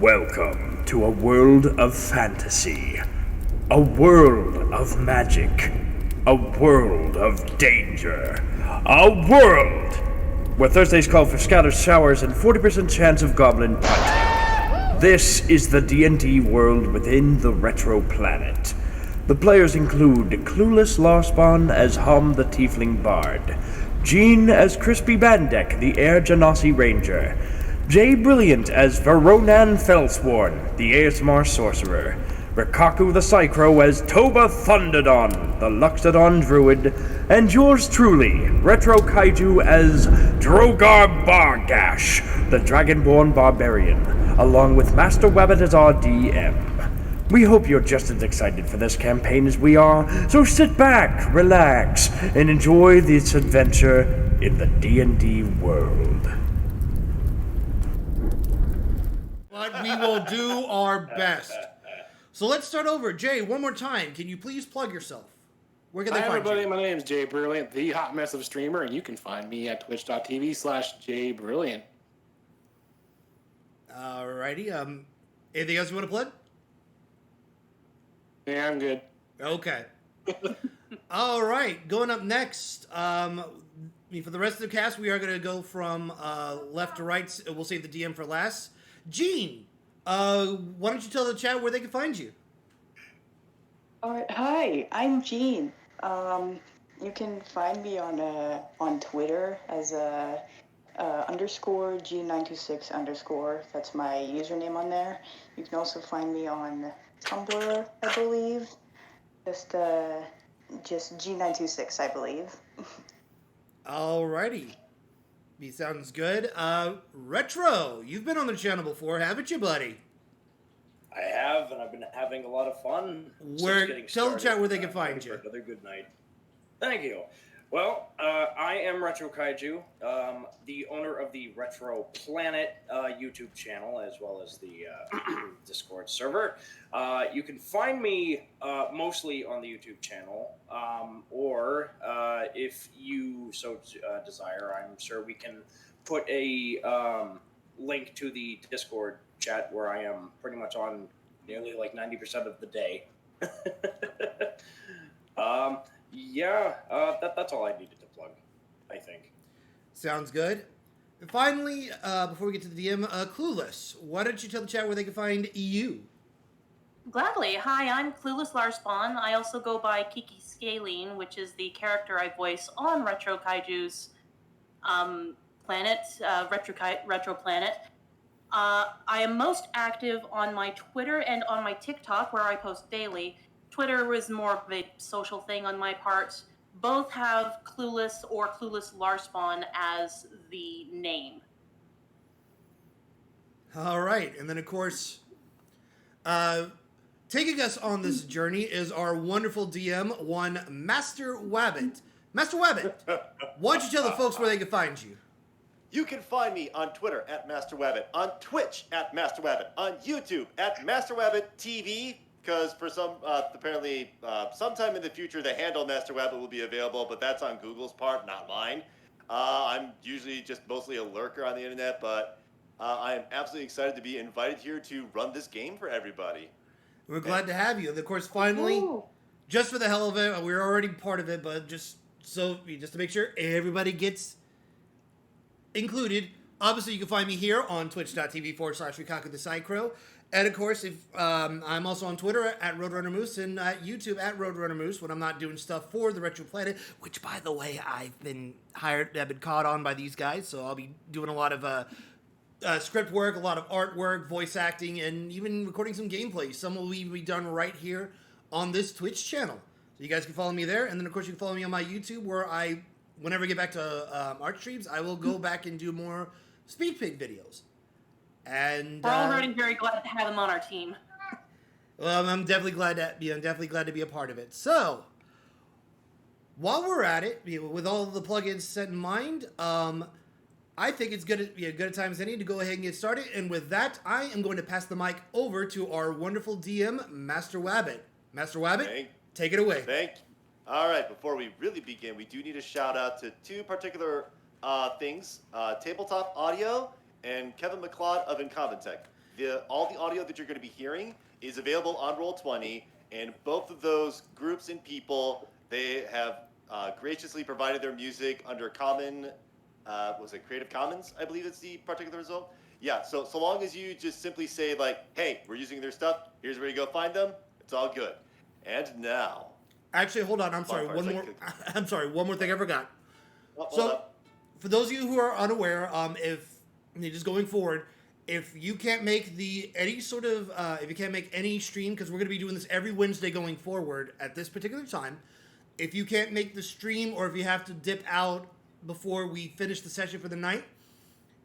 Welcome to a world of fantasy, a world of magic, a world of danger, a world where Thursdays call for scattered showers and 40% chance of goblin punching. This is the D&D world within the Retro Planet. The players include Clueless Larspawn as Hom the Tiefling Bard, Jean as Crispy Bandek the Air Genasi Ranger, Jay Brilliant as Veronan Felsworn, the ASMR Sorcerer, Rikkaku the Sai-Krowe as Toba Thunderdon, the Luxodon Druid, and yours truly, Retro Kaiju as Drogar Bargash, the Dragonborn Barbarian, along with Master Wabbit as our DM. We hope you're just as excited for this campaign as we are, so sit back, relax, and enjoy this adventure in the D&D world. But we will do our best. So let's start over. Jay, one more time. Can you please plug yourself? Where can they Hi, find everybody. you? My name is Jay Brilliant, the hot mess of streamer, and you can find me at twitch.tv/JayBrilliant. Alrighty. Anything else you want to plug? Yeah, I'm good. Okay. All right. Going up next. For the rest of the cast, we are going to go from left to right. We'll save the DM for last. Gene, why don't you tell the chat where they can find you? All right. Hi, I'm Jean. You can find me on Twitter as underscore G926 _. That's my username on there. You can also find me on Tumblr, I believe. Just G926, I believe. Alrighty. He sounds good. Retro, you've been on the channel before, haven't you, buddy? I have, and I've been having a lot of fun. Tell the chat where they can find you. Another good night. Thank you. Well, I am Retro Kaiju, the owner of the Retro Planet YouTube channel, as well as the Discord server. You can find me mostly on the YouTube channel, or if you so desire, I'm sure we can put a link to the Discord chat where I am pretty much on nearly like 90% of the day. That's all I needed to plug, I think. Sounds good. And finally, before we get to the DM, Clueless, why don't you tell the chat where they can find you? Gladly. Hi, I'm Clueless Larspawn. I also go by Kiki Scalene, which is the character I voice on Retro Kaiju's planet, Retro Planet. I am most active on my Twitter and on my TikTok, where I post daily. Twitter was more of a social thing on my part. Both have Clueless or Clueless Larspawn as the name. All right. And then, of course, taking us on this journey is our wonderful DM, one Master Wabbit. Master Wabbit, why don't you tell the folks where they can find you? You can find me on Twitter at Master Wabbit, on Twitch at Master Wabbit, on YouTube at Master Wabbit TV, because for apparently sometime in the future the handle Master Wabbit will be available, but that's on Google's part, not mine. I'm usually just mostly a lurker on the internet, but I am absolutely excited to be invited here to run this game for everybody. We're glad to have you. And of course, finally, just for the hell of it, we're already part of it, but just to make sure everybody gets included, obviously you can find me here on twitch.tv/Rikkaku the Sai-Krowe. And of course, if I'm also on Twitter at Roadrunner Moose and at YouTube at Roadrunner Moose when I'm not doing stuff for the Retro Planet, which, by the way, I've been caught on by these guys, so I'll be doing a lot of script work, a lot of artwork, voice acting, and even recording some gameplay. Some will be done right here on this Twitch channel. So you guys can follow me there, and then of course you can follow me on my YouTube, where whenever I get back to art streams, I will go back and do more speed paint videos. And we're already very glad to have him on our team. Well, I'm definitely glad to be a part of it. So, while we're at it, with all the plugins set in mind, I think it's good a time as any to go ahead and get started. And with that, I am going to pass the mic over to our wonderful DM, Master Wabbit. Master Wabbit, take it away. Thank you. All right, before we really begin, we do need a shout out to two particular things, Tabletop Audio and Kevin McLeod of Incompetech. all the audio that you're going to be hearing is available on Roll20, and both of those groups and people, they have graciously provided their music under Common, was it Creative Commons, I believe it's the particular result? Yeah, so long as you just simply say, like, hey, we're using their stuff, here's where you go find them, it's all good. And now... Actually, hold on. I'm sorry. One more thing I forgot. So, for those of you who are unaware, if just going forward, if you can't make any stream, because we're going to be doing this every Wednesday going forward at this particular time, if you can't make the stream or if you have to dip out before we finish the session for the night,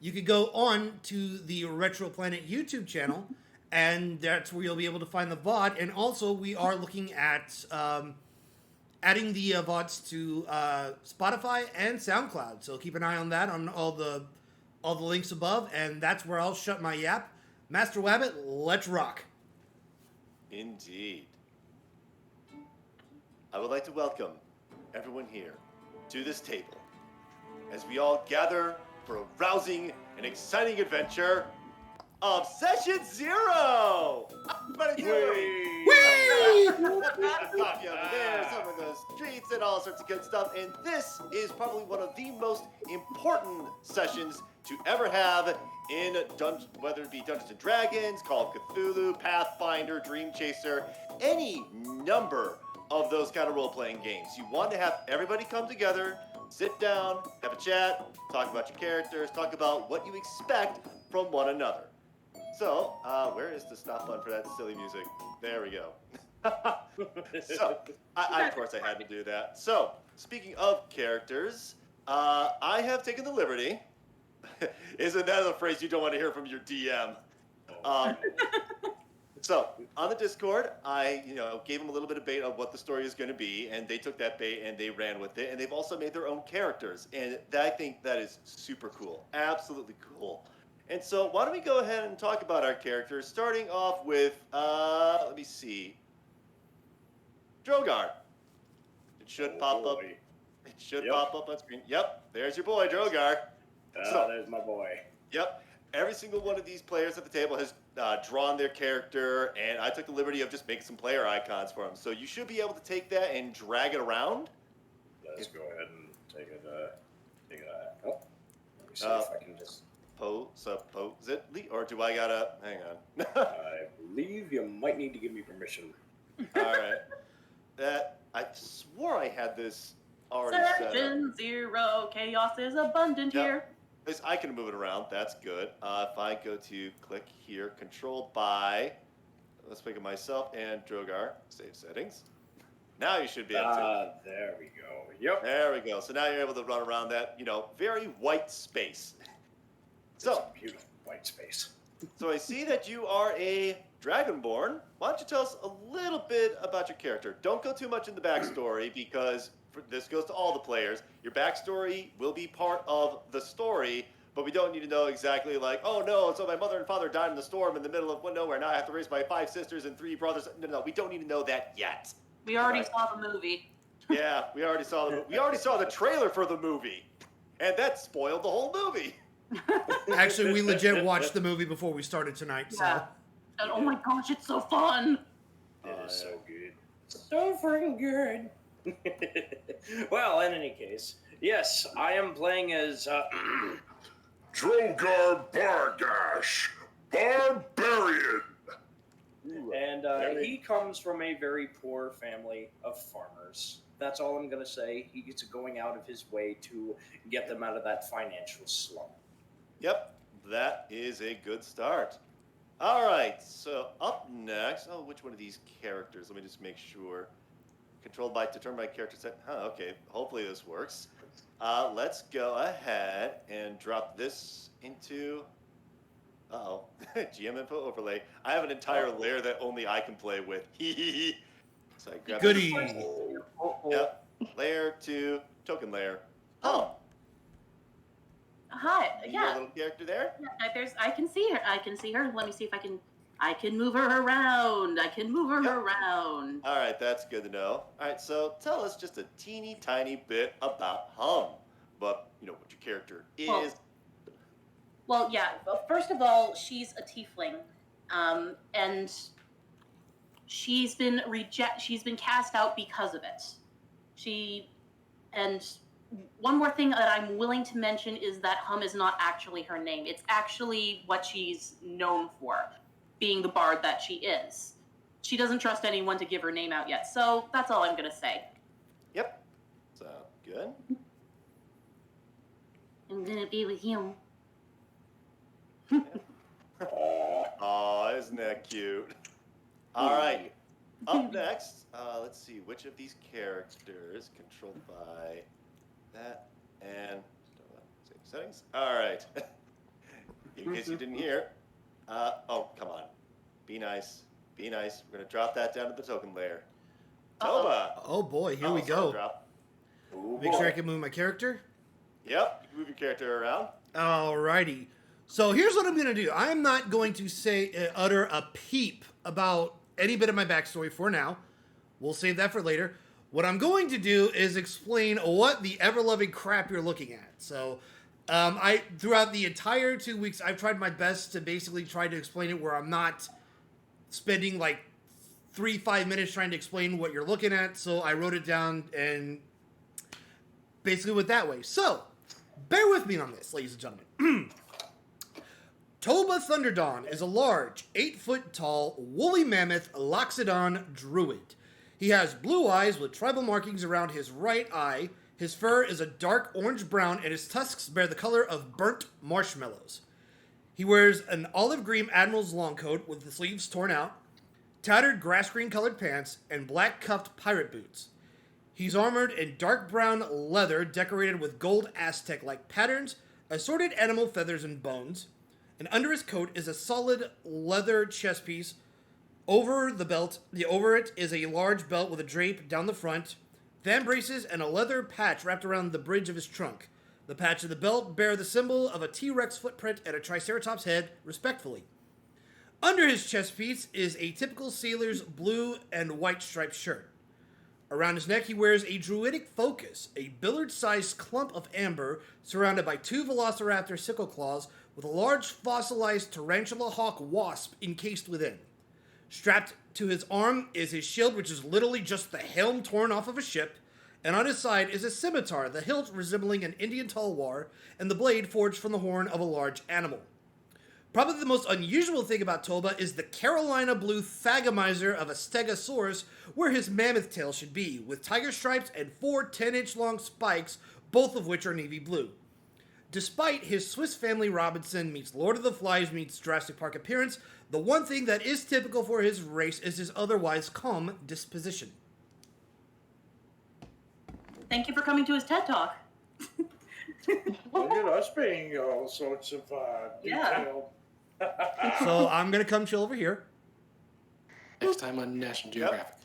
you could go on to the Retro Planet YouTube channel, and that's where you'll be able to find the VOD. And also, we are looking at adding the VODs to Spotify and SoundCloud. So keep an eye on that, on all the links above, and that's where I'll shut my yap. Master Wabbit, let's rock. Indeed. I would like to welcome everyone here to this table as we all gather for a rousing and exciting adventure of Session 0! Everybody do it! Coffee over there, some of those treats, and all sorts of good stuff. And this is probably one of the most important sessions to ever have in whether it be Dungeons and Dragons, Call of Cthulhu, Pathfinder, Dream Chaser, any number of those kind of role-playing games. You want to have everybody come together, sit down, have a chat, talk about your characters, talk about what you expect from one another. So, where is the stop button for that silly music? There we go. So, of course I had to do that. So, speaking of characters, I have taken the liberty. Isn't that a phrase you don't want to hear from your DM? So, on the Discord, I gave them a little bit of bait of what the story is going to be, and they took that bait and they ran with it, and they've also made their own characters, and I think that is super cool. Absolutely cool. And so, why don't we go ahead and talk about our characters, starting off with, let me see, Drogar. It should pop up. It should pop up on screen. Yep, there's your boy, Drogar. There's my boy. Yep. Every single one of these players at the table has drawn their character, and I took the liberty of just making some player icons for them. So you should be able to take that and drag it around. Let's go ahead and take it. Let me see if I can just. Supposedly, or do I gotta hang on? I believe you might need to give me permission. All right. That I swore I had this already set up. Session 0, chaos is abundant here. I can move it around. That's good. If I go to click here, controlled by, let's pick it myself and Drogar, save settings. Now you should be able to. There we go. Yep. There we go. So now you're able to run around that, very white space. So beautiful white space. So I see that you are a Dragonborn. Why don't you tell us a little bit about your character? Don't go too much in the backstory because this goes to all the players. Your backstory will be part of the story, but we don't need to know exactly like, oh no, so my mother and father died in the storm in the middle of nowhere. Now I have to raise my 5 sisters and 3 brothers. No, we don't need to know that yet. We already saw the movie. Yeah, we already saw the trailer for the movie, and that spoiled the whole movie. Actually, we legit watched the movie before we started tonight. Yeah. So. And oh my gosh, it's so fun. It is so good. So freaking good. Well, in any case, yes, I am playing as Drogar Bargash, Barbarian. And he comes from a very poor family of farmers. That's all I'm going to say. He's going out of his way to get them out of that financial slump. Yep, that is a good start. All right, so up next, which one of these characters? Let me just make sure. Controlled by determine my character set. Okay, hopefully this works. Let's go ahead and drop this into, GM info overlay. I have an entire layer that only I can play with. So I grab Goody. Yep, layer 2, token layer. Hi, Your little character there? Yeah, I can see her. Let me see if I can move her around. Around. All right, that's good to know. All right, so tell us just a teeny tiny bit about Hum. But, what your character is. Well, yeah. But first of all, she's a tiefling, And she's been cast out because of it. And one more thing that I'm willing to mention is that Hum is not actually her name. It's actually what she's known for, being the bard that she is. She doesn't trust anyone to give her name out yet, so that's all I'm going to say. Yep. So, good. I'm going to be with him. Aw, isn't that cute? All right. Up next, let's see, which of these characters controlled by that and save settings? All right. In case you didn't hear. Oh, come on. Be nice. Be nice. We're going to drop that down to the token layer. Toba. Oh boy, here we go. Drop. Make sure I can move my character. Yep. You can move your character around. Alrighty. So here's what I'm going to do. I'm not going to utter a peep about any bit of my backstory for now. We'll save that for later. What I'm going to do is explain what the ever-loving crap you're looking at. So, throughout the entire 2 weeks, I've tried my best to basically try to explain it where I'm not spending like 3-5 minutes trying to explain what you're looking at. So I wrote it down and basically went that way. So, bear with me on this, ladies and gentlemen. Toba Thunderdawn is a large, 8-foot-tall, woolly mammoth Loxodon druid. He has blue eyes with tribal markings around his right eye. His fur is a dark orange-brown, and his tusks bear the color of burnt marshmallows. He wears an olive-green admiral's long coat with the sleeves torn out, tattered grass-green-colored pants, and black-cuffed pirate boots. He's armored in dark brown leather decorated with gold Aztec-like patterns, assorted animal feathers and bones. And under his coat is a solid leather chest piece. Over it is a large belt with a drape down the front, fan braces, and a leather patch wrapped around the bridge of his trunk. The patch and the belt bear the symbol of a T-Rex footprint and a Triceratops head, respectfully. Under his chest piece is a typical sailor's blue and white striped shirt. Around his neck, he wears a druidic focus, a billard-sized clump of amber surrounded by 2 velociraptor sickle claws with a large fossilized tarantula hawk wasp encased within. Strapped to his arm is his shield, which is literally just the helm torn off of a ship, and on his side is a scimitar, the hilt resembling an Indian tulwar, and the blade forged from the horn of a large animal. Probably the most unusual thing about Toba is the Carolina blue thagomizer of a stegosaurus, where his mammoth tail should be, with tiger stripes and 4 10-inch long spikes, both of which are navy blue. Despite his Swiss Family Robinson meets Lord of the Flies meets Jurassic Park appearance, the one thing that is typical for his race is his otherwise calm disposition. Thank you for coming to his TED Talk. Look at us being all sorts of detailed. So I'm going to come chill over here. Next time on National Geographic.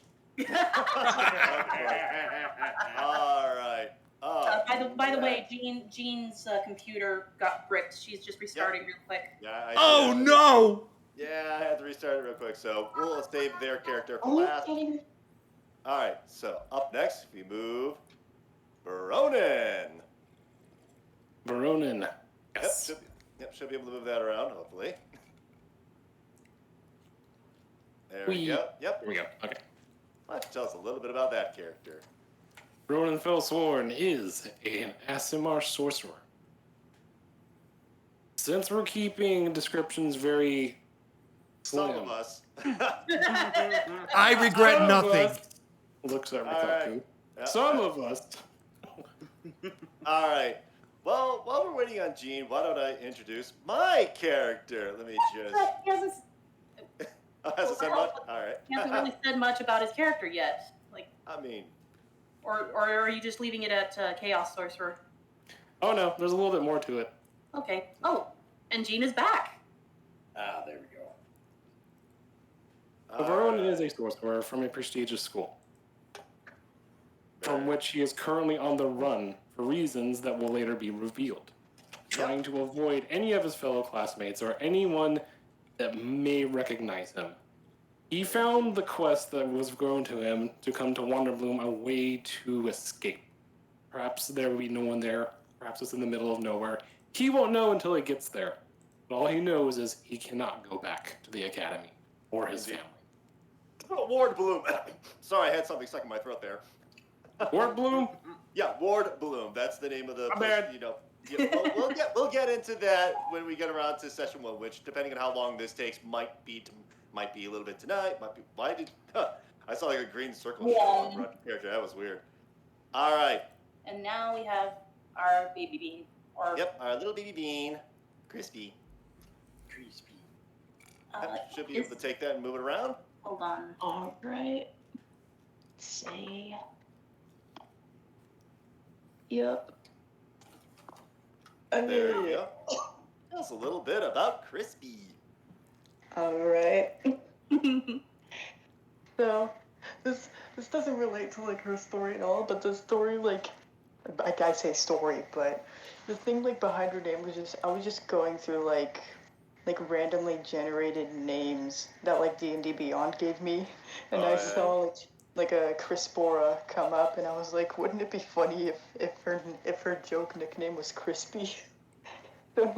All right. By the way, Jean's computer got bricked. She's just restarting real quick. Yeah. Oh no! Yeah, I had to restart it real quick, so we'll save their character for last. All right, so up next, we move Baronin. Baronin. Yes. Should be able to move that around, hopefully. There we go. Yep. There we go. Okay. Why don't you tell us a little bit about that character? Baronin Fellsworn is an Aasimar sorcerer. Since we're keeping descriptions very Some slim, of us. I regret nothing. Looks at All Rikkaku. right. Some of us. All right. Well, while we're waiting on Gene, why don't I introduce my character? Let me just... He hasn't, Hasn't said much? All right. he hasn't really said much about his character yet. I mean... Or are you just leaving it at Chaos Sorcerer? Oh no, there's a little bit more to it. Okay. Oh, and Jean is back. Ah, there we go. Baronin is a sorcerer from a prestigious school, from which he is currently on the run for reasons that will later be revealed, trying to avoid any of his fellow classmates or anyone that may recognize him. He found the quest that was grown to him to come to Wanderbloom a way to escape. Perhaps there will be no one there. Perhaps it's in the middle of nowhere. He won't know until he gets there. But all he knows is he cannot go back to the academy or his family. Oh, Ward Bloom. Sorry, I had something stuck in my throat there. Ward Bloom? Yeah, Ward Bloom. That's the name of the. My bad. You know, yeah, we'll get into that when we get around to session 1, which, depending on how long this takes, might be a little bit tonight. Might be. Why did? I saw like a green circle show on the character. That was weird. All right. And now we have our baby bean. Yep, our little baby bean, Crispy. Should be able to take that and move it around. Hold on. All right. Say. Yep. There you go. Tell us a little bit about Crispy. All right. So, this doesn't relate to like her story at all, but the story like I say story, but the thing like behind her name was I was just going through like randomly generated names that like D&D Beyond gave me, and I saw like a Crispora come up, and I was like, wouldn't it be funny if her joke nickname was Crispy? So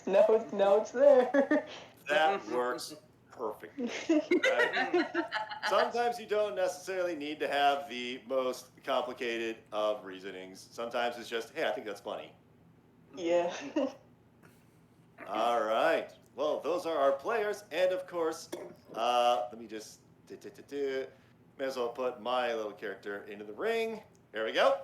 now it's there. That works perfectly. Right? Sometimes you don't necessarily need to have the most complicated of reasonings. Sometimes it's just, hey, I think that's funny. Yeah. All right. Well, those are our players, and of course, let me just may as well put my little character into the ring. Here we go.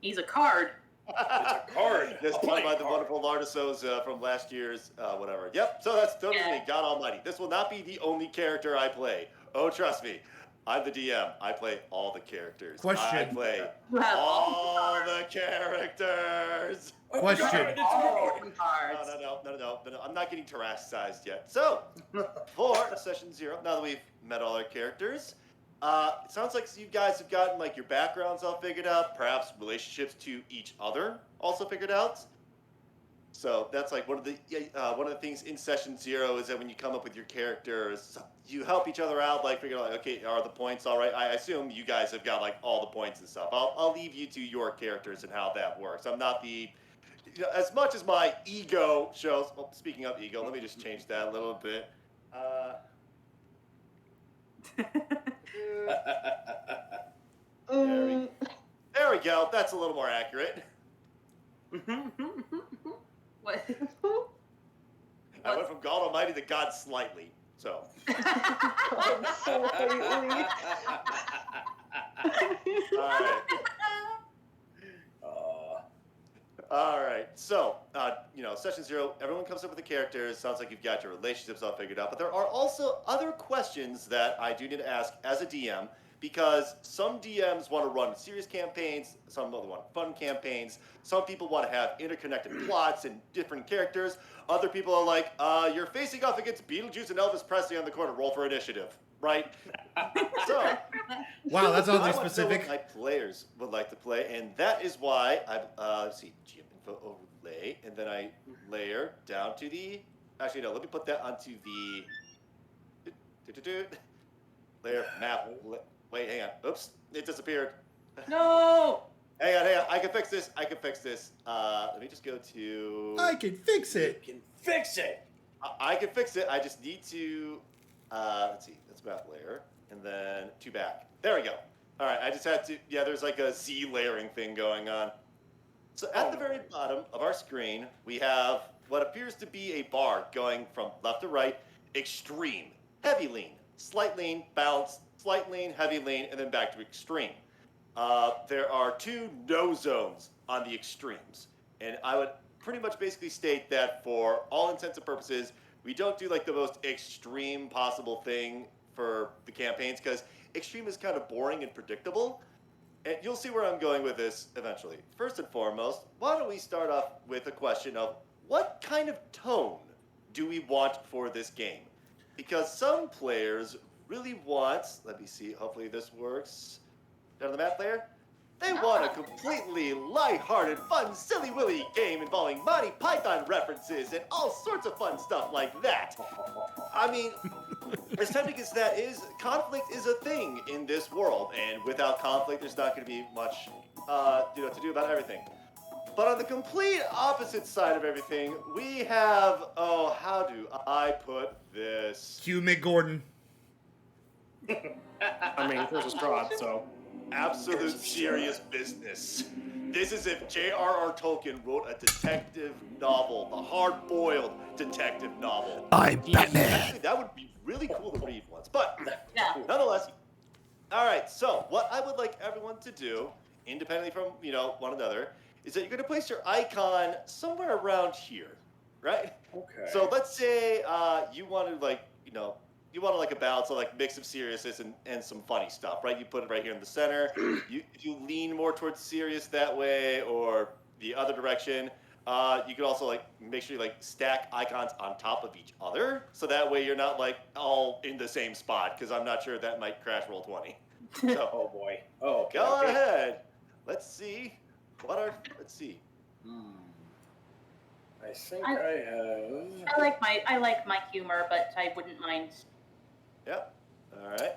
He's a card. It's a card. This one by the wonderful Lardisos from last year's whatever. Yep. So that's totally me. God Almighty. This will not be the only character I play. Oh, trust me. I'm the DM. I play all the characters. Question. I play all the characters. Question. No. I'm not getting terrassized yet. So, for session 0, now that we've met all our characters, it sounds like you guys have gotten like your backgrounds all figured out, perhaps relationships to each other also figured out. So that's like one of the things in session 0 is that when you come up with your characters, you help each other out, like figure out like, okay, are the points all right? I assume you guys have got like all the points and stuff. I'll leave you to your characters and how that works. I'm not the as much as my ego shows. Well, speaking of ego, let me just change that a little bit. There we go. That's a little more accurate. What? I went from God Almighty to God Slightly. So. All right. So, session 0, everyone comes up with a character. It sounds like you've got your relationships all figured out. But there are also other questions that I do need to ask as a DM, because some DMs want to run serious campaigns, some want fun campaigns, some people want to have interconnected plots and different characters. Other people are like, you're facing off against Beetlejuice and Elvis Presley on the corner. Roll for initiative, right? So, wow, that's oddly I want to know specific. what my players would like to play, and that is why I let's see, GM info overlay, and then I layer down to the. Actually, no. Let me put that onto the layer map. Wait, hang on. Oops, it disappeared. No. Hang on. I can fix this. Let me just go to. I can fix it. You can fix it. I can fix it. I just need to. Let's see. That's map layer, and then 2 back. There we go. All right. I just had to. Yeah, there's like a Z layering thing going on. So at the very bottom of our screen, we have what appears to be a bar going from left to right: extreme, heavy lean, slight lean, balanced, slight lean, heavy lean, and then back to extreme. There are 2 no zones on the extremes, and I would pretty much basically state that for all intents and purposes, we don't do like the most extreme possible thing for the campaigns, because extreme is kind of boring and predictable. And you'll see where I'm going with this eventually. First and foremost, why don't we start off with a question of what kind of tone do we want for this game? Because some players really want, let me see, hopefully this works. Down on the map layer? They want a completely lighthearted, fun, silly willy game involving Monty Python references and all sorts of fun stuff like that. I mean, as tempting as that is, conflict is a thing in this world, and without conflict, there's not going to be much to do about everything. But on the complete opposite side of everything, we have, oh, how do I put this? Hugh McGordon. I mean, there's a straw, so. Absolute serious business. This is if J.R.R. Tolkien wrote a detective novel, a hard-boiled detective novel. I'm Batman. Actually, that would be really cool to read once. But Yeah. nonetheless, all right. So what I would like everyone to do, independently from one another, is that you're going to place your icon somewhere around here, right? Okay. So let's say you want to you want to a balance of mix of seriousness and some funny stuff, right? You put it right here in the center. If you lean more towards serious that way or the other direction, you could also make sure you stack icons on top of each other, so that way you're not all in the same spot, because I'm not sure that might crash roll 20. So Oh boy. Oh, okay. go okay. ahead. Let's see. Let's see. I think I have. I like my humor, but I wouldn't mind. Yep. All right.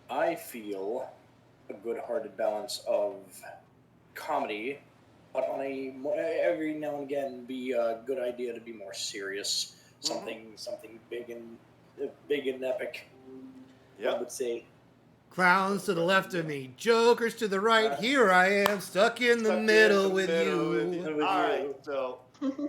I feel a good-hearted balance of comedy, but on every now and again, be a good idea to be more serious. Something big and epic. I Yep. would say. Clowns to the left of me, jokers to the right. Here I am, stuck in the middle with you. With All you. right, so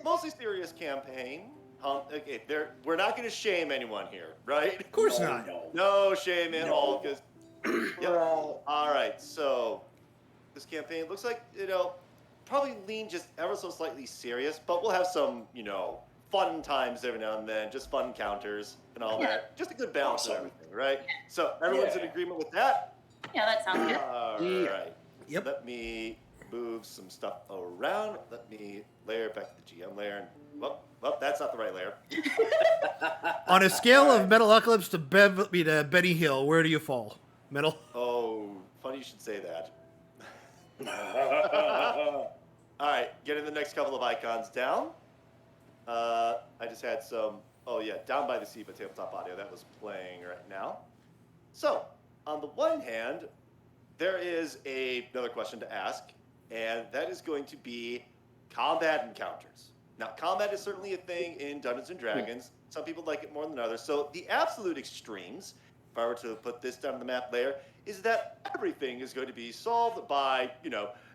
mostly serious campaign. Okay, we're not going to shame anyone here, right? Of course Oh, not. no. No shame at No. all, because. Yep. Right. All right, so this campaign looks like probably lean just ever so slightly serious, but we'll have some fun times every now and then, just fun counters and all that. Just a good balance of Awesome. everything, right? So everyone's in Yeah. agreement with that. Yeah, that sounds good. All Yeah. right. Yep. Let me move some stuff around. Let me layer back to the GM layer. Well, that's not the right layer. On a scale of Metalocalypse to Benny Hill, where do you fall? Metal? Oh, funny you should say that. All right, getting the next couple of icons down. I just had some, Down by the Sea by Tabletop Audio. That was playing right now. So, on the one hand, there is another question to ask, and that is going to be combat encounters. Now, combat is certainly a thing in Dungeons & Dragons. Some people like it more than others. So, the absolute extremes, if I were to put this down on the map layer, is that everything is going to be solved by,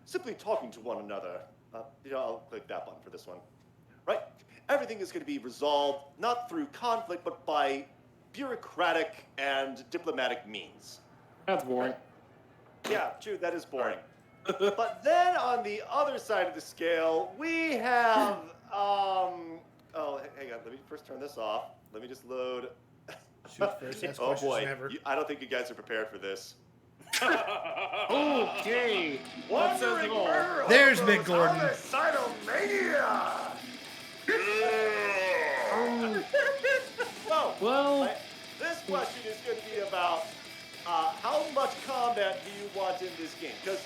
simply talking to one another. I'll click that button for this one. Right? Everything is going to be resolved not through conflict, but by bureaucratic and diplomatic means. That's boring. Yeah, true, that is boring. But then on the other side of the scale, we have, hang on, let me first turn this off. Let me just load. Shoot first, ask Oh questions boy, never. I don't think you guys are prepared for this. Okay. What says it all? There's Mick Gordon. Cytomania! Well, This question is going to be about how much combat do you want in this game? Because,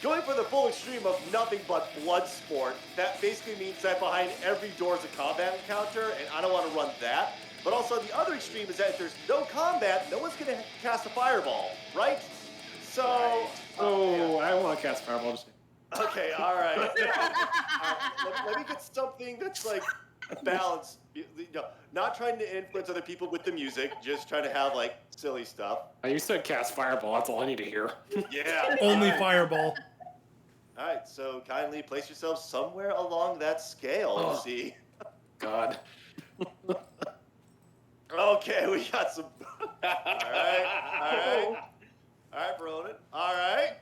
going for the full extreme of nothing but blood sport, that basically means that behind every door is a combat encounter, and I don't want to run that. But also the other extreme is that if there's no combat, no one's going to cast a fireball, right? So, I want to cast Fireball. okay, all right. Let me get something that's balanced. Not trying to influence other people with the music, just trying to have silly stuff. You said cast Fireball. That's all I need to hear. Yeah. Only all right. Fireball. All right, so kindly place yourself somewhere along that scale. Oh. You see. God. Okay, we got some. All right, Ronan. All right.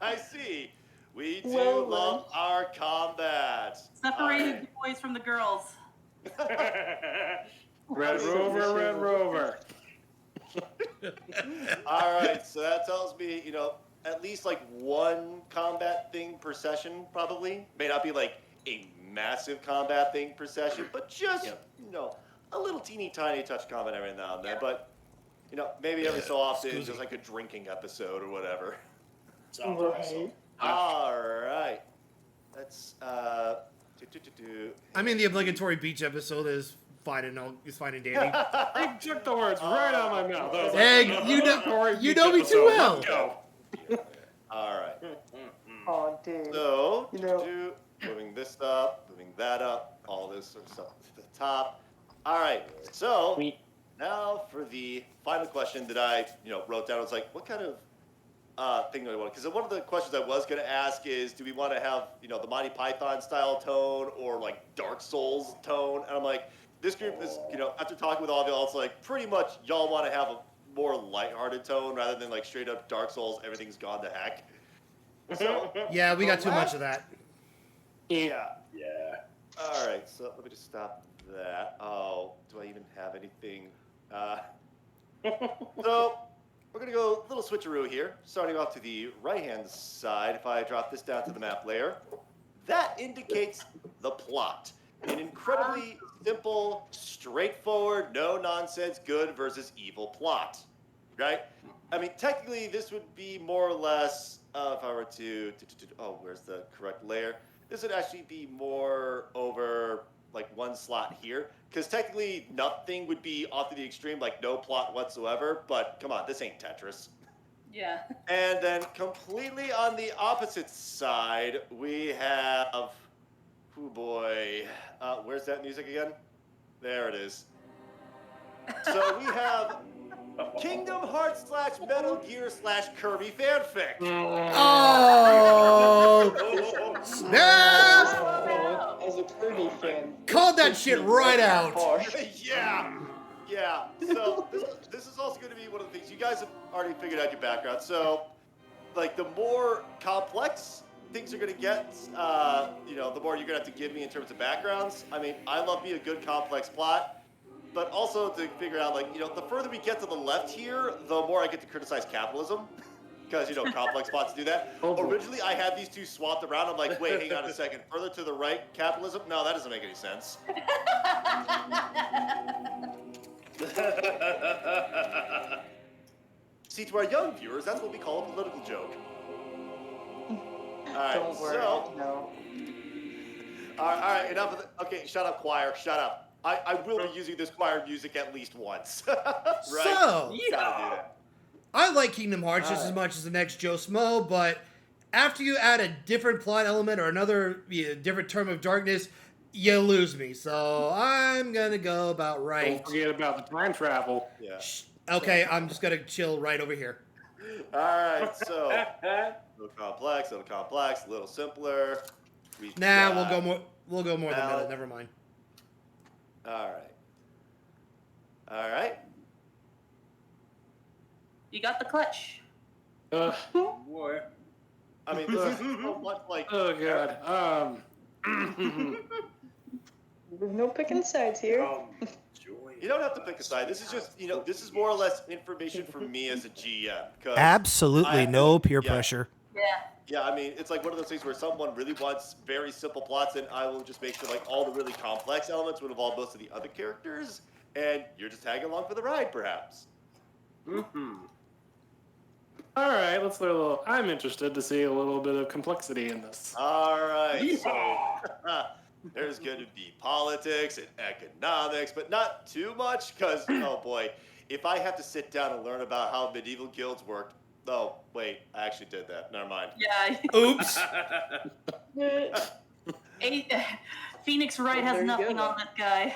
I see. We do Well, love our combat. Separated the boys from the girls. Red Rover. All right, so that tells me, at least one combat thing per session, probably. May not be a massive combat thing per session, but just, a little teeny tiny touch combat every now and then. But, maybe every so often, it's just a drinking episode or whatever. Sounds awesome. All right. Let's, I mean, the obligatory beach episode is fine and dandy. I took the words right out of my mouth. I was like, Egg, you know me too well. Let's go. All right. Oh, dude. So, You know- moving this up, moving that up, all this sort of stuff to the top. All right, so now for the final question that I, wrote down. I was like, what kind of thing do I want? Because one of the questions I was going to ask is, do we want to have, the Monty Python style tone or like Dark Souls tone? And I'm like, this group is, after talking with all of y'all, it's like pretty much y'all want to have a more lighthearted tone rather than like straight up Dark Souls, everything's gone to heck. So, Yeah, we got too much of that. yeah. Yeah. All right, so let me just stop that. Oh, do I even have anything? So we're gonna go a little switcheroo here. Starting off to the right-hand side, if I drop this down to the map layer, that indicates the plot. An incredibly simple, straightforward, no-nonsense, good versus evil plot, right? I mean, technically, this would be more or less, if I were to, oh, where's the correct layer? This would actually be more over, like, one slot here. Because technically, nothing would be off to the extreme, like no plot whatsoever. But come on, this ain't Tetris. Yeah. And then completely on the opposite side, we have, oh boy, where's that music again? There it is. So we have Kingdom Hearts / Metal Gear / Kirby fanfic. Oh! Snap! As a Kirby fan. Called that shit right out. Yeah. So this is also going to be one of the things you guys have already figured out your background. So, like, the more complex things are going to get, the more you're going to have to give me in terms of backgrounds. I mean, I love me a good complex plot. But also to figure out, like, the further we get to the left here, the more I get to criticize capitalism. Because, complex plots do that. Originally, I had these two swapped around. I'm like, wait, hang on a second. Further to the right, capitalism? No, that doesn't make any sense. See, to our young viewers, that's what we call a political joke. All right, Don't worry, no. All right, enough of the... Okay, shut up, choir, shut up. I will be using this choir music at least once. Right? So, Gotta do that. I like Kingdom Hearts just as much as the next Joe Smo, but after you add a different plot element or another different term of darkness, you lose me. So I'm gonna go about right. Don't forget about the time travel. Yeah. Okay, I'm just gonna chill right over here. All right, so a little complex, a little simpler. Nah, we'll go more the Now- middle. Never mind. All right. You got the clutch. Boy. I mean, this is so much like. Oh god. There's no picking sides here. Joy. You don't have to pick a side. This is just, this is more or less information for me as a GM. Absolutely no peer yeah. pressure. Yeah. Yeah, I mean, it's like one of those things where someone really wants very simple plots, and I will just make sure like all the really complex elements would involve most of the other characters, and you're just tagging along for the ride, perhaps. Mm-hmm. All right, let's learn a little. I'm interested to see a little bit of complexity in this. All right. So, there's going to be politics and economics, but not too much, because, oh boy, if I have to sit down and learn about how medieval guilds worked, oh, wait, I actually did that. Never mind. Yeah. Oops. Phoenix Wright has There you nothing go. on that guy.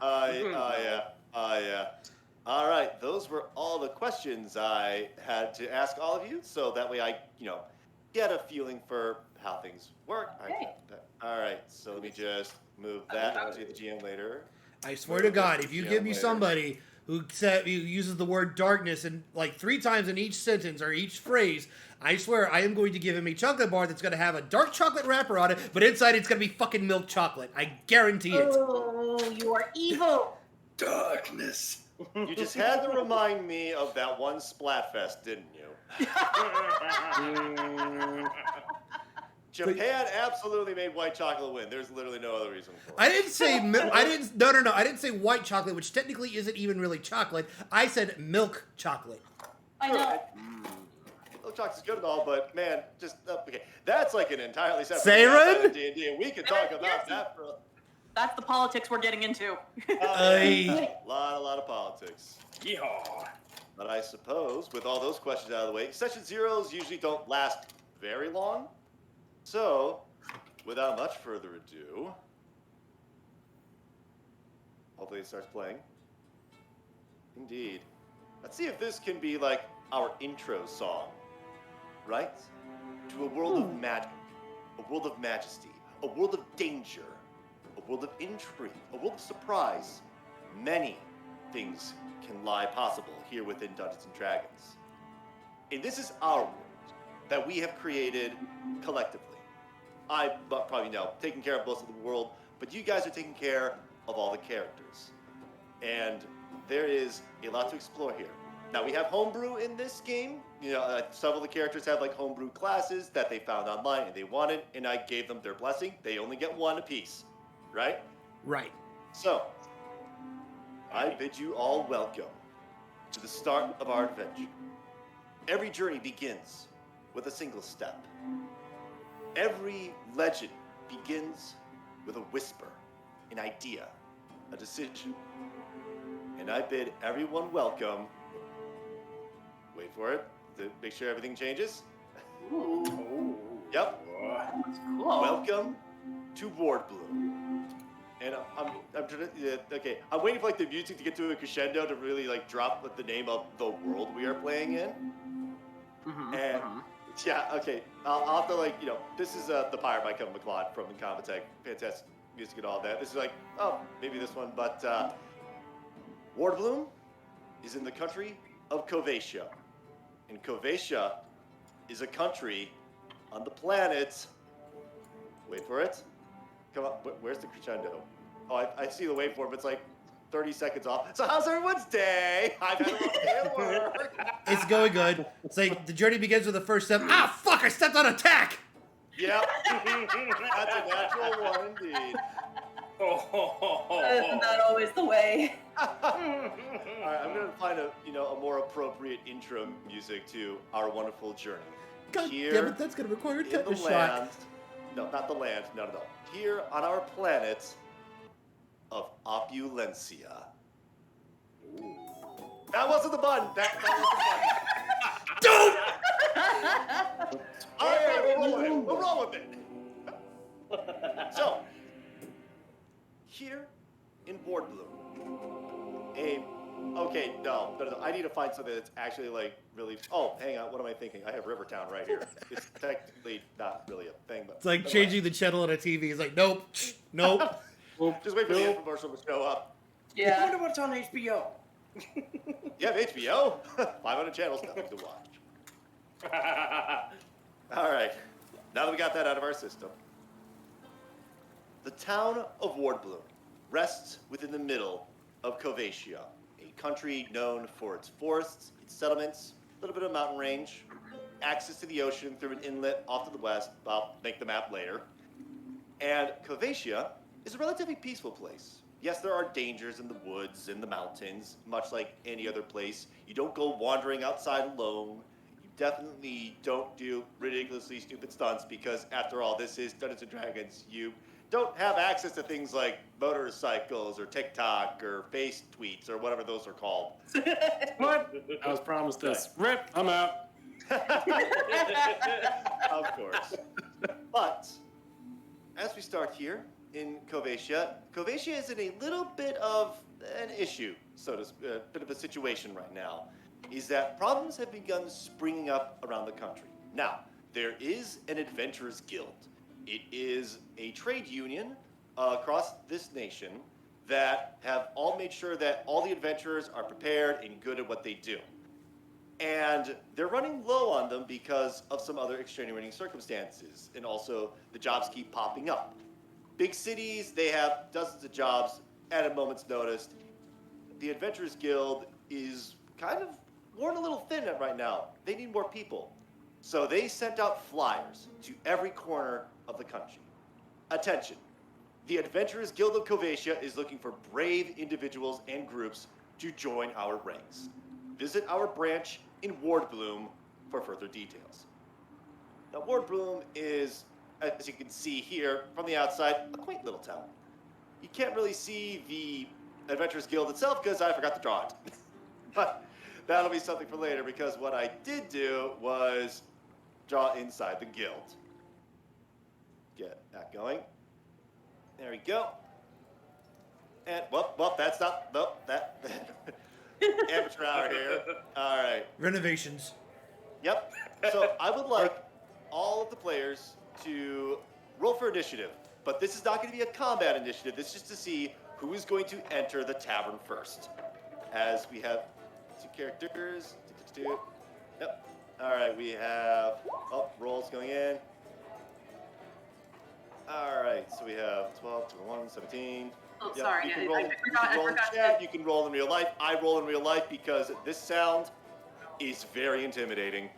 Yeah. All right, those were all the questions I had to ask all of you, so that way I, get a feeling for how things work. Okay. All right, so let me just move that to the GM later. I swear to God, if you give me somebody who uses the word darkness and like 3 times in each sentence or each phrase, I swear I am going to give him a chocolate bar that's going to have a dark chocolate wrapper on it, but inside it's going to be fucking milk chocolate. I guarantee it. Oh, you are evil. Darkness. You just had to remind me of that one Splatfest, didn't you? Japan absolutely made white chocolate win. There's literally no other reason for it. I didn't say I didn't say white chocolate, which technically isn't even really chocolate. I said milk chocolate. I know. Milk chocolate's good and all, but man, just okay. That's like an entirely separate Saren? D&D, and we could talk about Yes. that for That's the politics we're getting into. Aye. a lot of politics. Yeehaw. But I suppose with all those questions out of the way, session zeros usually don't last very long. So, without much further ado, hopefully it starts playing. Indeed. Let's see if this can be like our intro song, right? To a world of magic, a world of majesty, a world of danger, a world of intrigue, a world of surprise. Many things can lie possible here within Dungeons & Dragons. And this is our world that we have created collectively. I probably know, taking care of most of the world, but you guys are taking care of all the characters. And there is a lot to explore here. Now, we have homebrew in this game. You know, several of the characters have like homebrew classes that they found online and they wanted, and I gave them their blessing. They only get one apiece, right? Right. So, I bid you all welcome to the start of our adventure. Every journey begins with a single step. Every legend begins with a whisper, an idea, a decision. And I bid everyone welcome. Wait for it to make sure everything changes. Ooh, Yep. that's cool. Welcome to Ward Bloom. And I'm trying to, okay, I'm waiting for like the music to get to a crescendo to really like drop the name of the world we are playing in. And yeah, okay, I'll have to like, you know, this is The Pyre by Kevin McLeod from Incompetech. Fantastic music and all that. This is like, oh, maybe this one, but Ward Bloom is in the country of Kovacia. And Kovacia is a country on the planet, wait for it, come on, where's the crescendo? Oh, I see the waveform, it's like 30 seconds off. So how's everyone's day? I've had a rough day at work. It's going good. It's like the journey begins with the first step. Ah, fuck! I stepped on a tack. Yep, that's a natural one indeed. Isn't that always the way? All right, I'm gonna find a more appropriate intro music to our wonderful journey. God Here damn it, that's gonna require a in tetanus the shot. land, no, not the land, no. Here on our planet of Opulencia. Ooh. That wasn't the button. That wasn't the button. All right, we'll roll with it. So, here in Ward Bloom, okay, no, I need to find something that's actually like really. Oh, hang on, what am I thinking? I have Rivertown right here. It's technically not really a thing, but It's like changing the channel on a TV. It's like, nope, nope. just wait for the infomercial to show up. I Yeah. wonder what's on HBO. You have HBO? 500 channels, nothing to watch. All right, now that we got that out of our system, the town of Ward Bloom rests within the middle of Kovacia, a country known for its forests, its settlements, a little bit of mountain range, access to the ocean through an inlet off to the west. I'll make the map later. And Kovacia is a relatively peaceful place. Yes, there are dangers in the woods and the mountains, much like any other place. You don't go wandering outside alone. You definitely don't do ridiculously stupid stunts because, after all, this is Dungeons & Dragons. You don't have access to things like motorcycles or TikTok or face tweets or whatever those are called. What? I was promised this. Rip, I'm out. Of course. But as we start here in Kovacia, Kovacia is in a little bit of an issue, a bit of a situation right now, is that problems have begun springing up around the country. Now, there is an adventurers guild. It is a trade union across this nation that have all made sure that all the adventurers are prepared and good at what they do. And they're running low on them because of some other extenuating circumstances. And also, the jobs keep popping up. Big cities, they have dozens of jobs at a moment's notice. The Adventurers Guild is kind of worn a little thin right now. They need more people. So they sent out flyers to every corner of the country. Attention. The Adventurers Guild of Kovacia is looking for brave individuals and groups to join our ranks. Visit our branch in Ward Bloom for further details. Now, Ward Bloom is, as you can see here from the outside, a quaint little town. You can't really see the Adventurers Guild itself because I forgot to draw it. But that'll be something for later because what I did do was draw inside the guild. get that going. There we go. And, well, that's not, nope, that, amateur hour here. All right. Renovations. Yep. So I would like all of the players to roll for initiative, but this is not going to be a combat initiative. This is just to see who is going to enter the tavern first. As we have 2 characters. Yep. All right, we have, rolls going in. All right, so we have 12, 21, 17. Oh, Yep, sorry. you can I roll, forgot. I in forgot chat, to- you can roll in real life. I roll in real life because this sound is very intimidating.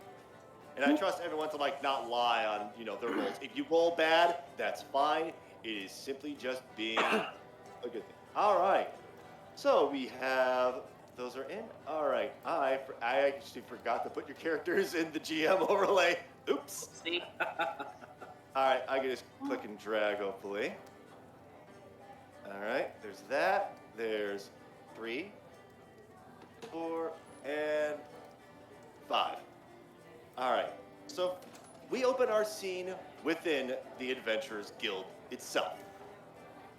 And I trust everyone to not lie on, their rolls. If you roll bad, that's fine. It is simply just being a good thing. All right. So we have, those are in. All right. I actually forgot to put your characters in the GM overlay. Oops. See? All right. I can just click and drag, hopefully. All right. There's that. There's 3, 4, and 5. All right, so we open our scene within the Adventurers Guild itself.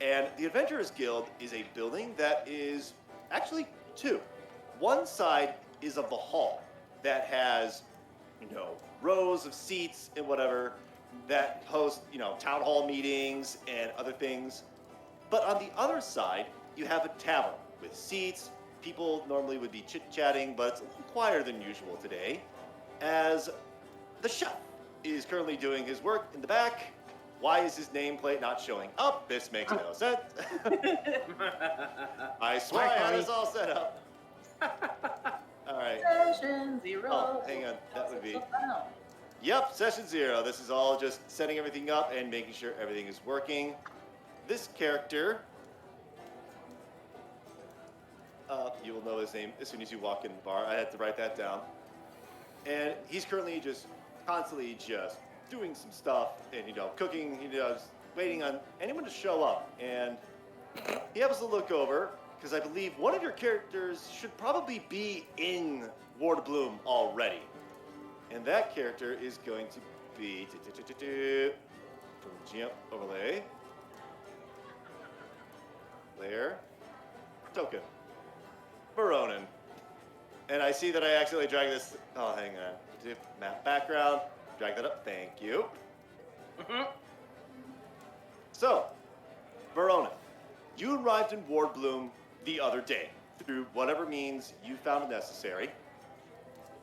And the Adventurers Guild is a building that is actually 2. One side is of the hall that has, rows of seats and whatever that host, town hall meetings and other things. But on the other side, you have a tavern with seats. People normally would be chit-chatting, but it's a little quieter than usual today, as the chef is currently doing his work in the back. Why is his nameplate not showing up? This makes no sense. I swear I had this all set up. All right. Session 0. Oh, hang on. That would be... Yep, session 0. This is all just setting everything up and making sure everything is working. This character... you will know his name as soon as you walk in the bar. I had to write that down. And he's currently constantly doing some stuff and, cooking, just waiting on anyone to show up. And he happens to look over, because I believe one of your characters should probably be in Ward Bloom already. And that character is going to be, from GM overlay, layer, token, Baronin. And I see that I accidentally dragged this. Oh, hang on. Map background. Drag that up. Thank you. So, Verona, you arrived in Ward Bloom the other day through whatever means you found necessary.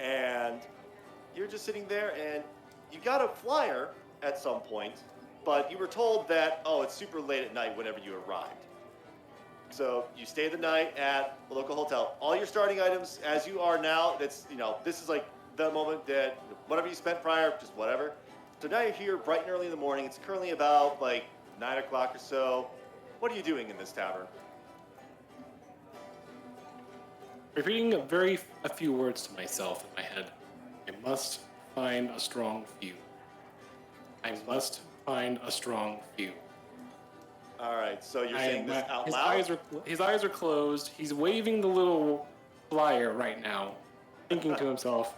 And you're just sitting there and you got a flyer at some point, but you were told that, it's super late at night whenever you arrived. So you stay the night at a local hotel. All your starting items, as you are now, this is the moment that whatever you spent prior, just whatever. So now you're here bright and early in the morning. It's currently about 9 o'clock or so. What are you doing in this tavern? Repeating a few words to myself in my head. I must find a strong few. I must find a strong few. All right, so you're saying this out loud? His eyes are closed. He's waving the little flyer right now, thinking to himself,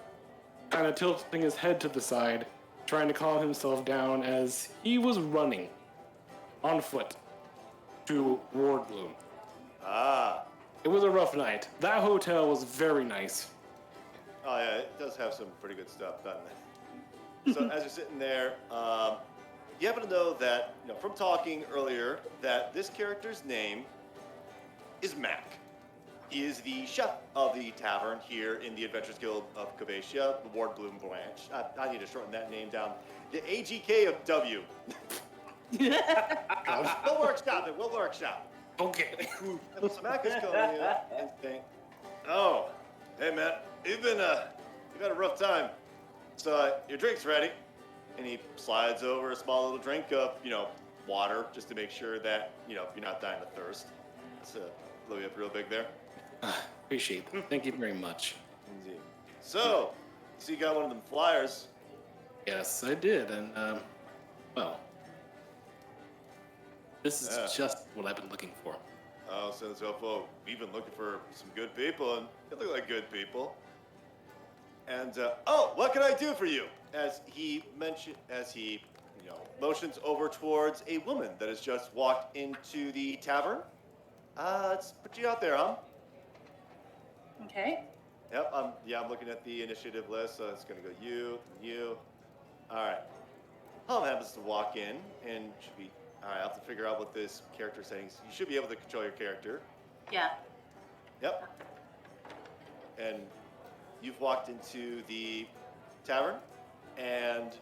kind of tilting his head to the side, trying to calm himself down as he was running on foot to Ward Bloom. Ah. It was a rough night. That hotel was very nice. Oh, yeah, it does have some pretty good stuff, doesn't it? So as you're sitting there, you happen to know that, from talking earlier, that this character's name is Mac. He is the chef of the tavern here in the Adventurers Guild of Cavacia, the Ward Bloom branch. I need to shorten that name down. The AGK of W. We'll workshop it. We'll workshop. Okay. So Mac is calling you and saying, "Oh, hey man, you've had a rough time. So your drink's ready." And he slides over a small little drink of, water, just to make sure that, you're not dying of thirst. Let's blow you up real big there. Appreciate that. Thank you very much. Indeed. So, you got one of them flyers. Yes, I did, and, well, this is just what I've been looking for. Oh, so we've been looking for some good people, and they look like good people. And, what can I do for you? As he motions over towards a woman that has just walked into the tavern. Let's put you out there, Hum. Okay. Yep, I'm looking at the initiative list, so it's gonna go you. All right. Hum happens to walk in and should be. All right, I have to figure out what this character settings. You should be able to control your character. Yeah. Yep. And you've walked into the tavern, and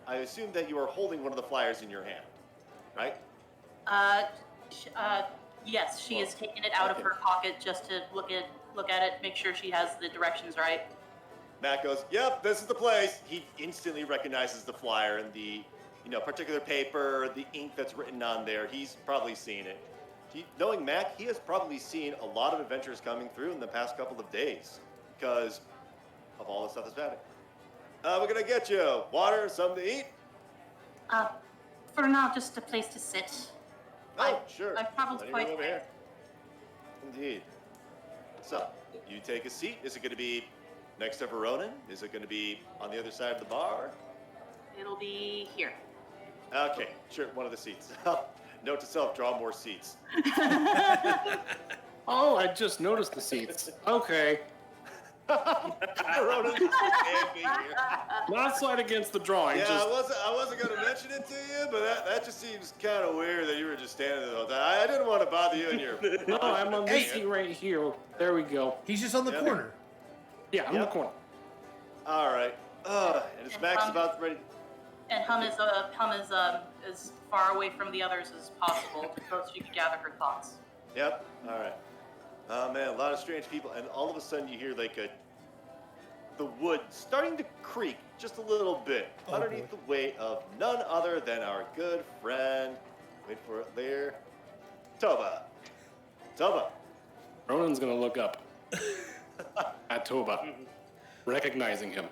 I assume that you are holding one of the flyers in your hand, right? Yes, she has taken it out of her pocket just to look at it, make sure she has the directions right. Matt goes, "Yep, this is the place." He instantly recognizes the flyer and the, particular paper, the ink that's written on there. He's probably seen it. Knowing Mac, he has probably seen a lot of adventures coming through in the past couple of days because of all the stuff that's happening. We're gonna get you water, something to eat. For now, just a place to sit. Sure. I've traveled Plenty of quite room a over bit. here. Indeed. So, you take a seat. Is it going to be next to Veronin? Is it going to be on the other side of the bar? It'll be here. Okay, sure, one of the seats. Note to self, draw more seats. Oh, I just noticed the seats. Okay. Veronin's standing here. Not slight against the drawing. Yeah, just... I wasn't going to mention it to you, but that just seems kind of weird that you were just standing there the whole time. I didn't want to bother you in your... No, I'm on this seat right here. There we go. He's just on the corner. Yeah, I'm in the corner. All right. And it's Max about ready... And Hum is as far away from the others as possible, so she can gather her thoughts. Yep. All right. Oh man, a lot of strange people, and all of a sudden you hear the wood starting to creak just a little bit underneath the weight of none other than our good friend. Wait for it there. Toba. Ronan's gonna look up at Toba, recognizing him.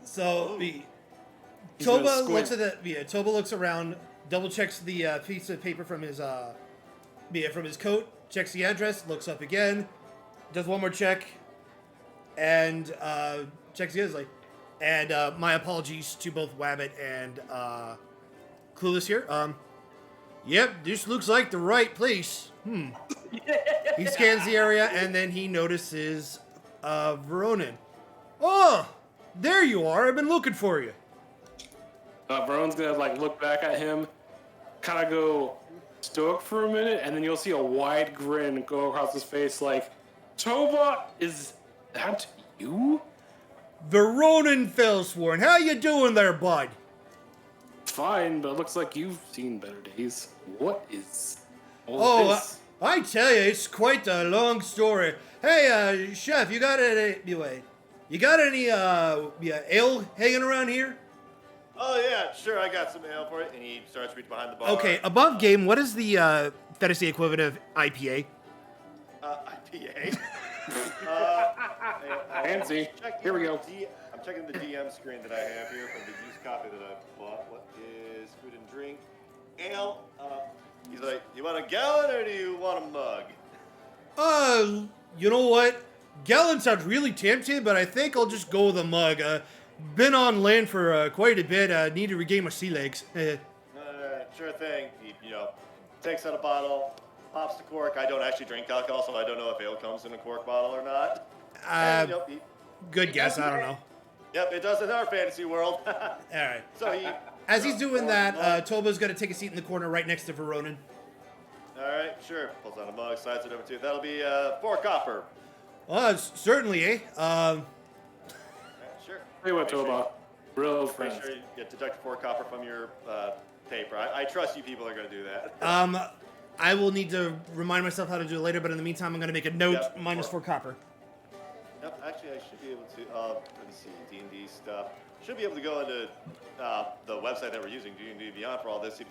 So He's gonna Toba squint. looks at Toba looks around, double checks the piece of paper from his coat, checks the address, looks up again, does one more check, and checks the others like, and my apologies to both Wabbit and Clueless here. Yep, this looks like the right place. He scans the area and then he notices Veronin. Oh, there you are. I've been looking for you. Veron's gonna look back at him, kind of go stoic for a minute, and then you'll see a wide grin go across his face like, Toba, is that you? Veronin Fellsworn, how you doing there, bud? Fine, but it looks like you've seen better days. What is all this? I tell you, it's quite a long story. Hey, chef, you got any ale hanging around here? Oh yeah, sure, I got some ale for it. And he starts reaching behind the bar. Okay, above game, what is the fantasy equivalent of IPA? IPA. Fancy. Here we go. I'm checking the DM screen that I have here from the used copy that I bought. What is food and drink? Ale. He's like, you want a gallon or do you want a mug? You know what? Gallon sounds really tempting, but I think I'll just go with a mug. Been on land for quite a bit. Need to regain my sea legs. Sure thing. He, takes out a bottle, pops the cork. I don't actually drink alcohol, so I don't know if ale comes in a cork bottle or not. And, Good guess. I don't know. Yep, it does in our fantasy world. All right. So As he's doing that, Toba's going to take a seat in the corner right next to Veronin. All right, sure. Pulls out a mug, slides it over to you. That'll be 4 copper. Certainly, eh? Sure. Hey, what, Toba? Real friends. Make sure you deduct 4 copper from your paper. I trust you people are going to do that. I will need to remind myself how to do it later, but in the meantime, I'm going to make a note, Yep, minus 4 copper. Yep, actually, I should be able to. Let me see, D&D stuff. Should be able to go into the website that we're using, D&D Beyond, for all this.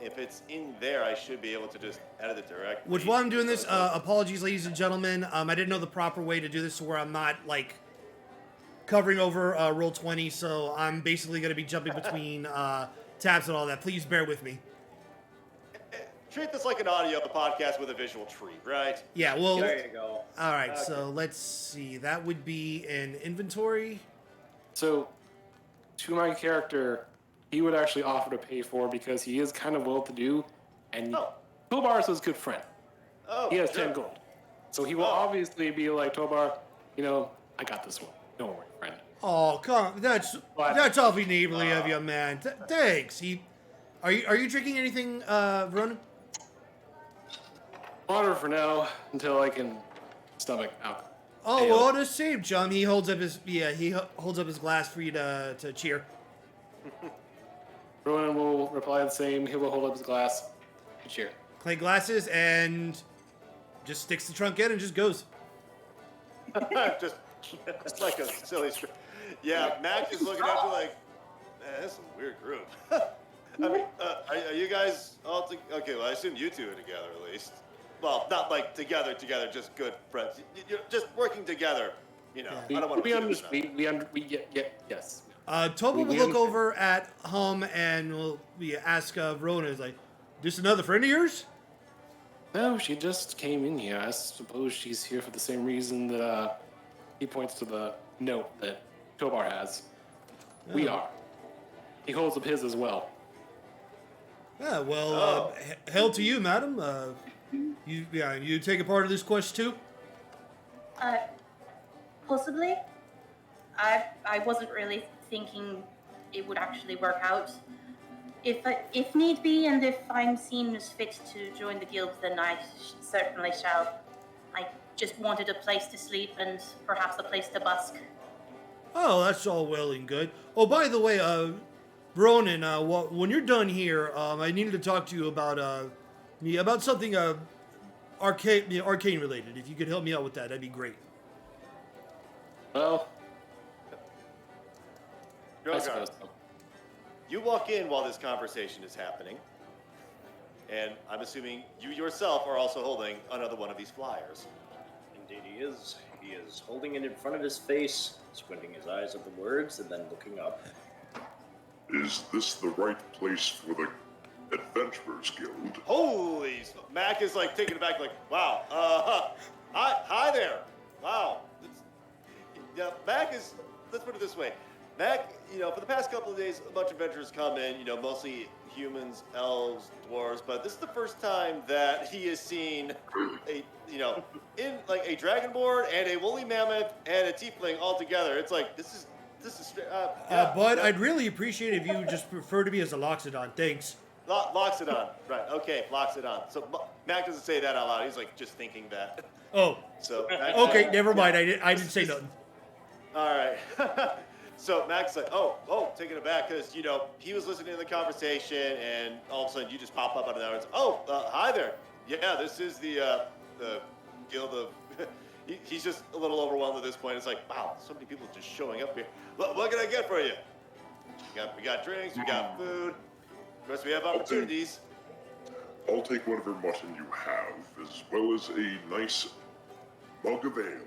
If it's in there, I should be able to just edit it directly. Which, while I'm doing this, apologies, ladies and gentlemen. I didn't know the proper way to do this, so where I'm not covering over Roll20. So I'm basically going to be jumping between tabs and all that. Please bear with me. Treat this like an audio podcast with a visual treat, right? Yeah, well. There you go. All right, so let's see. That would be an inventory. So, to my character, he would actually offer to pay for because he is kind of well-to-do, and Tobar is his good friend. Oh, He has sure. 10 gold. So he will obviously be like, Tobar, I got this one. Don't worry, friend. Oh, that's awfully neighborly of you, man. Thanks. Are you drinking anything, Ronan? Water for now, until I can stomach alcohol. Oh, well, the same, chum. He holds up his glass for you to cheer. Ronan will reply the same. He will hold up his glass to cheer. Clink glasses and just sticks the trunk in and just goes. just like a silly Yeah, Mac is looking at you like, man, that's a weird group. I mean, are you guys all okay, well, I assume you two are together at least. Well, not like together, just good friends. You're just working together, I don't want to yes. Toba will look over at Hum and will ask Rona, is like, this another friend of yours? No, she just came in here. I suppose she's here for the same reason that he points to the note that Tobar has. We are. He holds up his as well. Yeah, well, hell to you, madam. You take a part of this quest too? Possibly. I wasn't really thinking it would actually work out. If need be, and if I'm seen as fit to join the guild, then I certainly shall. I just wanted a place to sleep and perhaps a place to busk. Oh, that's all well and good. Oh, by the way, Ronan, when you're done here, I needed to talk to you about something arcane related. If you could help me out with that, that'd be great. Well, I Drogar, suppose so. you walk in while this conversation is happening, and I'm assuming you yourself are also holding another one of these flyers. Indeed he is. He is holding it in front of his face, squinting his eyes at the words, and then looking up. Is this the right place for the Adventurers Guild? Holy, Mac is like taken aback, like, wow, hi there, wow. Mac is, let's put it this way, Mac, for the past couple of days, a bunch of adventurers come in, mostly humans, elves, dwarves, but this is the first time that he has seen in like a dragonborn and a woolly mammoth and a tiefling all together. It's like, this is Bud, I'd really appreciate if you just prefer to be as a Loxodon. Thanks. Loxodon, right? Okay, Loxodon. So Mac doesn't say that out loud. He's like just thinking that. Oh. So okay, never mind. I didn't say nothing. All right. So Mac's like, oh, taken aback because he was listening to the conversation, and all of a sudden you just pop up out of nowhere. Hi there. Yeah, this is the guild of. He's just a little overwhelmed at this point. It's like, wow, so many people just showing up here. What can I get for you? We got drinks, we got food. Of course, we have opportunities. I'll take whatever mutton you have, as well as a nice mug of ale.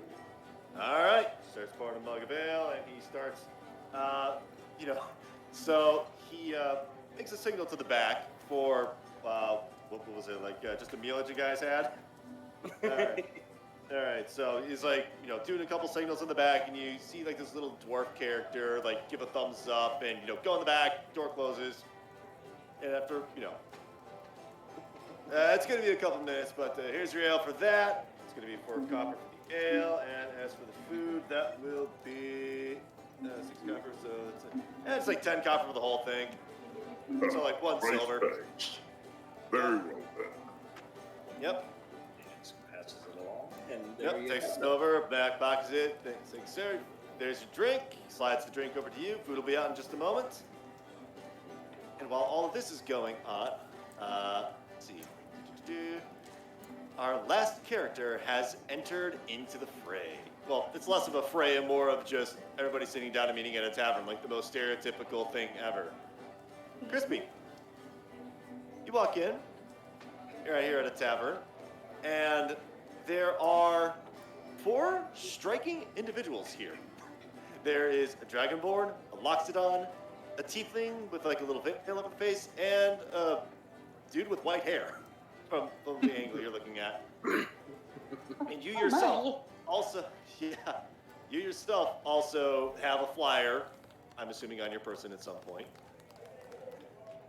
All right. Starts pouring a mug of ale, and he starts, so he makes a signal to the back for, what was it, like just a meal that you guys had? All right, so he's like, doing a couple signals in the back, and you see like this little dwarf character, like give a thumbs up, and go in the back, door closes, and after, it's gonna be a couple minutes, but here's your ale for that. It's gonna be 4 copper for the ale, and as for the food, that will be 6 copper, so it's like 10 copper for the whole thing. So like 1 Right, silver. thanks. Very well then. Yep. Passes it along, and there Yep, you takes have it over, back boxes it. Thanks, sir. There's your drink. He slides the drink over to you. Food will be out in just a moment. And while all of this is going on, let's see. Our last character has entered into the fray. Well, it's less of a fray and more of just everybody sitting down and meeting at a tavern, like the most stereotypical thing ever. Crispy. You walk in. You're right here at a tavern. And there are 4 striking individuals here. There is a dragonborn, a loxodon, a tiefling with like a little veil over the face, and a dude with white hair from the angle you're looking at. And you yourself also, you yourself also have a flyer I'm assuming, on your person at some point.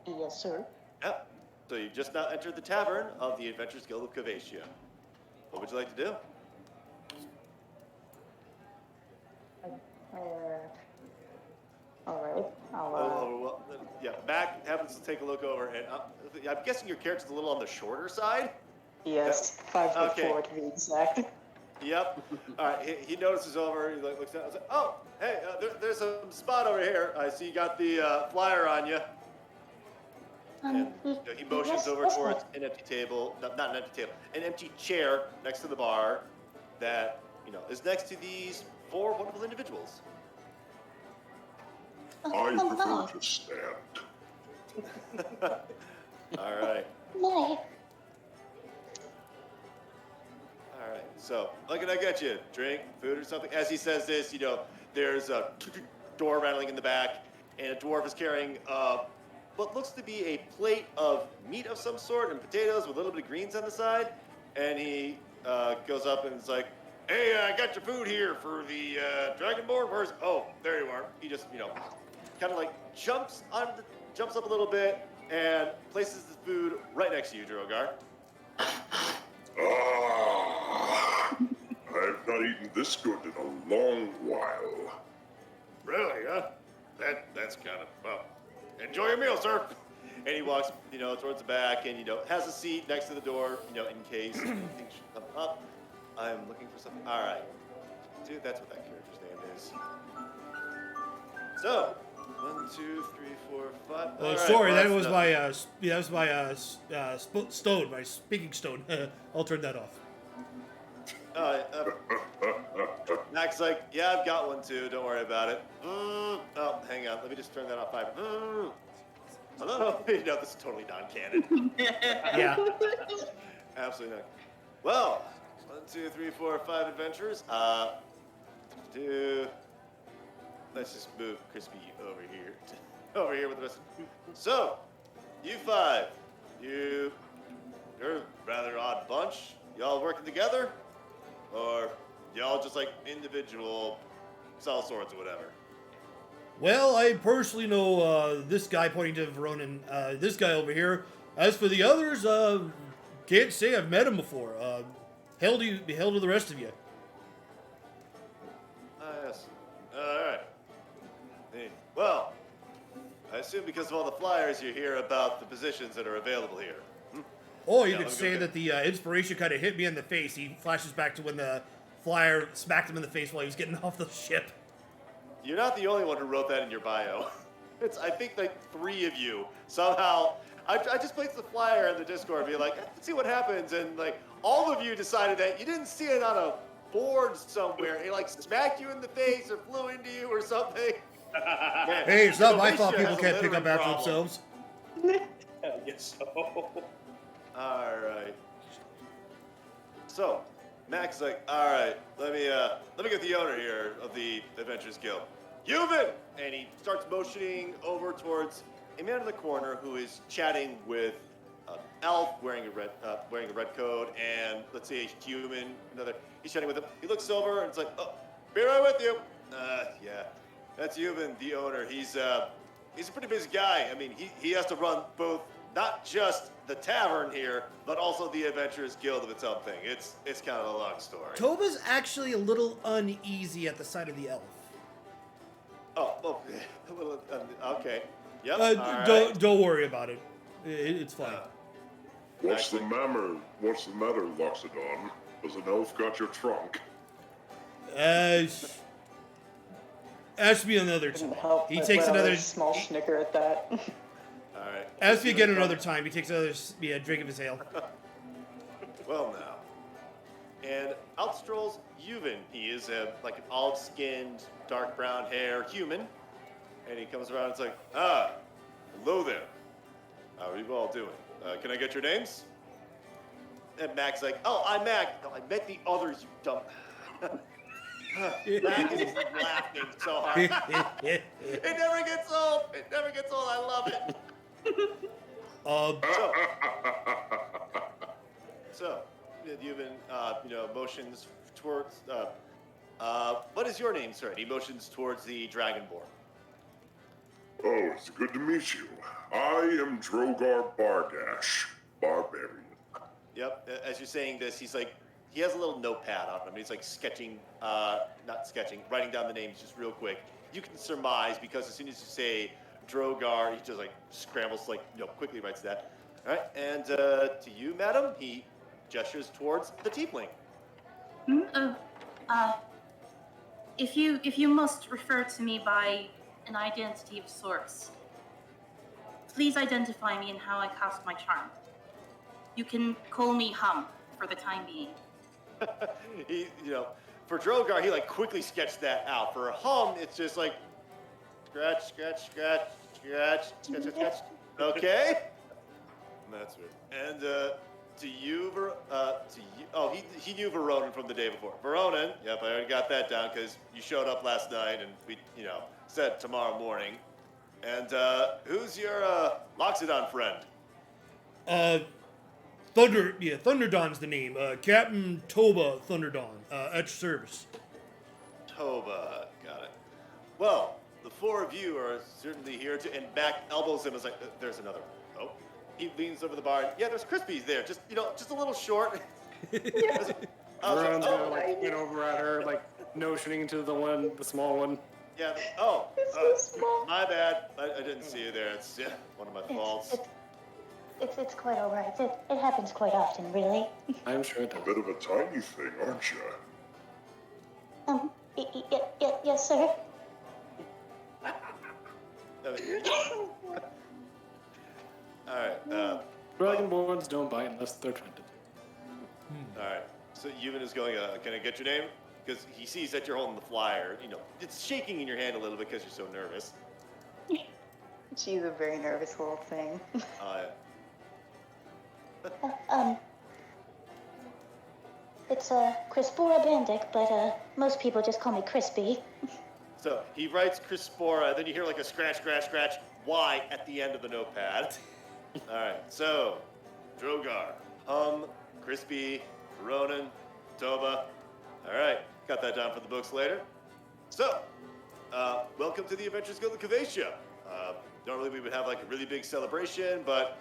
Yes, sir. Yep. So you've just now entered the tavern of the Adventurers Guild of Cavacia. What would you like to do? All right. Yeah, Mac happens to take a look over, and I'm guessing your character's a little on the shorter side? Yes, 5'4" Okay. to be exact. Yep. All right, he notices over, he looks down, and says, oh, hey, there's some spot over here. I see you got the flyer on you. And he motions over towards an empty table, not an empty table, an empty chair next to the bar that, is next to these 4 wonderful individuals. I prefer to stand. All right. No. All right. So, what can I get you? Drink, food, or something? As he says this, there's a door rattling in the back, and a dwarf is carrying what looks to be a plate of meat of some sort and potatoes with a little bit of greens on the side. And he goes up and is like, "Hey, I got your food here for the Dragonborn. Where's? Oh, there you are." He just, kind of like jumps up a little bit and places the food right next to you, Drogar. Ah, I've not eaten this good in a long while. Really, huh? That's kind of, well, enjoy your meal, sir. And he walks, towards the back and, has a seat next to the door, in case things should come up. I'm looking for something. All right. Dude, that's what that character's name is. So, 1, 2, 3, 4, 5. Oh, All right, sorry, well, that was that's my stone, my speaking stone. I'll turn that off. Mac's like, yeah, I've got one too. Don't worry about it. Oh, hang on. Let me just turn that off. Hello? This is totally non-canon. Yeah. Absolutely not. Well, 1, 2, 3, 4, 5 adventurers. Let's just move Crispy over here. Over here with the rest. So, you 5, you're a rather odd bunch. Y'all working together? Or y'all just like individual sell swords or whatever? Well, I personally know this guy, pointing to Veronin, this guy over here. As for the others, can't say I've met him before. Hell to the rest of you. Yes. All right. Hey, well, I assume because of all the flyers you hear about the positions that are available here. Or you Yeah, could let me say go that the inspiration kind of hit me in the face. He flashes back to when the flyer smacked him in the face while he was getting off the ship. You're not the only one who wrote that in your bio. I think like 3 of you somehow. I just placed the flyer in the Discord, be like, let's see what happens, and like all of you decided that you didn't see it on a board somewhere. It like smacked you in the face or flew into you or something. Man, Hey, it's not my Cavacia fault people has a can't pick littering up after problem. themselves. I guess so. All right. So, Mac's like, all right, let me get the owner here of the Adventurers Guild. Yuvan! And he starts motioning over towards a man in the corner who is chatting with an elf wearing a red coat, and let's say a human, he's chatting with him. He looks over and it's like, oh, be right with you. Yeah, that's Yuvan, the owner. He's a pretty busy guy. I mean, he has to run both, not just the tavern here, but also the Adventurers Guild of its own thing. It's kind of a long story. Toba's actually a little uneasy at the sight of the elf. Oh, a little, okay. Yep. Don't worry about it. It's fine. What's the matter, Loxodon? Has an elf got your trunk? That should be another time. Doesn't help. He but, takes well, another. a small snicker at that. All right. As we get another time, he takes another drink of his ale. Well, now. And out strolls Yuvan. He is like an olive-skinned, dark brown hair human. And he comes around and it's like, hello there. How are you all doing? Can I get your names? And Mac's like, oh, I'm Mac. No, I met the others, you dumb. Mac is laughing so hard. It never gets old. It never gets old. I love it. So, Yuvan, motions towards. What is your name, sir? And he motions towards the Dragonborn. Oh, it's good to meet you. I am Drogar Bardash, Barbarian. Yep. As you're saying this, he's like, he has a little notepad on him. He's like sketching, not sketching, writing down the names just real quick. You can surmise because as soon as you say Drogar, he just like scrambles, like, quickly writes that. All right. And to you, madam, he gestures towards the tiefling. If you must refer to me by an identity of sorts, please identify me in how I cast my charm. You can call me Hum for the time being. He, for Drogar, he like quickly sketched that out. For Hum, it's just like scratch, scratch, scratch, scratch, scratch, scratch, scratch. Okay. That's weird. And to you, he knew Veronin from the day before. Veronin, yep, I already got that down because you showed up last night and we, said tomorrow morning. And who's your Loxodon friend? Thunderdon's the name. Captain Toba Thunderdon, at your service. Toba, got it. Well, the four of you are certainly here to, and back elbows him as like, there's another. Oh, he leans over the bar. And, yeah, there's Crispy's there. Just a little short. Veron's gonna like get over at her, like notioning to the small one. Yeah. It's so small. My bad. I didn't see you there. It's one of my faults. It's quite all right. It happens quite often, really. I'm sure it A does. bit of a tiny thing, aren't you? Yes, sir. All right. Dragonborns don't bite unless they're trying to. All right. So Yuvan is going, can I get your name? Because he sees that you're holding the flyer. It's shaking in your hand a little bit because you're so nervous. She's a very nervous little thing. It's Crispora Bandic, but most people just call me Crispy. So he writes Crispora, then you hear like a scratch, scratch, scratch, Y at the end of the notepad. All right. So Drogar, Hum, Crispy, Ronan, Toba. All right. Got that down for the books later. So, welcome to the Adventures Guild of Kavacia. Normally we would have like a really big celebration, but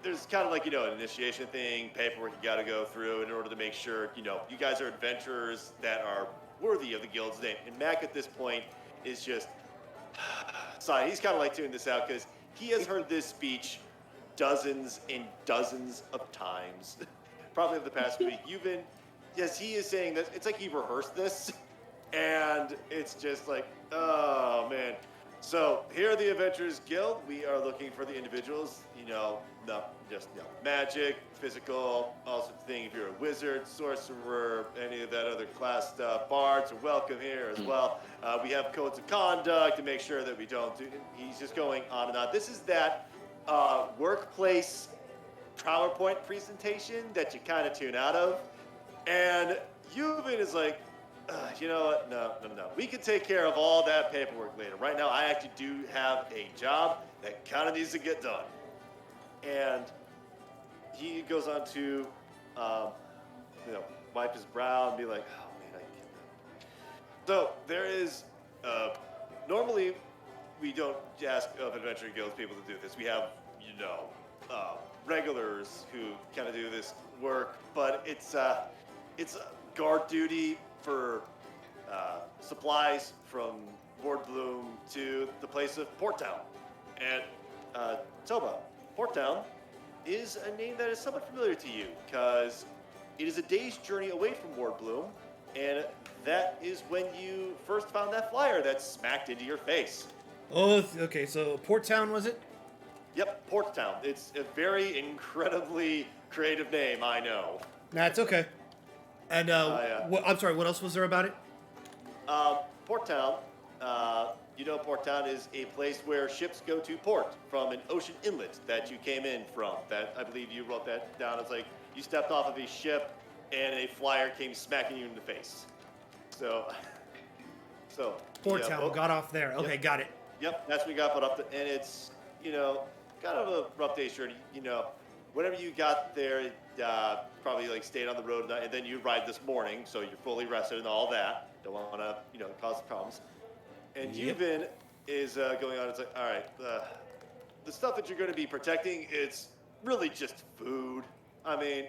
there's kind of like, an initiation thing, paperwork you got to go through in order to make sure, you guys are adventurers that are worthy of the guild's name. And Mac at this point is just, sorry, he's kind of like tuning this out because he has heard this speech dozens and dozens of times, probably over the past week. Yes, he is saying this. It's like he rehearsed this, and it's just like, oh man. So here at the Adventurers Guild, we are looking for the individuals, magic, physical, all sorts of things. If you're a wizard, sorcerer, any of that other class stuff, bards are welcome here as well. We have codes of conduct to make sure that we don't do. He's just going on and on. This is that workplace PowerPoint presentation that you kind of tune out of. And Yuvan is like, you know what? No. We can take care of all that paperwork later. Right now, I actually do have a job that kind of needs to get done. And he goes on to, wipe his brow and be like, oh man, I can't. So there is, normally we don't ask of adventuring guilds people to do this. We have, regulars who kind of do this work, but it's guard duty for supplies from Ward Bloom to the place of Port Town. And Toba, Port Town is a name that is somewhat familiar to you because it is a day's journey away from Ward Bloom, and that is when you first found that flyer that smacked into your face. Oh, okay, so Port Town, was it? Yep, Port Town. It's a very incredibly creative name, I know. That's okay. And, I'm sorry, what else was there about it? Port Town, Port Town is a place where ships go to port from an ocean inlet that you came in from. That, I believe you wrote that down. It's like you stepped off of a ship and a flyer came smacking you in the face. So Port Town, got off there. Okay, Yep. got it. Yep, that's what we got put up, and it's, kind of a rough day's journey. Whenever you got there, probably like stayed on the road, and then you ride this morning, so you're fully rested and all that. Don't want to, cause problems. And Yep. Yuvan, is going on. It's like, all right, the stuff that you're going to be protecting, it's really just food. I mean,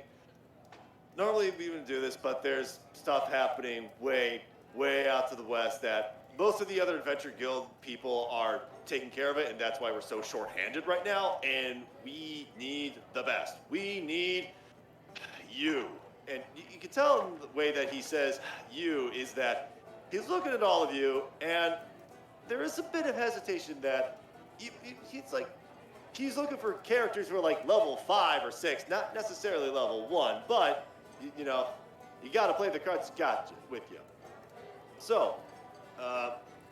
normally we wouldn't do this, but there's stuff happening way out to the west that most of the other Adventure Guild people are taking care of it, and that's why we're so short-handed right now, and we need the best. We need you. And you can tell in the way that he says you is that he's looking at all of you, and there is a bit of hesitation that he's like, he's looking for characters who are like level 5 or 6, not necessarily level 1, but, you know, you got to play the cards got with you. So,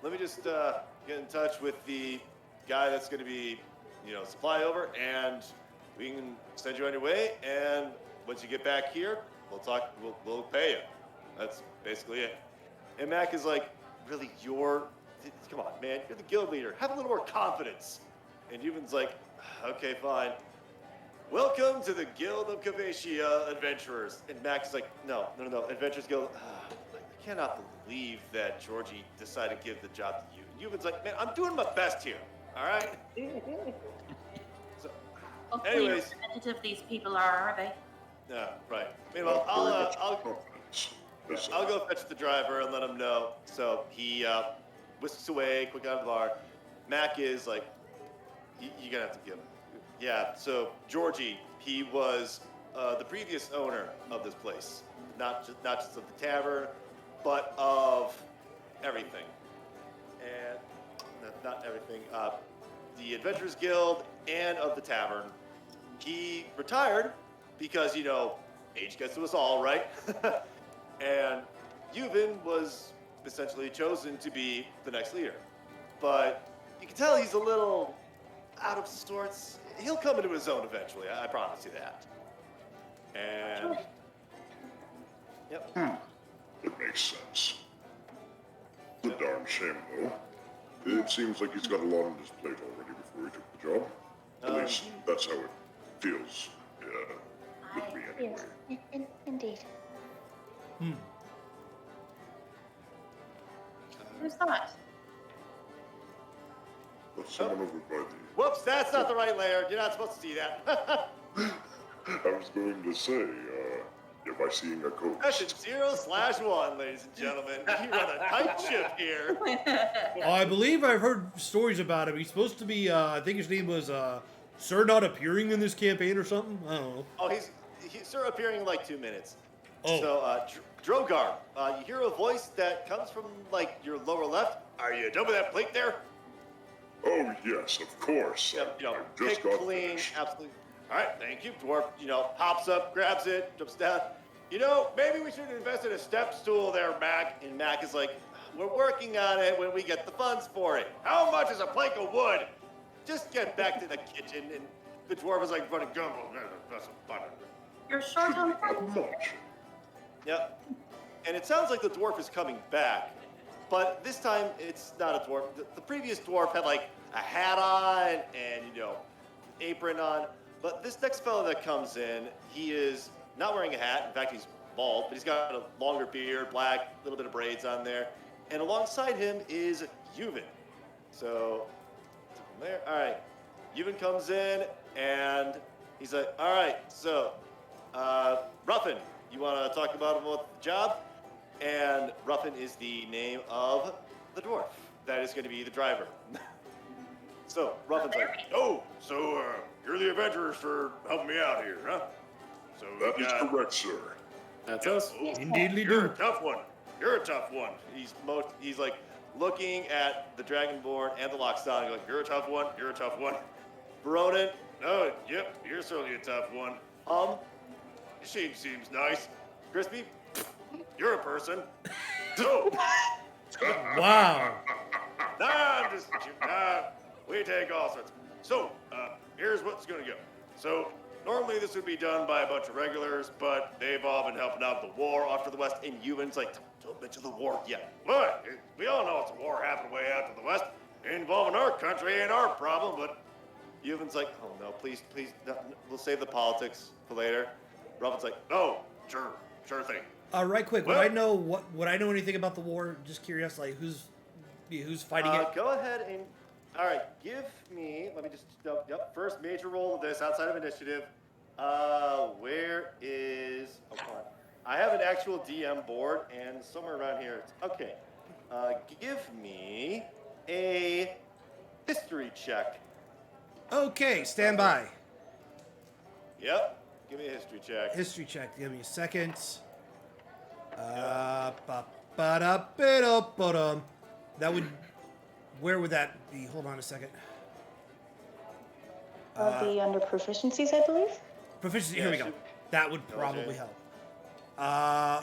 let me just get in touch with the guy that's going to be, you know, supply over, and we can send you on your way, and once you get back here, we'll talk, we'll pay you. That's basically it. And Mac is like, really, come on, man, you're the guild leader. Have a little more confidence. And Yuvin's like, okay, fine. Welcome to the Guild of Cavacia Adventurers. And Mac is like, no, Adventurers Guild. I cannot believe that Georgie decided to give the job to you. And Yuvin's like, man, I'm doing my best here, all right? So, Hopefully anyways. representative these people are they? Yeah, right. Meanwhile, I'll go fetch the driver and let him know. So he whisks away, quick out of the bar. Mac is like, you're gonna have to give him. Yeah, so Georgie, he was the previous owner of this place. Not just of the tavern, but of everything. And not everything. The Adventurers Guild and of the tavern. He retired because, you know, age gets to us all, right? And Yuvin was essentially chosen to be the next leader. But you can tell he's a little out of sorts. He'll come into his own eventually, I promise you that. And... Yep. It makes sense. It's a darn shame, though. It seems like he's got a lot on his plate already before he took the job. At least that's how it feels. With me anyway. Yes, indeed. Who's that? But someone over by Whoops, that's not the right layer. You're not supposed to see that. I was going to say, am I seeing a coach? That's 0/1, ladies and gentlemen. You run a tight ship here. I believe I've heard stories about him. He's supposed to be, I think his name was, Sir Not Appearing in this campaign or something? I don't know. Oh, he's sir appearing in like 2 minutes. Oh. So, Drogar, you hear a voice that comes from, like, your lower left. Are you done with that plate there? Oh, yes, of course. Yep, you know, I just pick got clean, finished. absolutely. All right, thank you. Dwarf, you know, hops up, grabs it, jumps down. You know, maybe we should invest in a step stool there, Mac. And Mac is like, we're working on it when we get the funds for it. How much is a plank of wood? Just get back to the kitchen. And the dwarf is like running gumbo. That's some butter. You're short on How much? Yep. And it sounds like the dwarf is coming back, but this time it's not a dwarf. The previous dwarf had like a hat on and, you know, apron on. But this next fellow that comes in, he is not wearing a hat. In fact, he's bald, but he's got a longer beard, black, a little bit of braids on there. And alongside him is Yuvin. So, from there, all right. Yuvin comes in and he's like, all right, so, Ruffin, you want to talk about the job? And Ruffin is the name of the dwarf. That is going to be the driver. So, Ruffin's like, oh, so you're the adventurers for helping me out here, huh? So That is correct, sir. That's us. Indeedly You're do. a tough one. You're a tough one. He's like looking at the Dragonborn and the Lockstar. Like, you're a tough one. You're a tough one. Baronin, oh, yep, you're certainly a tough one. She seems nice. Crispy, you're a person. So, Wow. I'm just, we take all sorts. So, here's what's gonna go. So, normally this would be done by a bunch of regulars, but they've all been helping out the war off to the west. And Yuvin's like, don't mention the war yet. What? We all know it's a war happening way out to the west, involving our country ain't our problem. But Yuvin's like, oh no, please, no, we'll save the politics for later. Robin's like, oh, sure thing. Right quick, Well- would I know anything about the war? Just curious, like who's Who's fighting it? Go ahead and. All right, give me. Let me just. Yep, first major roll of this outside of initiative. Where is? Oh, come on. I have an actual DM board, and somewhere around here. Okay. Give me a history check. Okay, stand by. Yep. Give me a history check. History check. Give me a second. That would. Where would that be? Hold on a second. Be under proficiencies, I believe. Proficiency. Yeah, Here we go. should- That would probably Okay. help.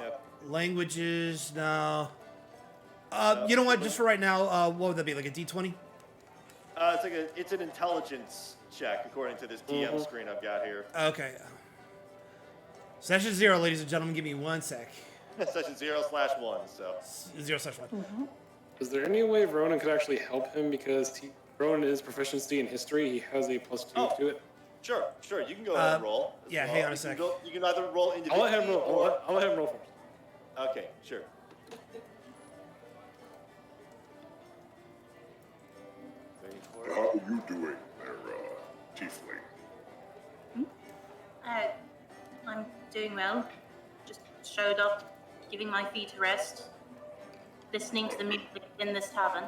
Yep. Languages. No. You know what? Just for right now, what would that be? Like a D20? It's an intelligence check according to this DM screen I've got here. Okay. Session 0, ladies and gentlemen. Give me 1 sec. Session 0/1. So 0/1. Is there any way Ronan could actually help him because Ronan is proficiency in history? He has a +2 to it. sure. You can go ahead and roll. as yeah, well. hang on a You sec. You can either roll I'll individually let him roll. or. I'll let him roll first. Okay, sure. How are you doing there, Tiefling? I'm doing well. Just showed up, giving my feet a rest, listening to the music in this tavern.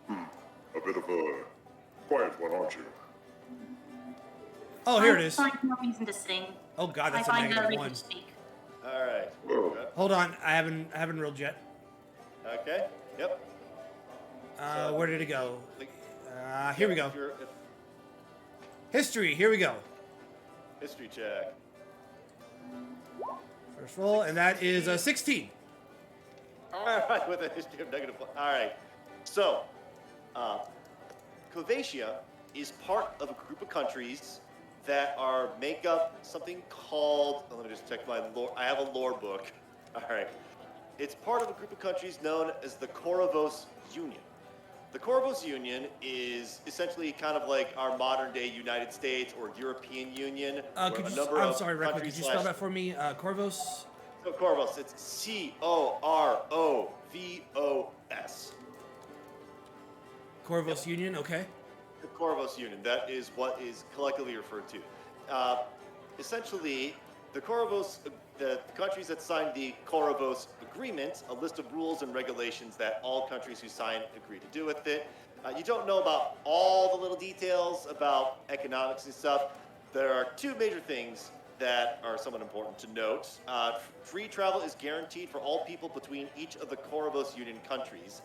A bit of a quiet one, aren't you? Oh, here it I is. find no reason to sing. Oh God, that's I a find no negative reason 1. to speak. All right. Well, Hold on, I haven't rolled yet. Okay. Yep. Where did it go? Like, Here we go. if History. Here we go. history check. First roll, and that is a 16. All right, with a history of -1. All right. So, Croatia is part of a group of countries that make up something called. Let me just check my lore. I have a lore book. All right. It's part of a group of countries known as the Korovos Union. The Korovos Union is essentially kind of like our modern day United States or European Union. I'm sorry, Rikkaku, could you spell that for me? Corvos? So Korovos, it's Corvos. Corvos Union, okay. The Korovos Union, that is what is collectively referred to. Essentially, the Korovos, the countries that signed the Korovos Agreement, a list of rules and regulations that all countries who sign agree to do with it. You don't know about all the little details about economics and stuff. There are two major things that are somewhat important to note. Free travel is guaranteed for all people between each of the Korovos Union countries.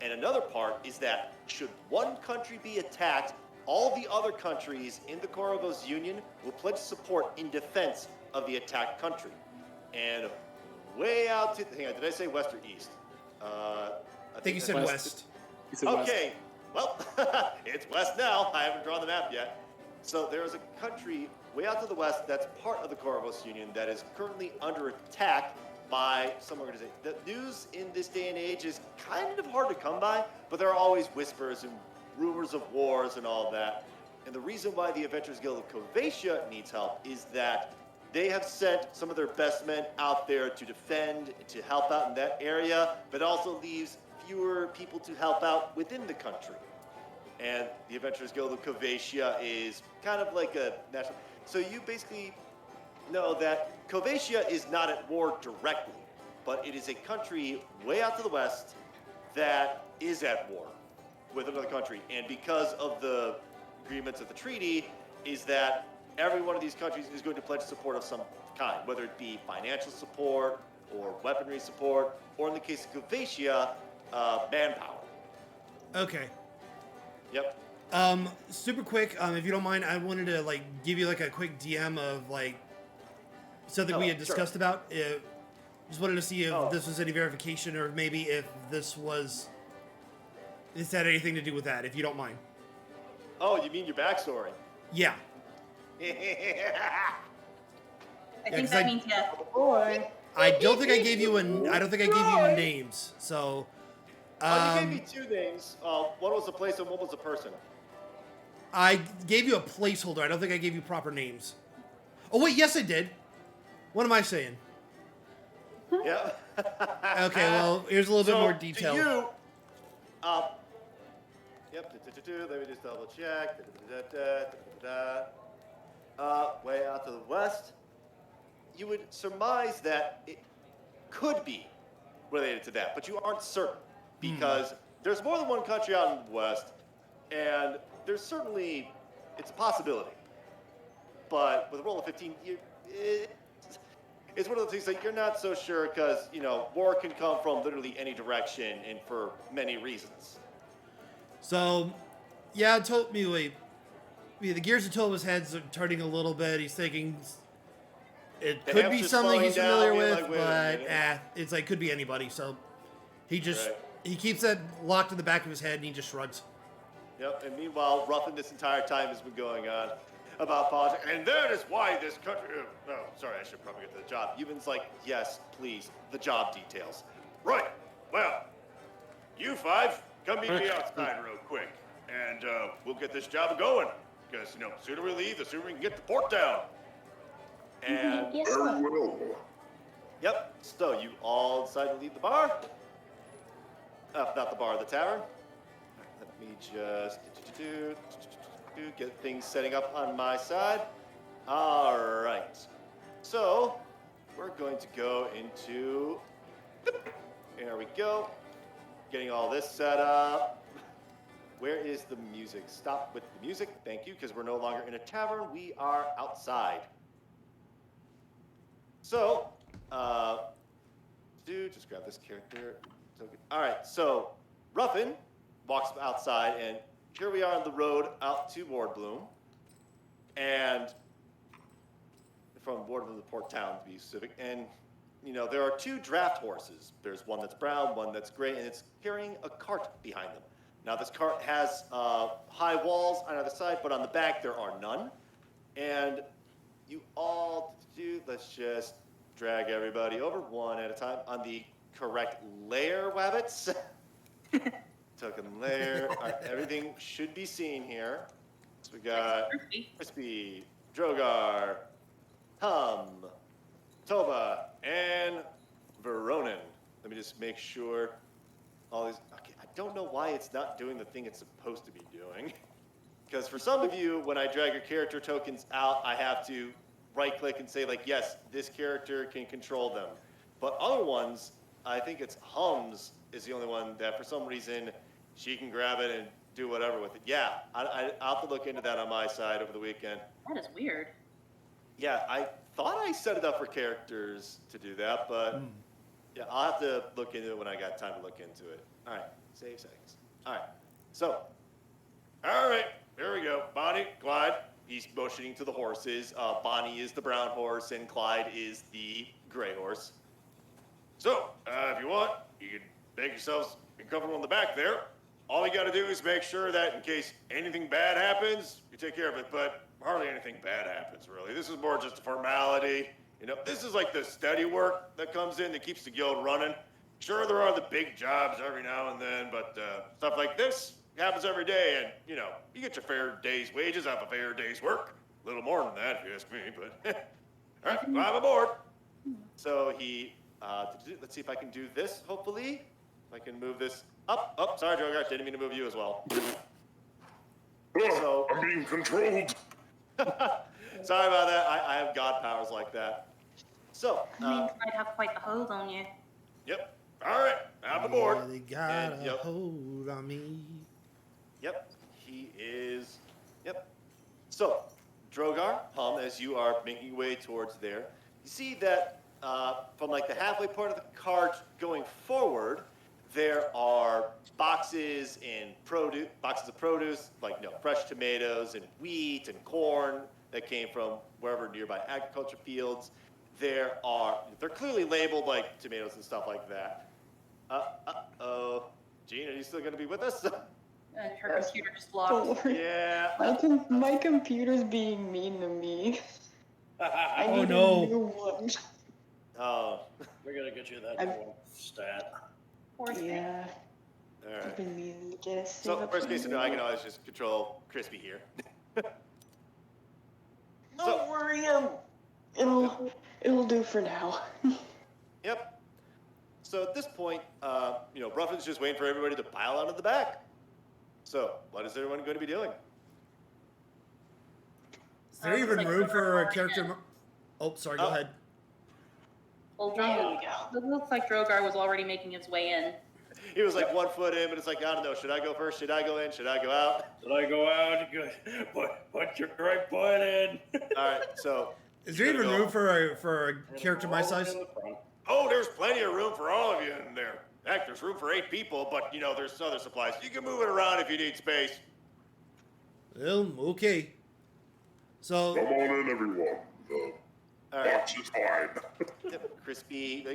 And another part is that should one country be attacked, all the other countries in the Korovos Union will pledge support in defense of the attacked country. And way out to, hang on, did I say west or east? I think you said West. west. He said west. Okay, well, it's west now. I haven't drawn the map yet. So there's a country way out to the west that's part of the Korovos Union that is currently under attack by some organization. The news in this day and age is kind of hard to come by, but there are always whispers and rumors of wars and all that. And the reason why the Adventurers Guild of Croatia needs help is that they have sent some of their best men out there to defend, to help out in that area, but also leaves fewer people to help out within the country. And the Adventurers Guild of Croatia is kind of like a national. So you basically know that Croatia is not at war directly, but it is a country way out to the west that is at war with another country. And because of the agreements of the treaty, is that every one of these countries is going to pledge support of some kind, whether it be financial support or weaponry support, or in the case of Croatia, manpower. Okay. Yep. Super quick, if you don't mind, I wanted to give you a quick DM of something we had sure. discussed about. Just wanted to see if Oh. this was any verification, or maybe if this had anything to do with that. If you don't mind. Oh, you mean your backstory? Yeah. I Yeah, think 'cause that I- means yeah. Boy. I don't think I gave you names. So. You gave me two names. One was a place and one was a person. I gave you a placeholder. I don't think I gave you proper names. Oh wait, yes I did. What am I saying? Yeah. Okay, well here's a little bit more detail. To you, Yep. Let me just double check. Way out to the west. You would surmise that it could be related to that, but you aren't certain because there's more than one country out in the west, and there's certainly it's a possibility. But with a roll of 15, it's one of those things that you're not so sure because war can come from literally any direction and for many reasons. So, yeah, the gears of Toba's head's are turning a little bit. He's thinking it The could be hamster's something he's slowing down, familiar being with, like, "Wait a but minute." it's like could be anybody. So he just Right. he keeps that locked in the back of his head and he just shrugs. Yep, and meanwhile, Ruffin this entire time has been going on about politics, and that is why this country. Oh, sorry, I should probably get to the job. Yuban's like, yes, please, the job details. Right. Well, you five, come meet me outside real quick, and we'll get this job going. Because the sooner we leave, the sooner we can get the port down. And Yes, Very sir. well. yep, so you all decide to leave the bar. Not the bar, the tavern. Let me just get things setting up on my side. All right. So we're going to go into. There we go. Getting all this set up. Where is the music? Stop with the music. Thank you, because we're no longer in a tavern. We are outside. So, just grab this character. All right, so Ruffin walks outside, and here we are on the road out to Wardbloom. And from Wardbloom to Port Town, to be specific. And, there are two draft horses. There's one that's brown, one that's gray, and it's carrying a cart behind them. Now, this cart has high walls on either side, but on the back there are none. And you all let's just drag everybody over one at a time on the correct layer, Wabbits. Token layer. All right, everything should be seen here. So we got Crispy, Drogar, Hum, Toba, and Veronin. Let me just make sure all these. Okay, I don't know why it's not doing the thing it's supposed to be doing. Because for some of you, when I drag your character tokens out, I have to right-click and say, yes, this character can control them. But other ones, I think it's Hum's is the only one that for some reason she can grab it and do whatever with it. Yeah, I'll have to look into that on my side over the weekend. That is weird. Yeah, I thought I set it up for characters to do that, but yeah, I'll have to look into it when I got time to look into it. All right, save settings. All right, so. All right, here we go. Bonnie, Clyde. He's motioning to the horses. Bonnie is the brown horse, and Clyde is the gray horse. So, if you want, you can make yourselves comfortable in the back there. All you got to do is make sure that in case anything bad happens, you take care of it. But hardly anything bad happens, really. This is more just a formality. This is like the steady work that comes in that keeps the guild running. Sure, there are the big jobs every now and then, but stuff like this happens every day, and you get your fair day's wages off a fair day's work. A little more than that, if you ask me, but all right, climb aboard. So he, let's see if I can do this, hopefully. If I can move this up. Oh, sorry, Drogar, didn't mean to move you as well. So- I'm being controlled. Sorry about that, I have god powers like that. So, I mean, I'd have quite the hold on you. Yep. All right, out aboard. Yeah, they got And, a hold on me. Yep, he is. Yep. So, Drogar, Hum, as you are making your way towards there, you see that from the halfway part of the cart going forward, there are boxes of produce, fresh tomatoes and wheat and corn that came from wherever nearby agriculture fields. They're clearly labeled like tomatoes and stuff like that. Uh-oh. Gene, are you still going to be with us? Her computer just Don't locked. worry. Yeah. My computer's being mean to me. I Oh, need no. a new one. Oh. We're gonna get you that I'm- new stat. Poor thing. Yeah, All I've right. been meaning to get a save So, up worst for case a scenario, I new can one. always just control Crispy here. Don't worry, it'll do for now. Yep. So at this point, Ruffin's just waiting for everybody to pile onto the back. So what is everyone going to be doing? Is there even room for a character? Oh, sorry. Go ahead. Well, There we go. it looks like Drogar was already making his way in. He was like 1 foot in, but it's like, I don't know. Should I go first? Should I go in? Should I go out? Should I go out? Good. Put your right foot in. All right. So Is there even room for a character my size? oh, there's plenty of room for all of you in there. Heck, there's room for 8 people, but there's other supplies. You can move it around if you need space. Well, okay. So Come on in, everyone. The All right. box is fine. Yep, Crispy,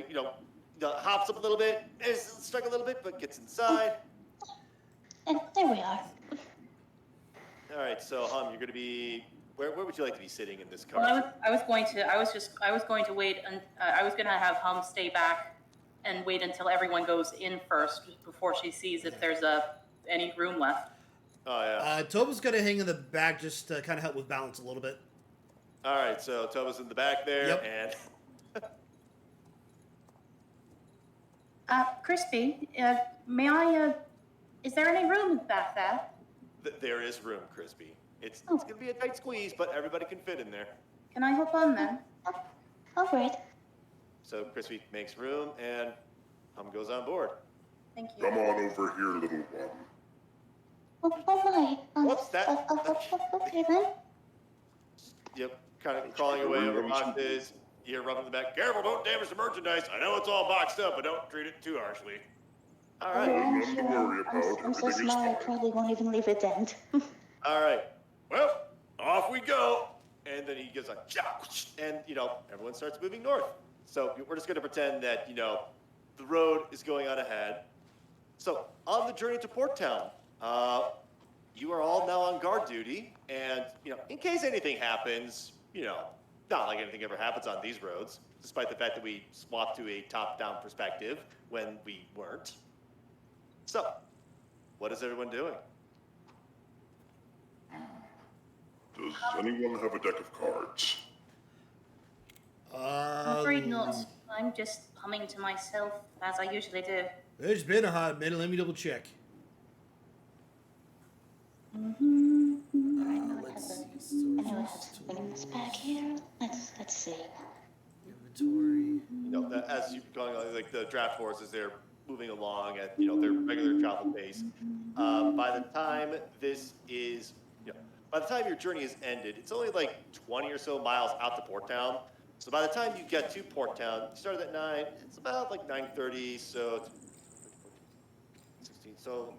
hops up a little bit, is stuck a little bit, but gets inside. And there we are. All right, so you're going to be. Where would you like to be sitting in this car? Well, I was going to wait, and I was going to have Hum stay back and wait until everyone goes in first before she sees if there's any room left. Oh yeah. Toba's gonna hang in the back just to kind of help with balance a little bit. All right, so Toba's in the back there, Yep. and Crispy, may I? Is there any room back there? there is room, Crispy. It's going to be a tight squeeze, but everybody can fit in there. Can I hop on then? All right. So Crispy makes room, and goes on board. Thank you. Come on over here, little one. Oh my. What's that? Okay then. Yep, kind of crawling away over boxes. You're rubbing the back. Careful, don't damage the merchandise. I know it's all boxed up, but don't treat it too harshly. All right. Nothing to worry about. I'm so Everything is small I fine. probably won't even leave a dent. All right. Well, off we go. And then he goes like, and everyone starts moving north. So we're just going to pretend that the road is going on ahead. So on the journey to Port Town, you are all now on guard duty, and in case anything happens, not like anything ever happens on these roads, despite the fact that we swapped to a top-down perspective when we weren't. So, what is everyone doing? Does anyone have a deck of cards? I'm afraid not. I'm just humming to myself as I usually do. It's been a hot minute. Let me double check. I Let's see. know I have something in this bag here. Let's see. Inventory. As you're going on, like the draft horses, they're moving along at their regular travel pace. By the time by the time your journey is ended, it's only like 20 or so miles out to Port Town. So by the time you get to Port Town, you started at 9. It's about like 9:30. So 16. So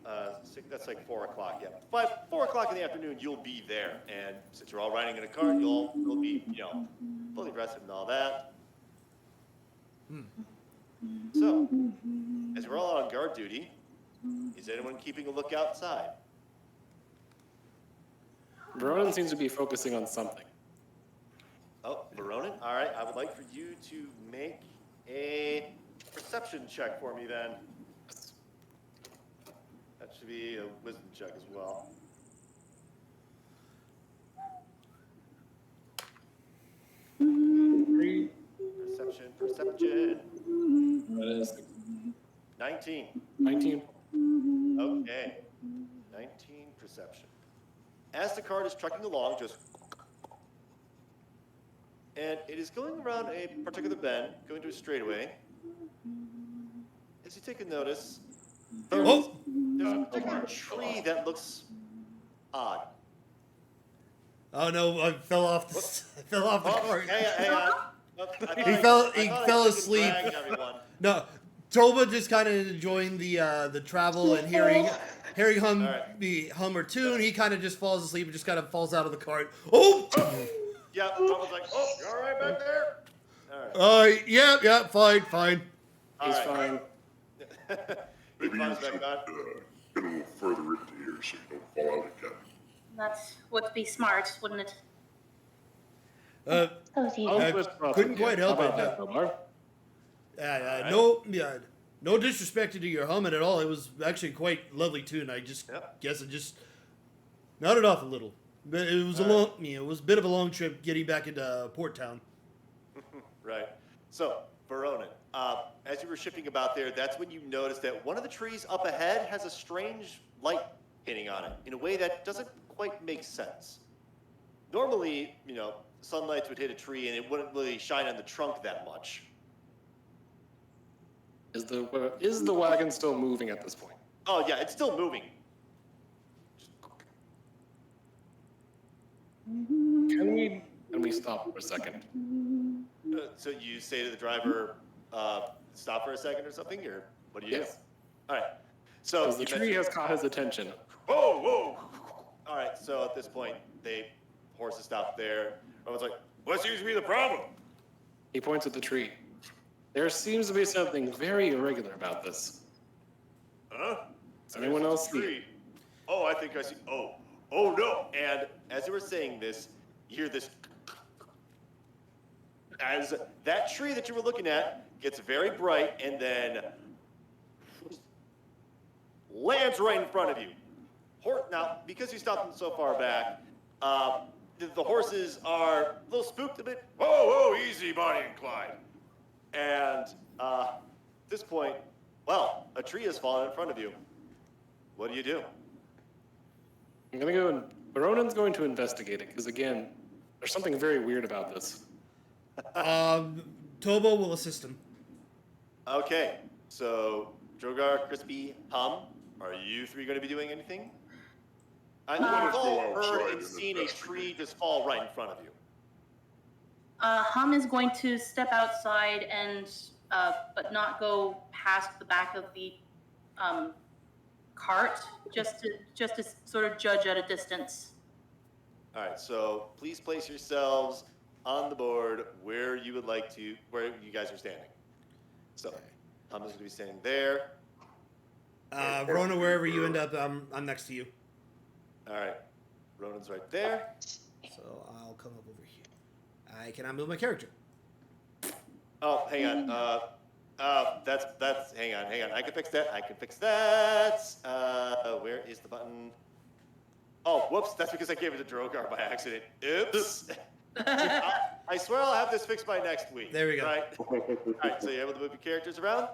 that's like 4 o'clock. Yeah, 4 o'clock in the afternoon, you'll be there. And since you're all riding in a car, you'll be fully rested and all that. So, as we're all on guard duty, is anyone keeping a look outside? Veronin seems to be focusing on something. Oh, Veronin? All right, I would like for you to make a perception check for me then. That should be a wisdom check as well. Perception. That is 19. 19. Okay. 19 perception. As the cart is trucking along, and it is going around a particular bend, going to a straightaway. As you take a notice, there's a particular tree that looks odd. Oh no! I fell off. I fell off the cart. Hang on. He fell asleep. No, Toba just kind of enjoying the travel and hearing hum the hum or tune. He kind of just falls asleep and just kind of falls out of the cart. Oh! Yeah, Toba's like, oh, you all right back there? All right. Yeah, fine. He's All right. fine. Maybe you Climbs should back on. get a little further into here so you don't fall out again. That would be smart, wouldn't it? Oh dear. I'll twist her up couldn't again. quite help How it, about that, Omar? No disrespect to your humming at all. It was actually quite lovely tune. I just guess it just nodded off a little. But it was it was a bit of a long trip getting back into Port Town. Right. So, Veronin, as you were shifting about there, that's when you noticed that one of the trees up ahead has a strange light hitting on it in a way that doesn't quite make sense. Normally, sunlight would hit a tree and it wouldn't really shine on the trunk that much. Is the wagon still moving at this point? Oh yeah, it's still moving. Can we stop for a second? So you say to the driver, stop for a second or something, or what do you do? All right. So Because the tree has caught his attention. Whoa! All right. So at this point, horses stop there. Everyone's like, "What seems to be the problem?" He points at the tree. There seems to be something very irregular about this. Huh? Does anyone else see it? Tree. Oh, I think I see. Oh no! And as you were saying this, you hear this. As that tree that you were looking at gets very bright and then lands right in front of you. Now, because you stopped them so far back, the horses are a little spooked a bit. Whoa, easy, Bonnie and Clyde. And at this point, well, a tree has fallen in front of you. What do you do? I'm gonna go and Baronan's going to investigate it because again, there's something very weird about this. Tobo will assist him. Okay, so Drogar, Crispy, Hum, are you three going to be doing anything? You've all heard and seen a tree just fall right in front of you. Hum is going to step outside and, but not go past the back of the cart, just to sort of judge at a distance. All right, so please place yourselves on the board where you guys are standing. So, Hum is going to be standing there. Rona, wherever you end up, I'm next to you. All right, Ronan's right there. So I'll come up over here. I cannot move my character. Oh, hang on. Hang on. I can fix that. Where is the button? Oh, whoops. That's because I gave it to Drogar by accident. Oops. I swear I'll have this fixed by next week. There we go. Right? All right, so you're able to move your characters around?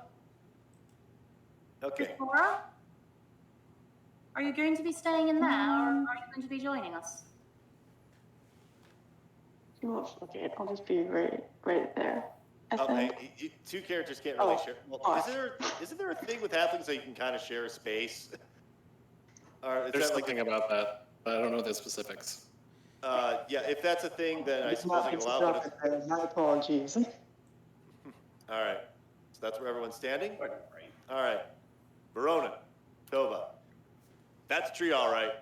Okay. Laura? Are you going to be staying in there, or are you going to be joining us? Okay, I'll just be right there. I think. Hey, two characters can't really share. Well, fuck. isn't there a thing with halflings that you can kind of share a space? Or is There's that something about that, but I don't know the specifics. Yeah, if that's a thing, then I It's suppose not I can fixed allow up it. there. My apologies. All right. So that's where everyone's standing? All right. Verona, Tova. That's a tree, all right.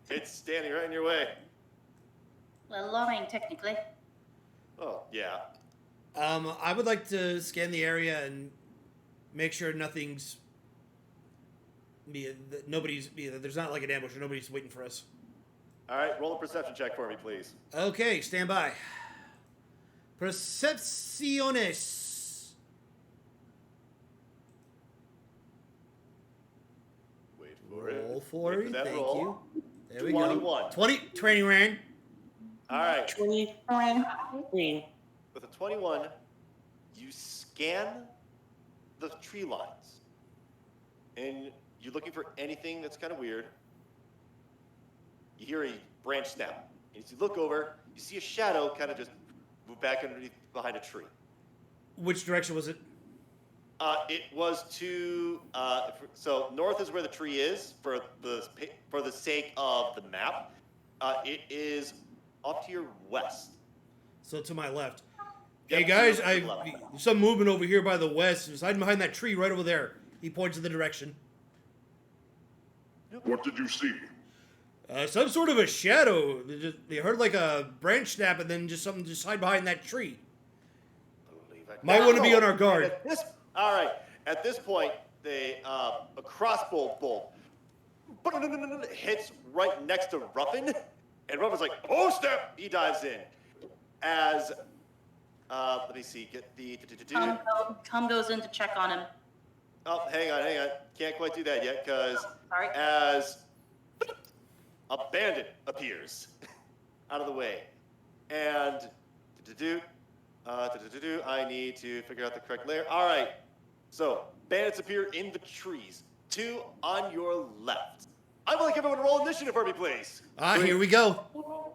It's standing right in your way. Well, lying technically. Oh, yeah. I would like to scan the area and make sure nothing's... there's not like an ambush or nobody's waiting for us. All right, roll a perception check for me, please. Okay, stand by. Percepciones. Wait for it. Roll for Wait it. that Thank roll. you. There we 21. go. 20 training ran. All right. 20. With a 21, you scan the tree lines. And you're looking for anything that's kind of weird. You hear a branch snap. And as you look over, you see a shadow kind of just move back underneath behind a tree. Which direction was it? It was to so north is where the tree is for the sake of the map. It is off to your west. So to my left. Yep, Hey guys, to your left. there's some movement over here by the west. It's hiding behind that tree right over there. He points in the direction. What did you see? Some sort of a shadow. They heard like a branch snap and then just something just hide behind that tree. Might want to be on our guard. All right. At this point, a crossbow bolt hits right next to Ruffin, and Ruffin's like, "Oh snap!" He dives in. As let me see, get the. Hum goes in to check on him. Oh, hang on. Can't quite do that yet, because Sorry. as a bandit appears out of the way, and I need to figure out the correct layer. All right. So, bandits appear in the trees. 2 on your left. I would like everyone to roll initiative for me, please. Here we go.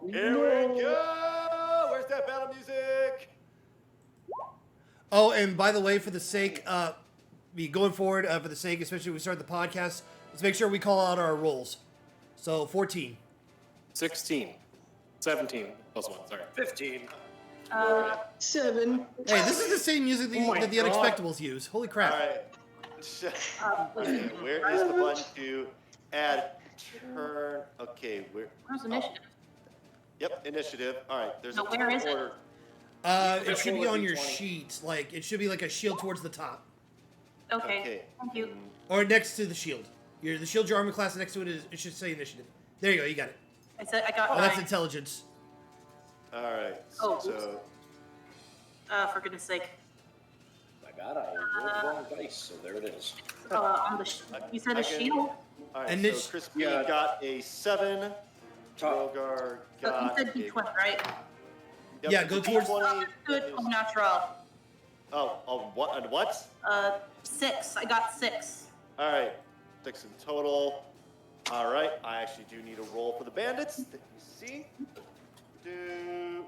Here we go. Where's that battle music? Oh, and by the way, for the sake, going forward, for the sake, especially when we start the podcast, let's make sure we call out our rolls. So, 14. 16. 17 plus 1, sorry. 15. 7. Hey, this is the same music my that the God. Unexpectables use. Holy crap. All right. Okay, where is the button to add turn? Okay, Where's initiative? Yep, initiative. All right, there's So a where turn is it? order. It should be Roll a on your D20. sheet. Like, it should be like a shield towards the top. Okay. Okay. Thank you. Or next to the shield. The shield's your armor class, next to it it should say initiative. There you go, you got it. I said I got Oh, that's mine. intelligence. All right. Oh, so For goodness sake. My God, I rolled the wrong dice, so there it is. On the you said I a can- shield? all right. And So this- Crispy Yeah. got a 7. Top. Rogar You got said a- D20, right? Yep, Yeah, it's go a towards- D20. Good. Oh, natural. Oh, what? And what? 6. I got 6. All right, 6 in total. All right, I actually do need a roll for the bandits. Let me see.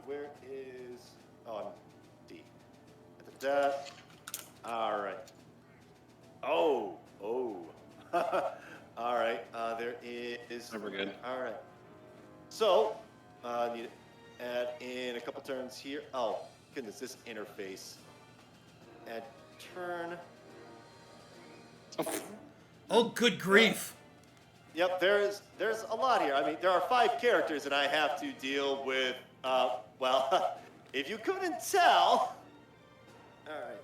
Where is? Oh, I'm D. All right. Oh. All right. There is. Never good. All right. So, need to add in a couple turns here. Oh, goodness, this interface. Add turn. Oh, good grief. Yep, there's a lot here. I mean, there are 5 characters, and I have to deal with. Well, if you couldn't tell. All right.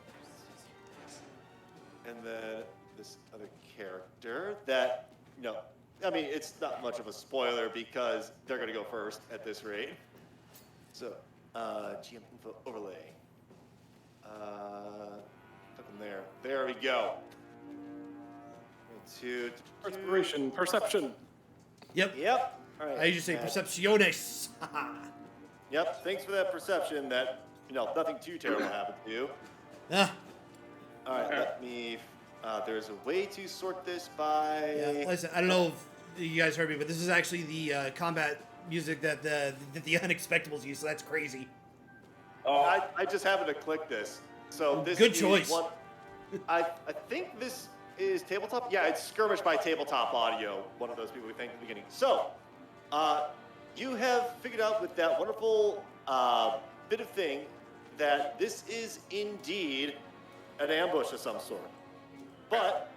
And then this other character that, I mean, it's not much of a spoiler because they're gonna go first at this rate. So, GM info overlay. Put them there. There we go. Perspiration, perception. Yep. Yep. All right. I usually say Add- percepciones. Yep. Thanks for that perception. That nothing too terrible happened to you. Ah, All right. Let me. There's a way to sort this by. yeah, listen, I don't know if you guys heard me, but this is actually the combat music that the Unexpectables use, so that's crazy. Oh, I just happened to click this. So this Good is choice. One, I think this is tabletop. Yeah, it's Skirmish by Tabletop Audio. One of those people we thanked at the beginning. So, you have figured out with that wonderful bit of thing that this is indeed an ambush of some sort. But,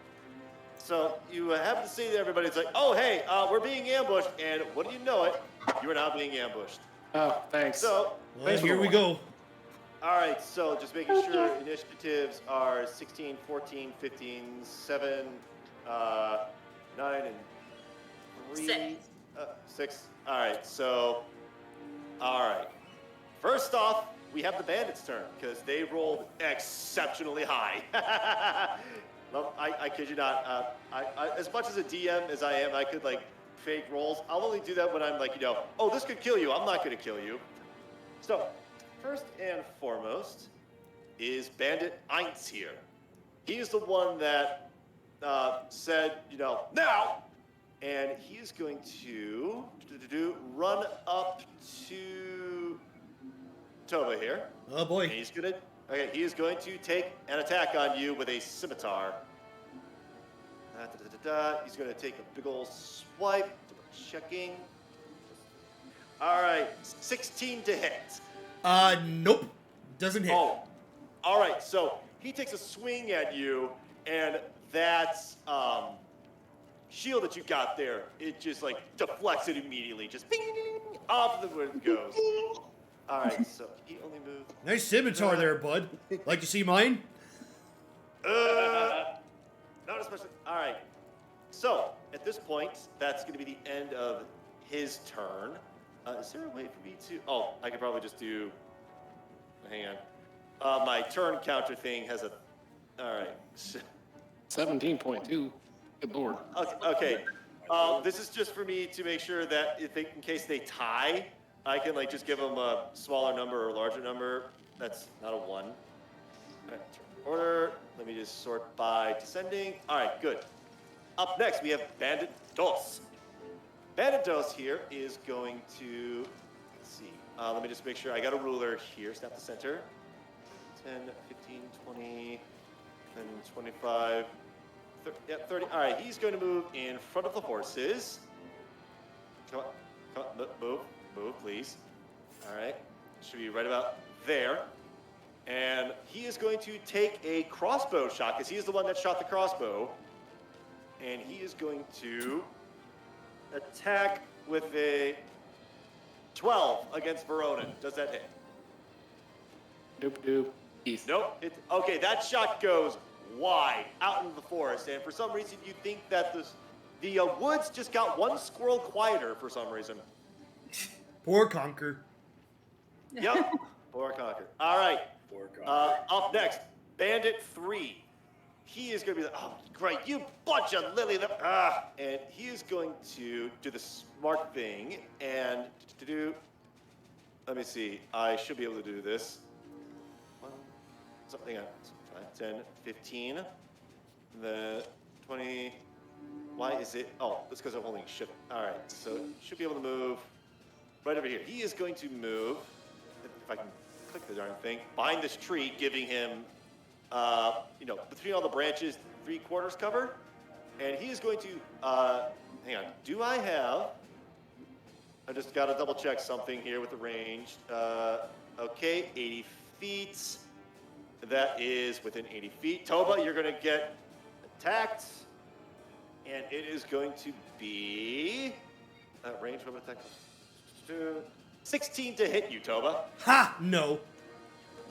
so you have to say to everybody, it's like, oh, hey, we're being ambushed, and what do you know it? You are now being ambushed. Oh, thanks. So, Well, here we go. all right, so just making sure initiatives are 16, 14, 15, 7, 9, and 3. 6. 6. All right, so, all right. First off, we have the bandits' turn because they rolled exceptionally high. Well, I kid you not. I, as much as a DM as I am, I could like fake rolls. I'll only do that when I'm like, oh, this could kill you. I'm not going to kill you. So, first and foremost is Bandit Eins here. He's the one that said, now! And he is going to run up to Tova here. Oh boy. And he is going to take an attack on you with a scimitar. He's going to take a big old swipe. Checking. All right, 16 to hit. Nope. Doesn't hit. Oh, all right. So he takes a swing at you, and that shield that you got there, it just like deflects it immediately, just ping, off the where it goes. All right, so he only moved. Nice scimitar there, bud. Like to see mine? Not especially. All right. So at this point, that's going to be the end of his turn. Is there a way for me to? Oh, I could probably just do. Hang on. My turn counter thing has a. All right. 17.2. Good lord. Okay. This is just for me to make sure that in case they tie, I can like just give them a smaller number or larger number. That's not a 1. All right, turn order. Let me just sort by descending. All right, good. Up next, we have Bandit Dos. Bandit Dos here is going to, let's see. Let me just make sure I got a ruler here. Snap the center. 10, 15, 20, then 25, 30, yeah, 30. All right, he's going to move in front of the horses. Come on, move, please. All right, should be right about there. And he is going to take a crossbow shot, because he is the one that shot the crossbow. And he is going to attack with a 12 against Veronin. Does that hit? Doop. East. Nope. Okay, that shot goes wide out into the forest, and for some reason you think that the woods just got one squirrel quieter for some reason. Poor Conker. Yep. Poor Conker. All right. Poor Conker. Up next, Bandit 3. He is going to be like, oh, great, you bunch of lily. And he is going to do the smart thing and to do. Let me see. I should be able to do this. Something on 10, 15, the 20. Why is it? Oh, it's because I'm holding shift. All right, so should be able to move right over here. He is going to move, if I can click the darn thing, behind this tree, giving him, between all the branches, 3/4 cover. And he is going to, hang on, do I have, I just got to double check something here with the range. Okay, 80 feet. That is within 80 feet. Toba, you're going to get attacked. And it is going to be... range weapon attack. 16 to hit you, Toba. Ha! No.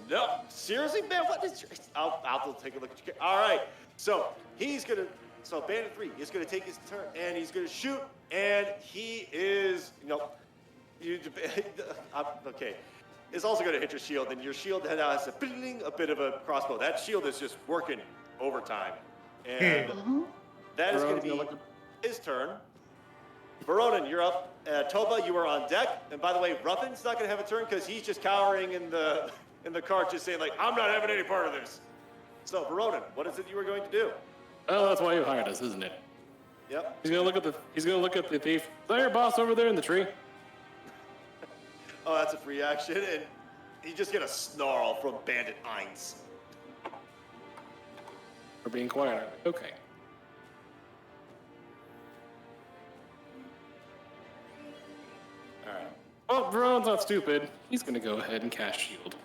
No. Seriously, man? What is your... I'll take a look at your... All right. So, he's going to... So, Bandit 3 is going to take his turn, and he's going to shoot, and he is... okay. It's also going to hit your shield, and your shield now has a bit of a crossbow. That shield is just working overtime. And that is going to be his turn. Veronin, you're up. Toba, you are on deck. And by the way, Ruffin's not going to have a turn because he's just cowering in the cart, just saying, like, I'm not having any part of this. So, Veronin, what is it you were going to do? Oh, that's why you hired us, isn't it? Yep. He's gonna look at the thief. Is that your boss over there in the tree? Oh, that's a free action, and you just get a snarl from Bandit Eins. We're being quiet. Okay. All right. Well, Veron's not stupid. He's gonna go ahead and cast shield.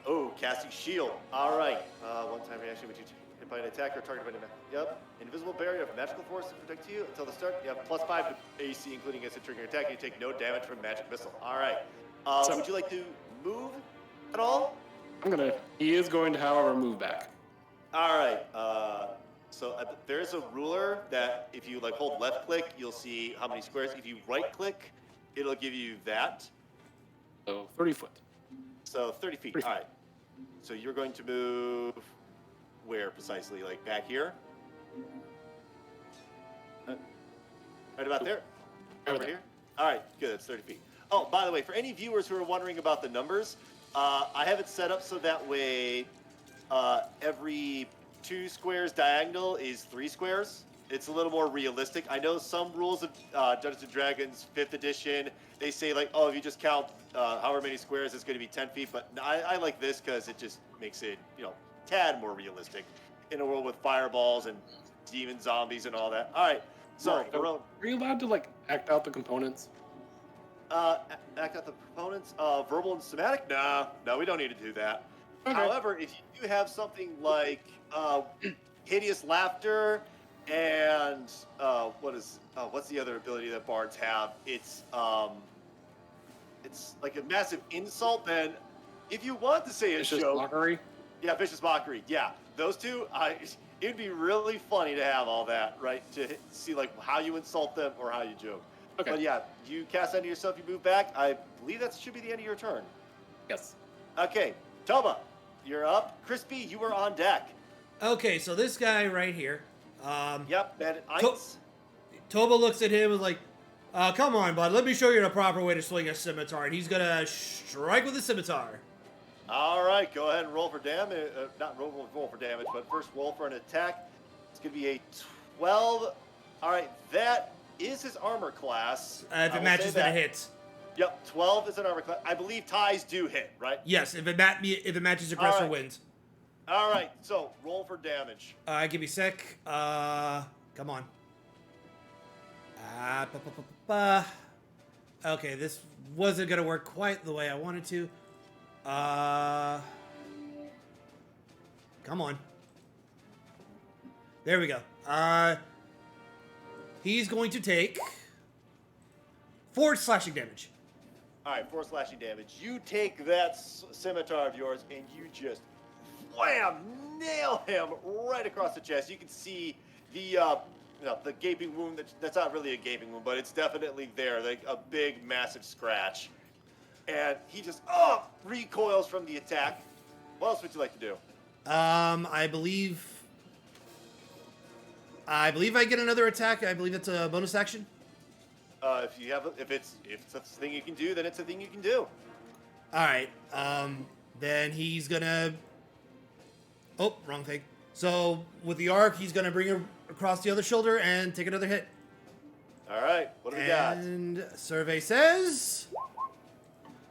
Oh, casting shield. All right. One-time reaction, which you hit by an attacker targeted by an attack. Yep. Invisible barrier of magical force to protect you until the start. You have +5 to AC, including against a triggering attack. You take no damage from magic missile. All right. Would you like to move at all? He is going to, however, move back. All right. There is a ruler that if you hold left click, you'll see how many squares. If you right click, it'll give you that. So 30 foot. So 30 feet. All right. So you're going to move where precisely? Like back here? Right about there? Over here? All right. Good. That's 30 feet. Oh, by the way, for any viewers who are wondering about the numbers, I have it set up so that way every 2 squares diagonal is 3 squares. It's a little more realistic. I know some rules of Dungeons & Dragons 5th edition, they say if you just count however many squares, it's going to be 10 feet. But I like this because it just makes it, tad more realistic in a world with fireballs and demon zombies and all that. All right. So, Are you allowed to act out the components? Act out the components, verbal and somatic? No, we don't need to do that. Okay. However, if you do have something like hideous laughter and what's the other ability that bards have? It's like a massive insult. Then, if you want to say a Vicious joke, mockery. Yeah, vicious mockery. Yeah, those two. It'd be really funny to have all that, right? To see how you insult them or how you joke. Okay. But yeah, you cast onto yourself, you move back. I believe that should be the end of your turn. Yes. Okay, Toba, you're up. Crispy, you are on deck. Okay, so this guy right here. Yep, Bandit Eins. Toba looks at him and is like, come on, bud. Let me show you the proper way to swing a scimitar. And he's going to strike with a scimitar. All right, go ahead and roll for damage. Not roll for damage, but first roll for an attack. It's going to be a 12. All right, that is his armor class. If it matches, then it hits. Yep, 12 is an armor class. I believe ties do hit, right? Yes, if it matches, aggressor wins. All right, so roll for damage. Give me a sec. Come on. Okay, this wasn't gonna work quite the way I wanted to. Come on. There we go. He's going to take 4 slashing damage. All right, 4 slashing damage. You take that scimitar of yours and you just wham, nail him right across the chest. You can see the the gaping wound. That's not really a gaping wound, but it's definitely there, like a big, massive scratch. And he just recoils from the attack. What else would you like to do? I believe I get another attack. I believe it's a bonus action. If it's a thing you can do, then it's a thing you can do. All right. Then he's gonna. Oh, wrong thing. So with the arc, he's gonna bring her across the other shoulder and take another hit. All right. What do we got? And survey says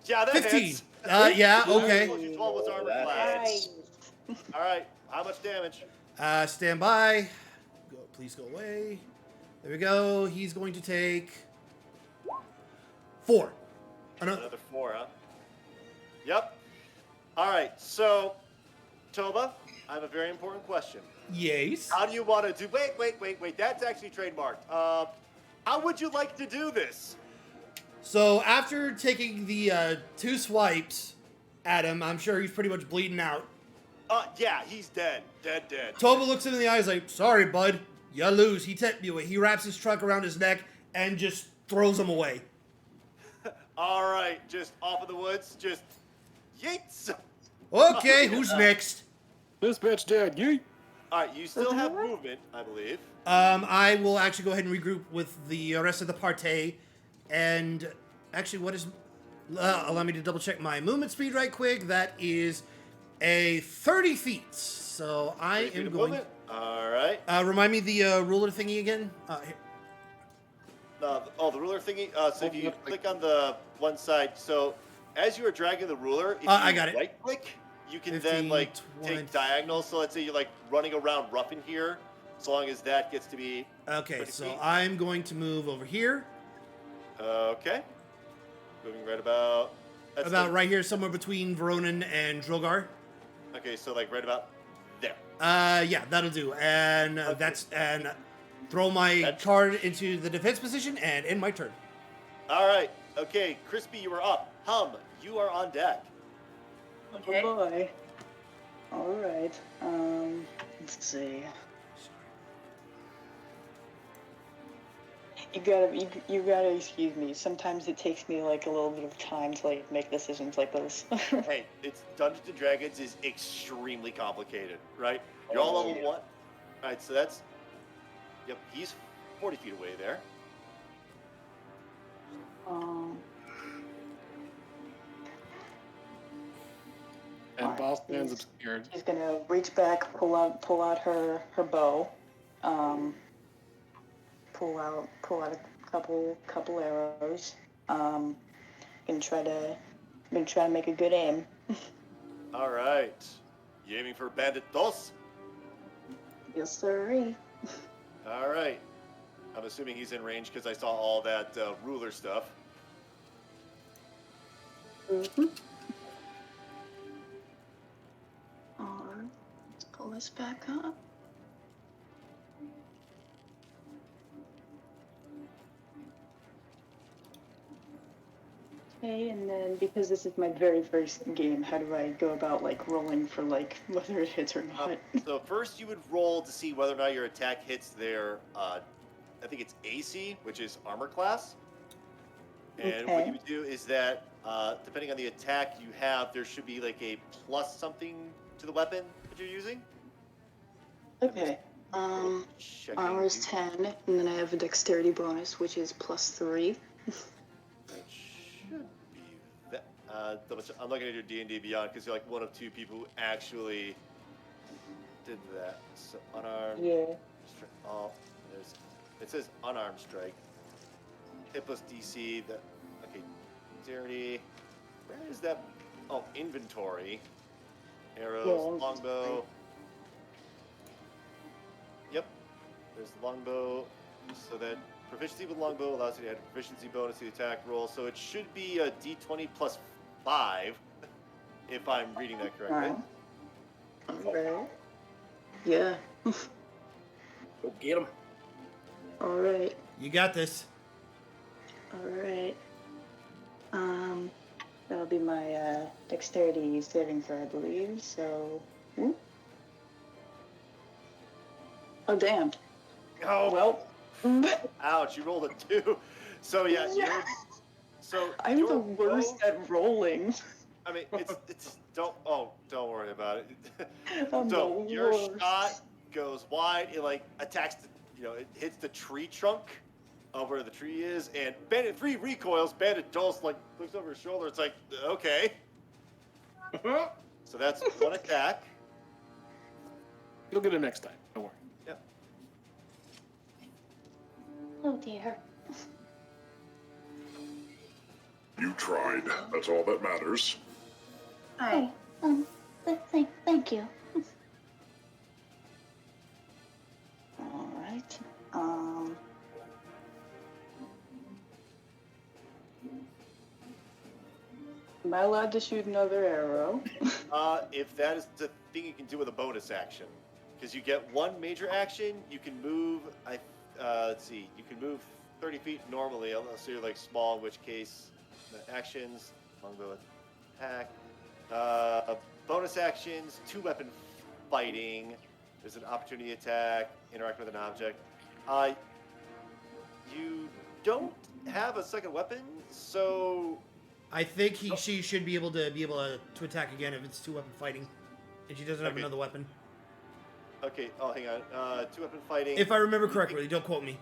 Yeah, that 15. hits. Yeah. Okay. 12 was armor class. All right. How much damage? Stand by. Please go away. There we go. He's going to take 4. Another 4, huh? Yep. All right. So, Toba, I have a very important question. Yes. How do you want to do? Wait. That's actually trademarked. How would you like to do this? So after taking the 2 swipes at him, I'm sure he's pretty much bleeding out. Yeah, he's dead. Dead. Toba looks him in the eyes like, "Sorry, bud. You lose." He wraps his truck around his neck and just throws him away. All right, just off in the woods, just yeets. Okay, who's next? This bitch dead. Yeet. All right, you still have movement, I believe. I will actually go ahead and regroup with the rest of the party. And actually, what is... allow me to double check my movement speed right quick. That is a 30 feet. So I am going... Movement. All right. Remind me the ruler thingy again. Here. The ruler thingy. So if you click on the one side, so as you are dragging the ruler, if I you got it. right click, you can 15, then like 20. take diagonal. So let's say you're like running around rough in here, as long as that gets to be. Okay, 30 so feet. I'm going to move over here. Okay. Moving right about. That's About right here, somewhere between Veronin and Drogar. Okay, so like right about there. Yeah, that'll do. And throw my card into the defense position and end my turn. All right. Okay, Crispy, you are up. Hum, you are on deck. Okay. Oh boy. All right. Let's see. You gotta excuse me. Sometimes it takes me like a little bit of time to like make decisions like this. Hey, it's Dungeons and Dragons is extremely complicated, right? You're all level 1. All right, so that's. Yep, he's 40 feet away there. And boss man's obscured. She's gonna reach back, pull out her bow, pull out a couple arrows. Gonna try to make a good aim. All right. You aiming for Bandit Dos? Yes, sir. All right. I'm assuming he's in range because I saw all that ruler stuff. Mm-hmm. Alright, let's pull this back up. Okay, and then because this is my very first game, how do I go about like rolling for like whether it hits or not? So first you would roll to see whether or not your attack hits their, I think it's AC, which is armor class. And what you would do is that, depending on the attack you have, there should be like a plus something to the weapon that you're using. Okay. Armor is 10, and then I have a dexterity bonus, which is +3. That should be that. I'm looking at your D&D Beyond because you're like one of two people who actually did that. So unarmed. Yeah. Oh, it says unarmed strike. Hit plus DC. Okay. Dexterity. Where is that? Oh, inventory. Arrows, Yeah, longbow. Yep. There's the longbow. So that proficiency with longbow allows you to add a proficiency bonus to the attack roll. So it should be a D20 plus 5, if I'm reading that correctly. Alright. Yeah. Go get him. Alright. You got this. Alright. That'll be my dexterity saving throw, I believe. So. Oh damn. Oh, Well. ouch! You rolled a 2. So yeah, Yeah. so I'm your the worst bow- at rolling. I mean, it's don't worry about it. I'm So the your worst. shot goes wide. It like attacks it hits the tree trunk of where the tree is, and Bandit 3 recoils. Bandit Dulce like looks over his shoulder. It's like, okay. So that's one attack. You'll get it next time. Don't worry. Yep. Oh dear. You tried. That's all that matters. Hi. Thank you. Alright. Am I allowed to shoot another arrow? If that is the thing you can do with a bonus action, because you get one major action, you can move. Let's see, you can move 30 feet normally, unless you're like small, in which case, the actions, longbow attack, bonus actions, 2-weapon fighting. There's an opportunity attack, interact with an object. You don't have a second weapon, so I think she should be able to attack again if it's 2-weapon fighting, and she doesn't have Okay. another weapon. okay. Oh, hang on. 2-weapon fighting. If I remember correctly, don't quote me.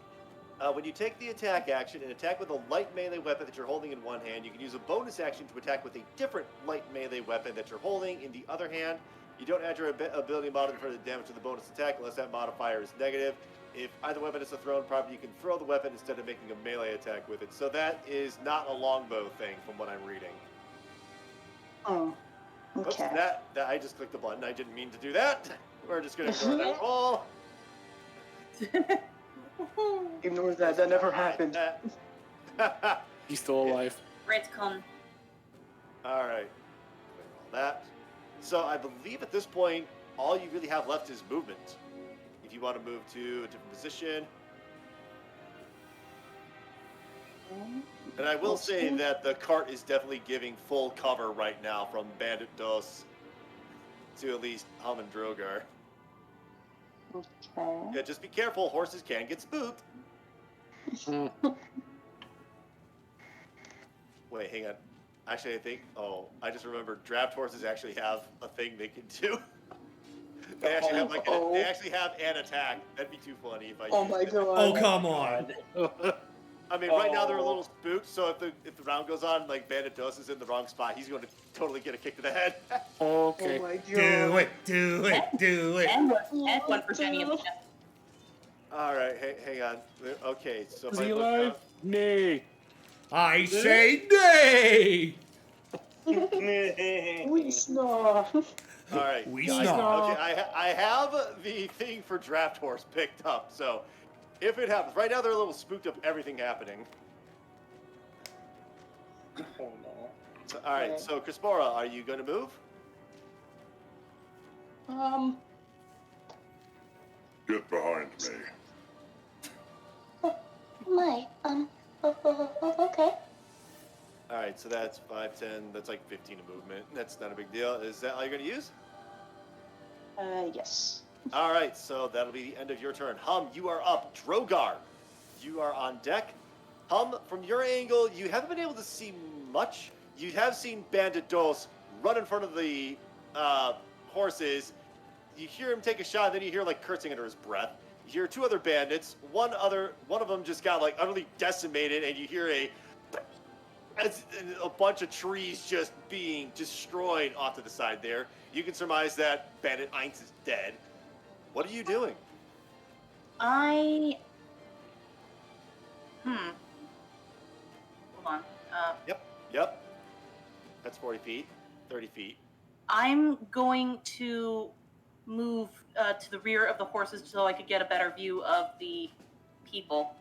When you take the attack action and attack with a light melee weapon that you're holding in one hand, you can use a bonus action to attack with a different light melee weapon that you're holding in the other hand. You don't add your ability modifier for the damage to the bonus attack unless that modifier is negative. If either weapon is a thrown property, you can throw the weapon instead of making a melee attack with it. So that is not a longbow thing from what I'm reading. Oh. Oops, Okay. that I just clicked the button. I didn't mean to do that. We're just going to ignore that roll. Ignore that. That never happened. He's still alive. Retcon. All right. That. So I believe at this point, all you really have left is movement. If you want to move to a different position. And I will say that the cart is definitely giving full cover right now from Bandit Dos to at least Hum and Drogar. Okay. Yeah, just be careful. Horses can get spooked. Wait, hang on. Actually, I think. Oh, I just remembered. Draft horses actually have a thing they can do. They actually have like they actually have an attack. That'd be too funny if I. Oh used my it. god. Oh come on! I mean, right now they're a little spooked. So if the round goes on, like Bandit Dos is in the wrong spot, he's going to totally get a kick to the head. Okay. Oh my god. Do it! And one for Jenny in the chat. All right, hang on. Okay, so Is if I he look alive? up- Nay. I say nay! We snore. All right, We guys, snarl. okay, I have the thing for draft horse picked up. So if it happens, right now they're a little spooked of everything happening. Oh no. So, all right, Okay. so Crispora, are you going to move? Get behind me. My, okay. All right, so that's 5, 10. That's like 15 of movement. That's not a big deal. Is that all you're going to use? Yes. All right, so that'll be the end of your turn. Hum, you are up. Drogar, you are on deck. Hum, from your angle, you haven't been able to see much. You have seen Bandit Dos run in front of the horses. You hear him take a shot, and then you hear like cursing under his breath. You hear two other bandits. One of them just got like utterly decimated, and you hear a as a bunch of trees just being destroyed off to the side there, you can surmise that Bandit Eins is dead. What are you doing? Hold on. Yep. That's 40 feet, 30 feet. I'm going to move to the rear of the horses so I could get a better view of the people.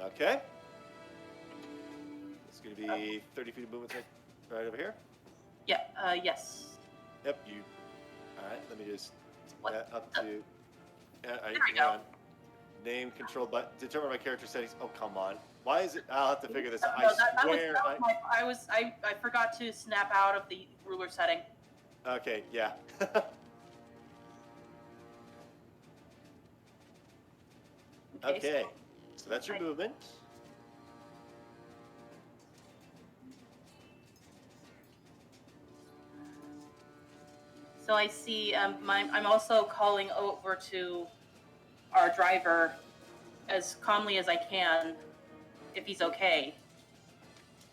Okay. It's going to be 30 feet of movement right over here. Yeah, yes. Yep, you. All right, let me just What that up the- to. There we hang go. on. Name controlled by determine my character settings. Oh, come on. Why is it? I'll have to figure this out. No, I swear. I forgot to snap out of the ruler setting. Okay, yeah. Okay, so that's your movement. So I see. I'm also calling over to our driver as calmly as I can, if he's okay.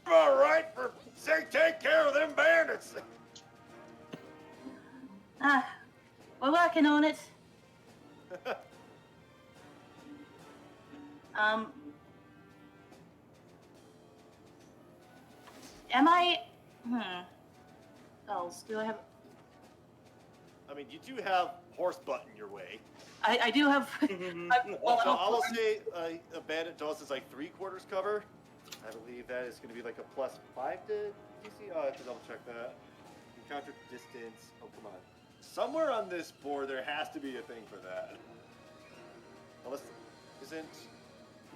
All right, for say, take care of them bandits. We're working on it. Am I? Else, do I have? I mean, you do have horse butt in your way. I do have. So I will say a bandit dose is like 3/4 cover. I believe that is going to be like a +5 to DC. Oh, I have to double check that. Encounter distance. Oh, come on. Somewhere on this board, there has to be a thing for that. Unless it isn't.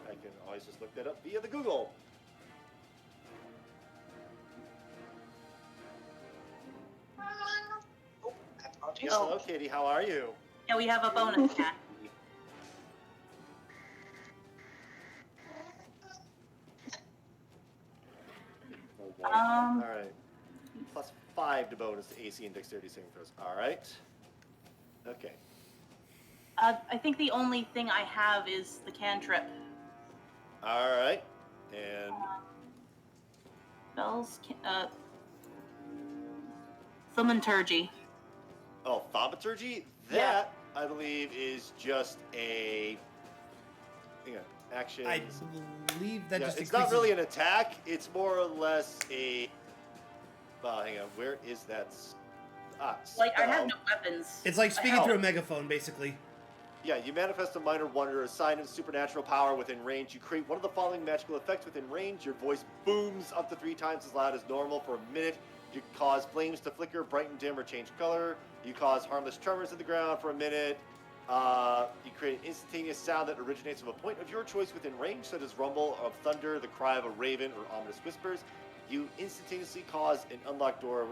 I can always just look that up via the Google. Yes, hello, Katie. How are you? Yeah, we have a bonus cat. All right. +5 to bonus to AC and dexterity saving throws. All right. Okay. I think the only thing I have is the cantrip. All right. And Spells. Thaumaturgy. oh, thaumaturgy. That Yeah. I believe is just a hang on, action. I believe that yeah, just it's increases. not really an attack. It's more or less a. Hang on. Where is that? Like, I have spell? no weapons. It's like speaking Oh. through a megaphone, basically. Yeah, you manifest a minor wonder, a sign of supernatural power within range. You create one of the following magical effects within range. Your voice booms up to 3 times as loud as normal for a minute. You cause flames to flicker, brighten, dim, or change color. You cause harmless tremors in the ground for a minute. You create an instantaneous sound that originates from a point of your choice within range, such as rumble of thunder, the cry of a raven, or ominous whispers. You instantaneously cause an unlocked door.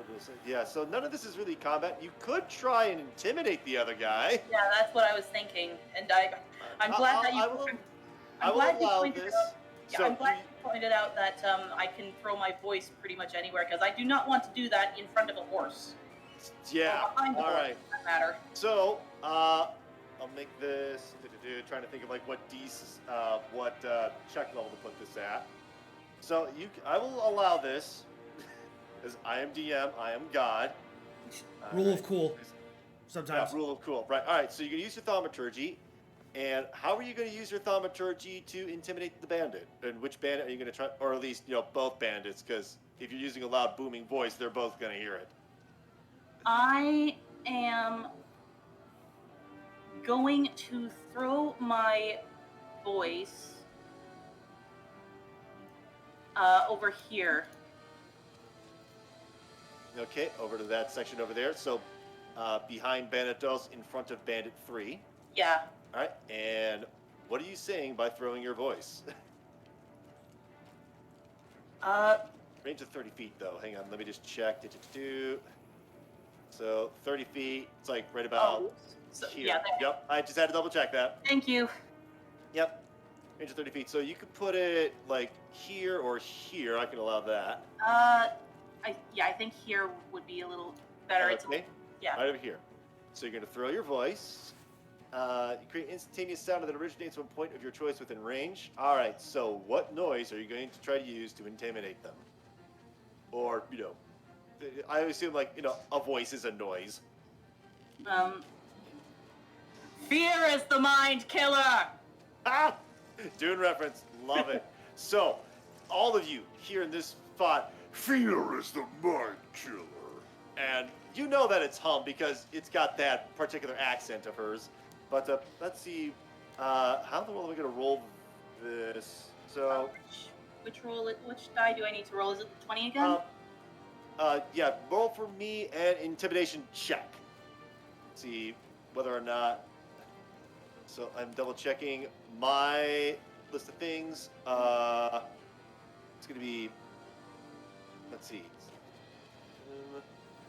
Yeah, so none of this is really combat. You could try and intimidate the other guy. Yeah, that's what I was thinking, and I'm glad that you. I will allow this. Yeah, So I'm glad you pointed out that I can throw my voice pretty much anywhere because I do not want to do that in front of a horse. yeah, Or behind the all horse, right. for that matter. So, I'll make this. Trying to think of like what check level to put this at. So I will allow this, as I am DM, I am God. Rule of cool. Sometimes. Yeah, rule of cool. Right. All right. So you can use your thaumaturgy, and how are you going to use your thaumaturgy to intimidate the bandit? And which bandit are you going to try, or at least both bandits? Because if you're using a loud booming voice, they're both going to hear it. I am going to throw my voice over here. Okay, over to that section over there. So behind Bandit Dos, in front of Bandit 3. Yeah. All right, and what are you saying by throwing your voice? Range of 30 feet, though. Hang on, let me just check. So 30 feet, it's like right about here. Yeah, there. Yep, I just had to double check that. Thank you. Yep, range of 30 feet. So you could put it like here or here. I can allow that. I think here would be a little better. Okay. Yeah. Right over here. So you're going to throw your voice. You create an instantaneous sound that originates from a point of your choice within range. All right, so what noise are you going to try to use to intimidate them? or I assume like a voice is a noise. Fear is the mind killer. Ah, Dune reference, love it. So, all of you here in this spot, Fear is the mind killer. and you know that it's Hum because it's got that particular accent of hers. But let's see, how in the world am I going to roll this? So, Which die do I need to roll? Is it the 20 again? yeah, roll for me an intimidation check. See whether or not. So I'm double checking my list of things. It's going to be. Let's see.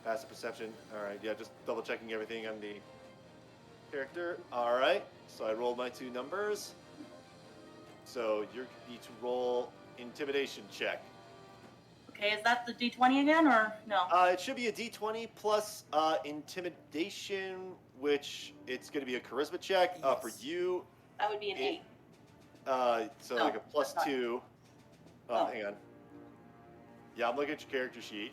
Passive perception. All right, yeah, just double checking everything on the character. All right, so I rolled my 2 numbers. So you need to roll intimidation check. Okay, is that the D20 again, or no? It should be a D20 plus intimidation, which it's going to be a charisma check for you. That would be an 8. So No, like a plus that's not. 2. Oh. Hang on. Yeah, I'm looking at your character sheet.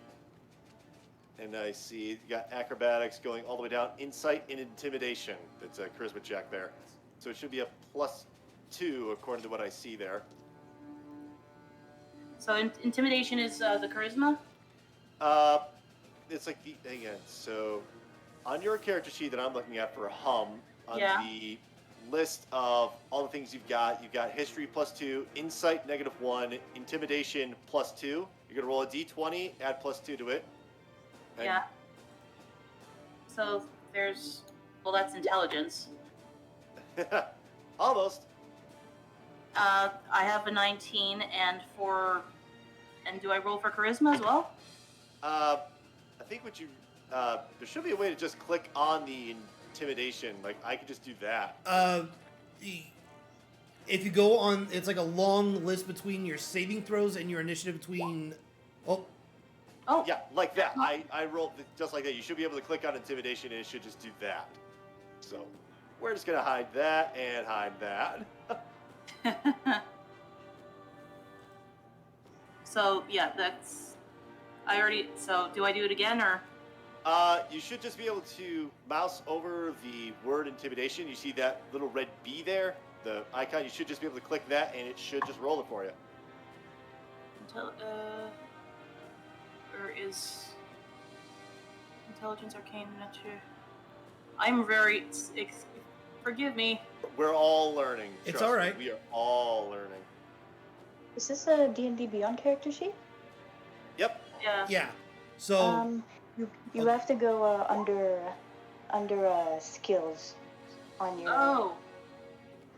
And I see you got acrobatics going all the way down. Insight and intimidation. That's a charisma check there. So it should be a plus 2 according to what I see there. So intimidation is the charisma? It's like hang on. So on your character sheet that I'm looking at for Hum, on the list of all the things you've got history plus 2, insight -1, intimidation plus 2. You're gonna roll a d20, add plus 2 to it. And Yeah. So there's, well, that's intelligence. almost. I have a 19, and do I roll for charisma as well? I think there should be a way to just click on the intimidation. Like I could just do that. If you go on, it's like a long list between your saving throws and your initiative between. Oh. Yeah, like that. I rolled just like that. You should be able to click on intimidation and it should just do that. So we're just gonna hide that and hide that. So yeah, so do I do it again, or? You should just be able to mouse over the word intimidation. You see that little red B there, the icon. You should just be able to click that, and it should just roll it for you. Or is intelligence arcane nature? I'm very. Forgive me. We're all learning. It's Trust all me, right. We are all learning. Is this a D&D Beyond character sheet? Yep. Yeah. Yeah. So. You have to go under skills on your. Oh.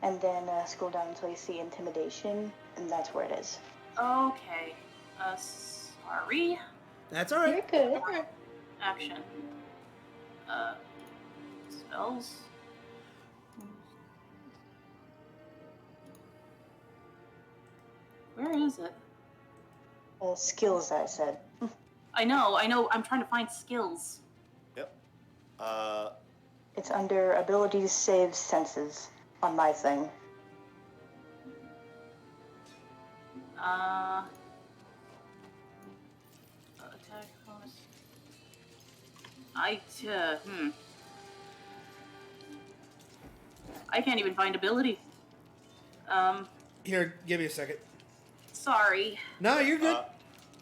And then scroll down until you see intimidation, and that's where it is. Okay. Sorry. That's all right. You're good. Action. Spells. Where is it? Skills, I said. I know. I'm trying to find skills. Yep. It's under abilities, saves, senses on my thing. Attack bonus. I can't even find ability. Here, give me a second. Sorry. No, you're good.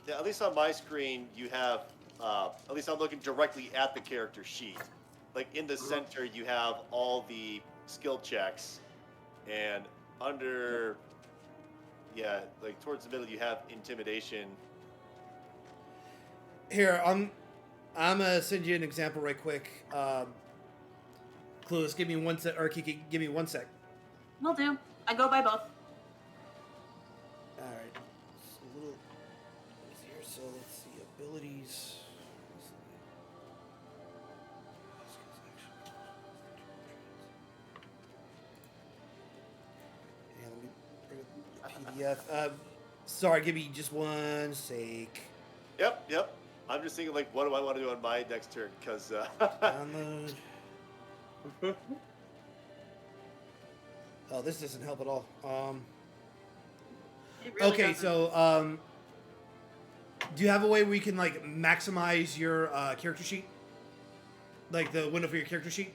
Yeah, at least on my screen, you have. At least I'm looking directly at the character sheet. Like in the center, you have all the skill checks, and under. Yeah, like towards the middle, you have intimidation. Here, I'm gonna send you an example right quick. Clueless, give me 1 sec, or Kiki, give me 1 sec. Will do. I go by both. All right, it's a little easier. So let's see, abilities. Yeah, let me bring up the PDF. Sorry, give me just 1 sec. Yep. I'm just thinking, like, what do I want to do on my next turn? Because. Download. Oh, this doesn't help at all. It really Okay, doesn't. so Do you have a way where you can like maximize your character sheet? Like the window for your character sheet?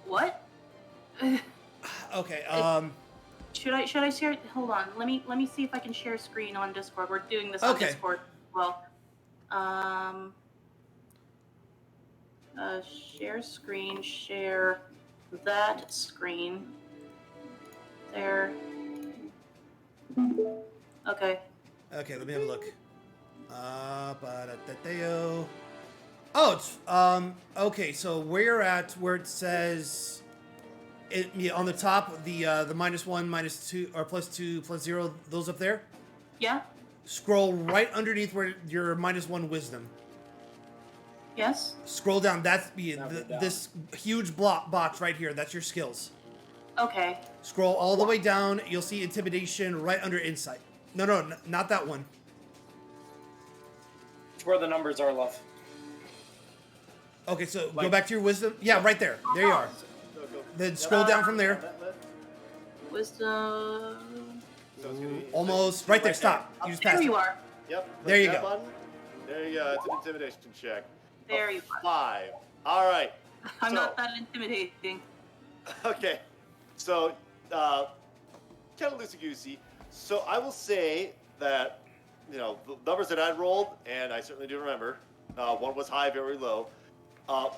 What? Okay. Should I share? Hold on. Let me see if I can share screen on Discord. We're doing this on Okay. Discord. Well, share screen. Share that screen. There. Okay. Okay, let me have a look. Ba-da-da-da-yo. Oh, it's okay. So where at where it says on the top the -1, -2, or +2, +0, those up there. Yeah. Scroll right underneath where your -1 wisdom. Yes. Scroll down. That's Down. this huge box right here. That's your skills. Okay. Scroll all the way down. You'll see intimidation right under insight. No, not that one. It's where the numbers are, love. Okay, so go Like- back to your wisdom. Yeah, right there. There you are. Then scroll down from there. Wisdom. So it's gonna be Almost right there. Stop. You just There passed. you it. are. Yep. click There you that go. Button. There you go. It's an intimidation check. There you are. 5. All right. I'm So- not that intimidating. Okay. So, kind of loosey-goosey. So I will say that, you know, the numbers that I rolled, and I certainly do remember, one was high, very low. On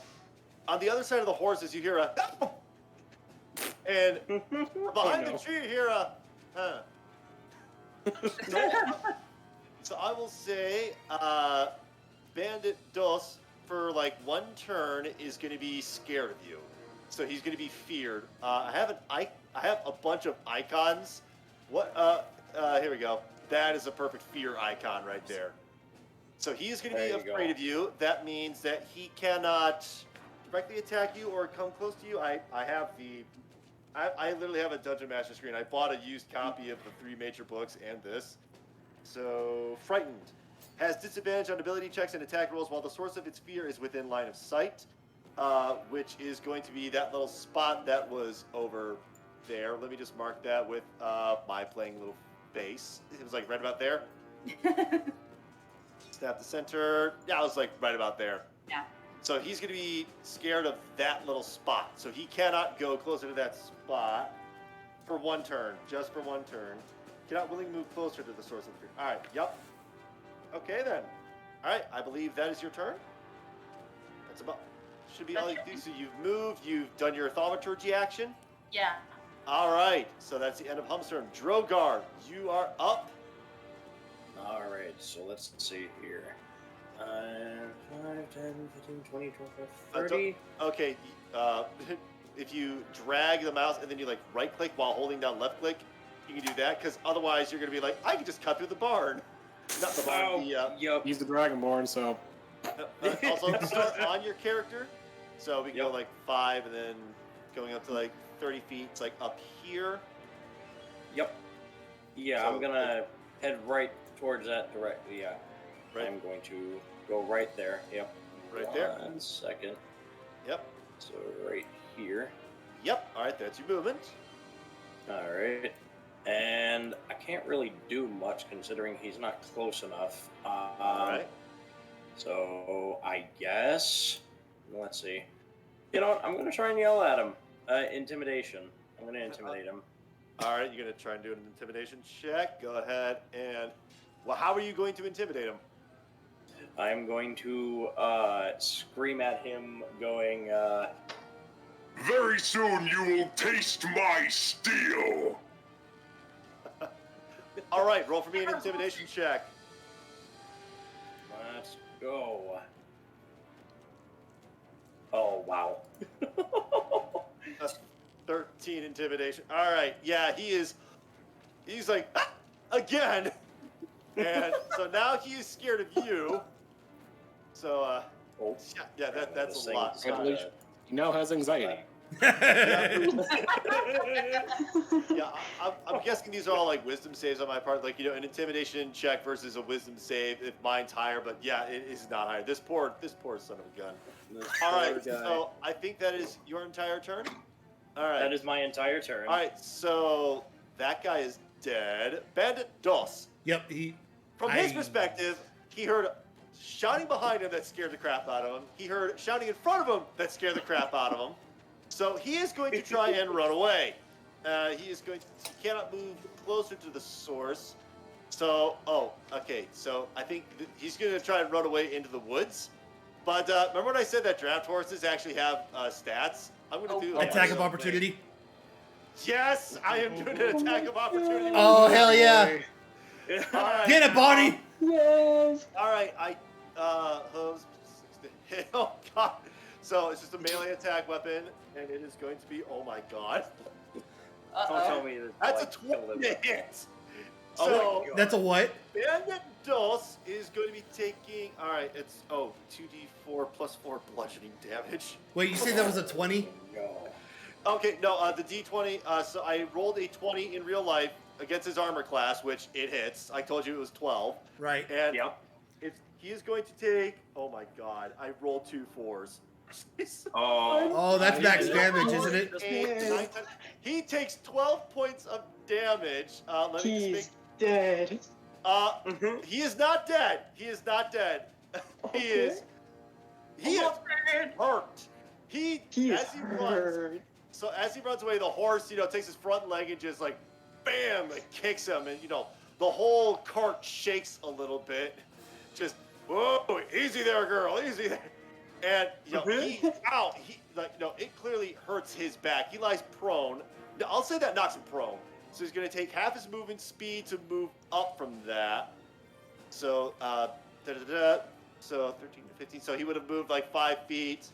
the other side of the horses, you hear a, and behind the tree, you hear a, So I will say, Bandit Dos, for like one turn, is going to be scared of you. So he's going to be feared. I have a bunch of icons. What? Here we go. That is a perfect fear icon right there. So he's going to be There you afraid go. of you. That means that he cannot directly attack you or come close to you. I literally have a Dungeon Master screen. I bought a used copy of the 3 major books and this. So, frightened. Has disadvantage on ability checks and attack rolls while the source of its fear is within line of sight, which is going to be that little spot that was over there. Let me just mark that with my playing little face. It was like right about there. Snap the center. Yeah, I was like right about there. Yeah. So he's going to be scared of that little spot. So he cannot go closer to that spot for one turn, just for one turn. Cannot willingly move closer to the source of the fear. All right, yep. Okay then. All right, I believe that is your turn. That's about, should be all you do. So you've moved, you've done your thaumaturgy action. Yeah. All right, so that's the end of Hum's turn. Drogar, you are up. Alright, so let's see here. 5, 10, 15, 20, 25, 30. Okay, if you drag the mouse and then you like right click while holding down left click, you can do that, because otherwise you're going to be like, I can just cut through the barn. Not the barn, Oh, the, yep. He's the Dragonborn, so also start on your character. So we can go Yep. like 5 and then going up to like 30 feet. It's like up here. Yep. Yeah, So, I'm gonna head right towards that directly. Yeah. Right. I'm going to go right there. Yep. Right there. 1 second. Yep. So right here. Yep. All right, that's your movement. Alright. And I can't really do much considering he's not close enough. All right. So I guess, let's see. You know what? I'm gonna try and yell at him. Intimidation. I'm gonna intimidate him. All right, you're going to try and do an intimidation check. Go ahead and... Well, how are you going to intimidate him? I'm going to scream at him, going, Very soon you will taste my steel. All right, roll for me an intimidation check. let's go. Oh, wow. 13 intimidation. All right, yeah, he's like, "Ah, again. And so now he is scared of you. So, Oh, yeah, that's this a thing lot. is kinda- Congratulations. He now has anxiety. Yeah, I'm guessing these are all like wisdom saves on my part. Like, you know, an intimidation check versus a wisdom save. If mine's higher, but yeah, it is not higher. This poor son of a gun. this All right, poor guy. so I think that is your entire turn. All right. That is my entire turn. All right, so that guy is dead. Bandit Dos. Yep. From his perspective, he heard shouting behind him that scared the crap out of him. He heard shouting in front of him that scared the crap out of him. So he is going to try and run away. He cannot move closer to the source. So, okay. So I think he's going to try and run away into the woods. But remember when I said that draft horses actually have stats? I'm going to do attack of opportunity. Yes, I am doing an attack of opportunity. Oh, hell yeah. All right. Get it, Bonnie. Yes. All right, oh god. So it's just a melee attack weapon, and it is going to be, oh my god. Don't tell me That's like, a 20 hit. So, Oh my God. That's a what? Bandit Dos is going to be taking, all right, it's, 2d4 plus 4 bludgeoning damage. Wait, you say that was a 20? No. Okay, no, the d20, so I rolled a 20 in real life against his armor class, which it hits. I told you it was 12. Right. And Yep. he is going to take, oh my god, I rolled 2 4s. Oh, that's max damage, isn't it? 8, 9, 10. He takes 12 points of damage. Let me just He's make, dead. he is not dead. He is not dead. He is hurt. He As is he runs, hurt. so as he runs away, the horse, takes his front leg and just like, bam, it kicks him, and the whole cart shakes a little bit. Just, whoa, easy there, girl, easy there. And it clearly hurts his back. He lies prone. Now, I'll say that knocks him prone. So he's going to take half his movement speed to move up from that. So, so 13 to 15. So he would have moved like 5 feet.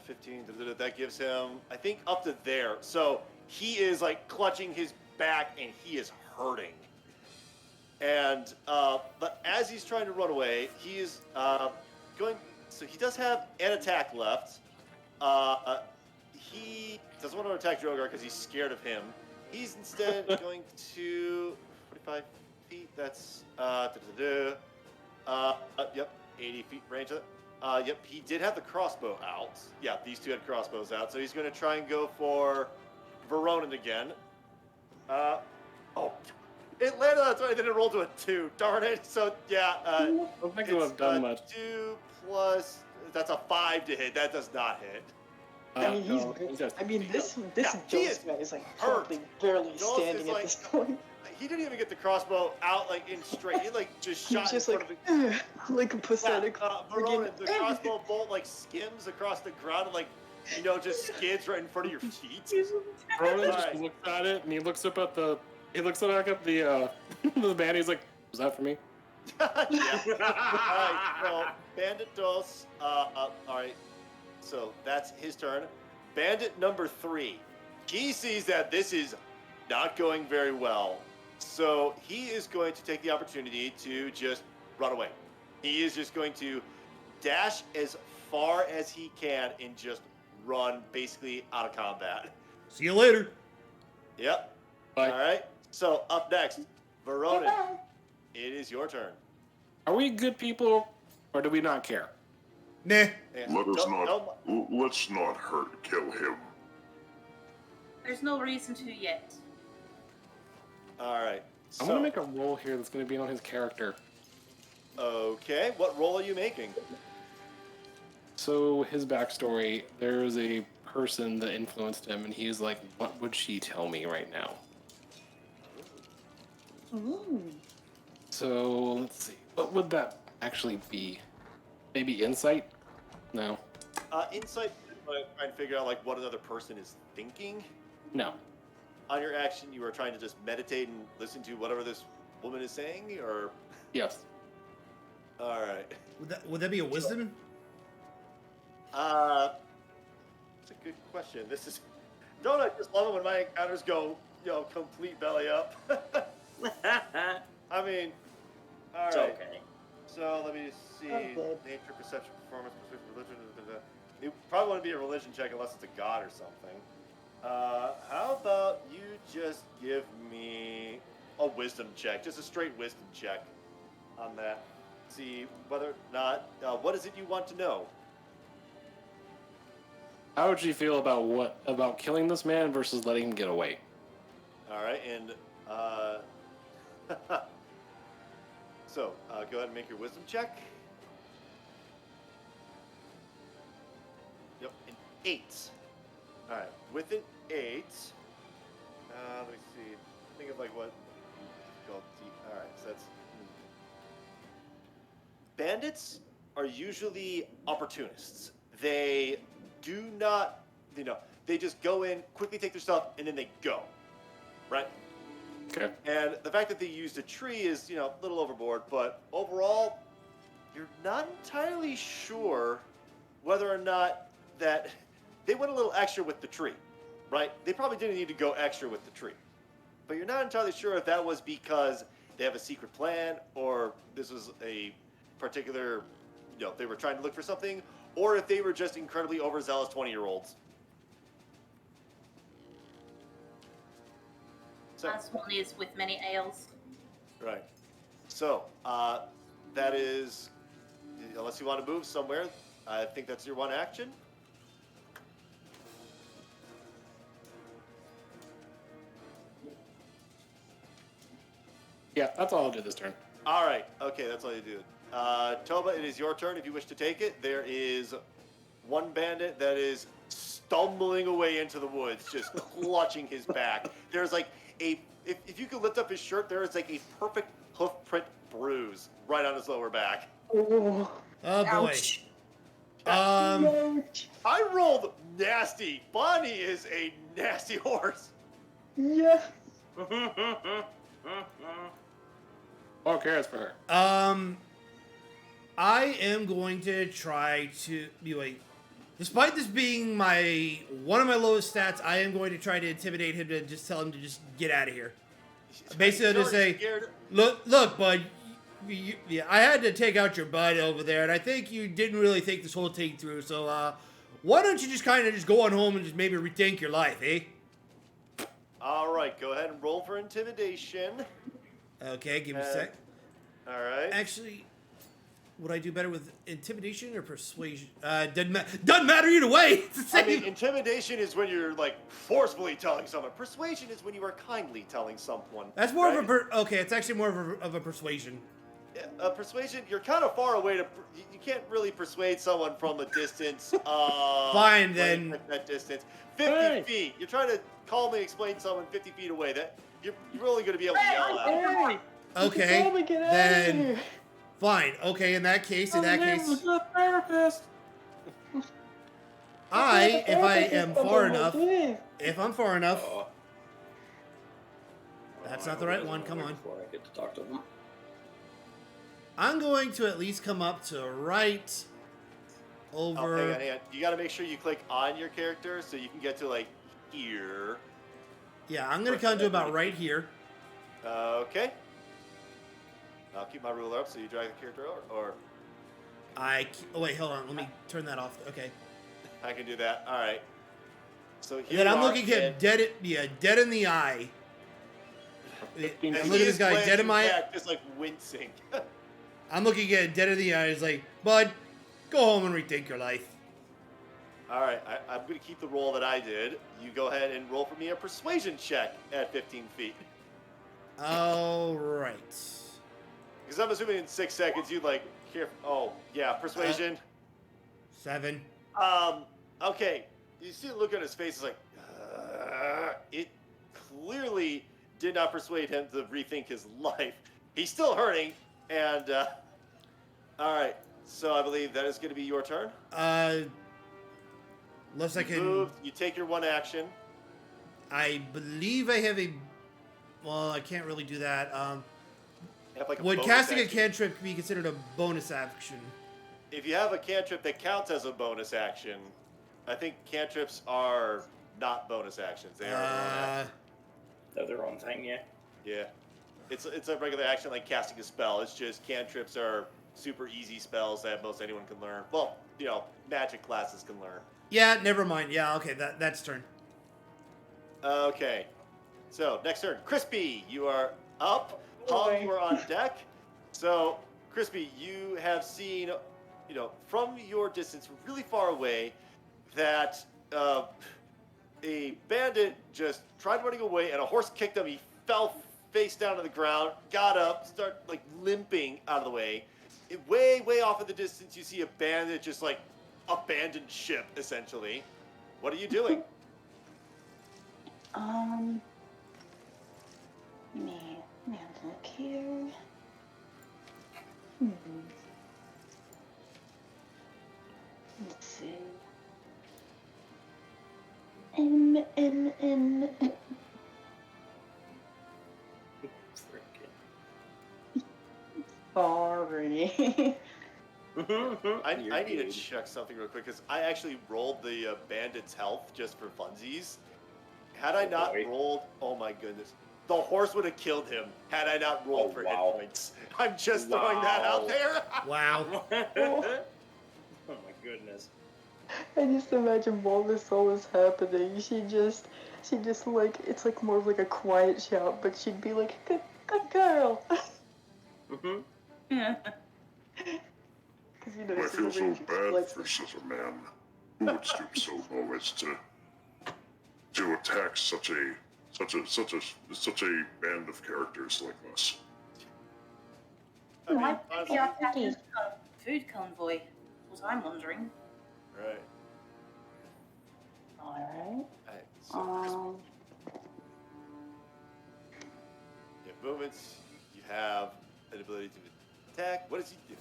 15. That gives him, I think, up to there. So he is like clutching his back and he is hurting. And but as he's trying to run away, he is going. So he does have an attack left. He doesn't want to attack Drogar because he's scared of him. He's instead going to 45 feet. That's yep, 80 feet range. Yep, he did have the crossbow out. Yeah, these two had crossbows out. So he's going to try and go for Veronin again. It landed on its right, then it rolled to a 2. Darn it. So, yeah. I don't think it would have done much. 2 plus, that's a 5 to hit. That does not hit. I mean, this he is Jones guy is like hurt. probably barely Jones standing is at like- this point. He didn't even get the crossbow out like in straight. He like just He shot was just in like, front of the... like a pathetic. Veronin, the friggin- crossbow bolt like skims across the ground and like, just skids right in front of your feet. Ronan just Alright. looks at it and he looks back up the the band. He's like, "Was that for me?" Yeah. Alright, so Bandit Dos, alright. So that's his turn. Bandit number 3. He sees that this is not going very well. So he is going to take the opportunity to just run away. He is just going to dash as far as he can and just run basically out of combat. See you later. Yep. Bye. Alright. So up next, Veronin. It is your turn. Are we good people, or do we not care? Nah. And Let's not kill him. There's no reason to yet. Alright. I'm gonna make a roll here that's gonna be on his character. Okay, what roll are you making? So his backstory: there's a person that influenced him, and he's like, "What would she tell me right now?" Ooh. So let's see. What would that actually be? Maybe insight? No. Insight, try and figure out like what another person is thinking. No. On your action, you are trying to just meditate and listen to whatever this woman is saying, or Yes. all right. Would that be a wisdom? It's a good question. Don't I just love it when my encounters go, complete belly up. I mean, all right. It's okay. So let me see. I'm good. Nature, perception, performance, persuasion, religion. You probably want to be a religion check unless it's a god or something. How about you just give me a wisdom check, just a straight wisdom check on that. See whether or not, what is it you want to know? How would you feel about killing this man versus letting him get away? All right, and So, go ahead and make your wisdom check. Yep, an 8. All right, with an 8. Let me see. Think of like what difficulty. All right, so that's. Bandits are usually opportunists. They do not, they just go in, quickly take their stuff, and then they go, right? Okay. And the fact that they used a tree is, a little overboard, but overall, you're not entirely sure whether or not that they went a little extra with the tree, right? They probably didn't need to go extra with the tree. But you're not entirely sure if that was because they have a secret plan or this was a particular, they were trying to look for something, or if they were just incredibly overzealous 20-year-olds. So, Last one is with many ales. right. So, that is, unless you want to move somewhere, I think that's your one action. Yeah, that's all I'll do this turn. All right. Okay, that's all you do. Toba, it is your turn if you wish to take it. There is one bandit that is stumbling away into the woods, just clutching his back. There's like if you could lift up his shirt, there is like a perfect hoof print bruise right on his lower back. Oh, Oh boy. Ouch. I rolled nasty. Bonnie is a nasty horse. yeah. Or cares for her. I am going to try to despite this being one of my lowest stats, I am going to try to intimidate him to just tell him to just get out of here. Basically, I'll just say, Scared. look, bud. I had to take out your bud over there, and I think you didn't really think this whole thing through. So, why don't you just kind of just go on home and just maybe rethink your life, eh? All right, go ahead and roll for intimidation. Okay, give me a sec. All right. Actually, would I do better with intimidation or persuasion? Doesn't matter either way. It's the I same. mean, intimidation is when you're like forcefully telling someone. Persuasion is when you are kindly telling someone. That's more right? of a okay. It's actually more of a persuasion. Persuasion, you're kind of far away you can't really persuade someone from a distance. Fine, then. That distance, 50 feet. You're trying to calmly explain to someone 50 feet away that you're only going to be able to yell at. Hey, Okay, tell me, get out of then here. fine. Okay, in that case, Was a therapist. if I am far enough, Please. if I'm far enough, Oh. that's not the right one. Come on. Before I get to talk to them. I'm going to at least come up to right Oh, over. hang on. You got to make sure you click on your character so you can get to like here. Yeah, I'm gonna come to about right here. Okay. I'll keep my ruler up so you drag the character over, or Oh wait, hold on. Let me turn that off. Okay. I can do that. All right. So And here then I'm you are, looking him and- dead in the eye. and I'm he looking at this is guy dead glancing in my. back, just like wincing. I'm looking at dead in the eye. He's like, bud, go home and rethink your life. All right, I'm going to keep the roll that I did. You go ahead and roll for me a persuasion check at 15 feet. All right. Because I'm assuming in 6 seconds you'd like hear. Oh yeah, persuasion. 7. Okay. You see the look on his face. It's like it clearly did not persuade him to rethink his life. He's still hurting, and all right. So I believe that is going to be your turn. Unless I can. Move. You take your one action. I believe I have a. Well, I can't really do that. You have like a Would bonus casting a action. cantrip be considered a bonus action? If you have a cantrip that counts as a bonus action, I think cantrips are not bonus actions. They are their own action. They're their own thing, yeah. Yeah. It's a regular action like casting a spell. It's just cantrips are super easy spells that most anyone can learn. Well, magic classes can learn. Yeah, never mind. Yeah, okay, that's turn. Okay. So, next turn. Crispy, you are up. Hog, you are on deck. So, Crispy, you have seen, from your distance, really far away, that a bandit just tried running away and a horse kicked him. He fell face down to the ground, got up, start like limping out of the way. Way off in the distance, you see a bandit just like abandoned ship, essentially. What are you doing? Let me have a look here. Let's see. Sorry. I need to check something real quick because I actually rolled the bandit's health just for funsies. Had I not rolled, oh my goodness, the horse would have killed him had I not rolled for hit points. I'm just throwing that out there. Wow. Oh my goodness. I just imagine while this all is happening, she just like, it's like more of like a quiet shout, but she'd be like, good girl. Yeah. Because you know, I she's feel so really bad like, for such a man who would stoop so low as to attack such a band of characters like us. I mean, Why would honestly, be attacking a food convoy? Was I'm wondering. right. alright. Alright, so you have movements, you have an ability to attack. What does he do?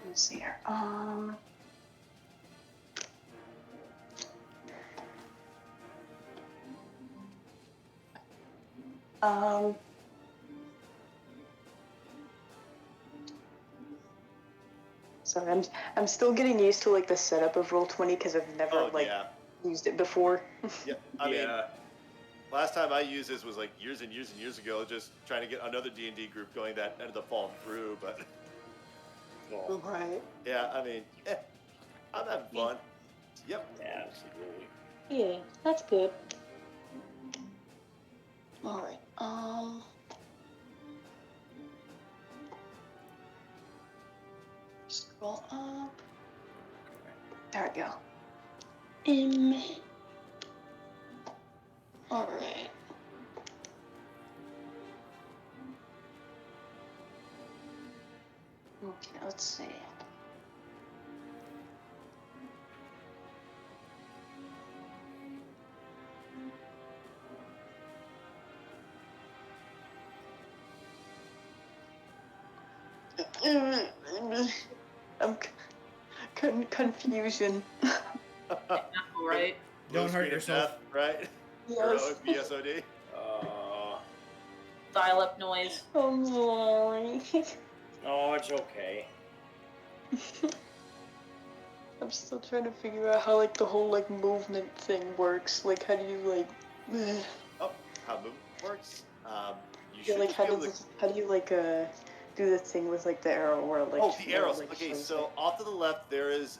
Let's see here. Sorry, I'm still getting used to like the setup of Roll20 because I've never used it before. Yeah, I mean, last time I used this was like years and years and years ago, just trying to get another D&D group going that ended up falling through. But Right. yeah, I mean, I'm having fun. Yep. Absolutely. Yeah, that's good. All right. Scroll up. There we go. All right. Okay, let's see. I'm confusion. Right. Don't hurt Screen of yourself. death, right? Yes. BSOD. Dial up noise. I'm sorry. Oh, it's okay. I'm still trying to figure out how like the whole like movement thing works. Like how do you like? Oh, how movement works. You Yeah, should like just how be able does to. how do you like do the thing with like the arrow where like? Oh, the where, arrows. like, Okay, shows so it? off to the left there is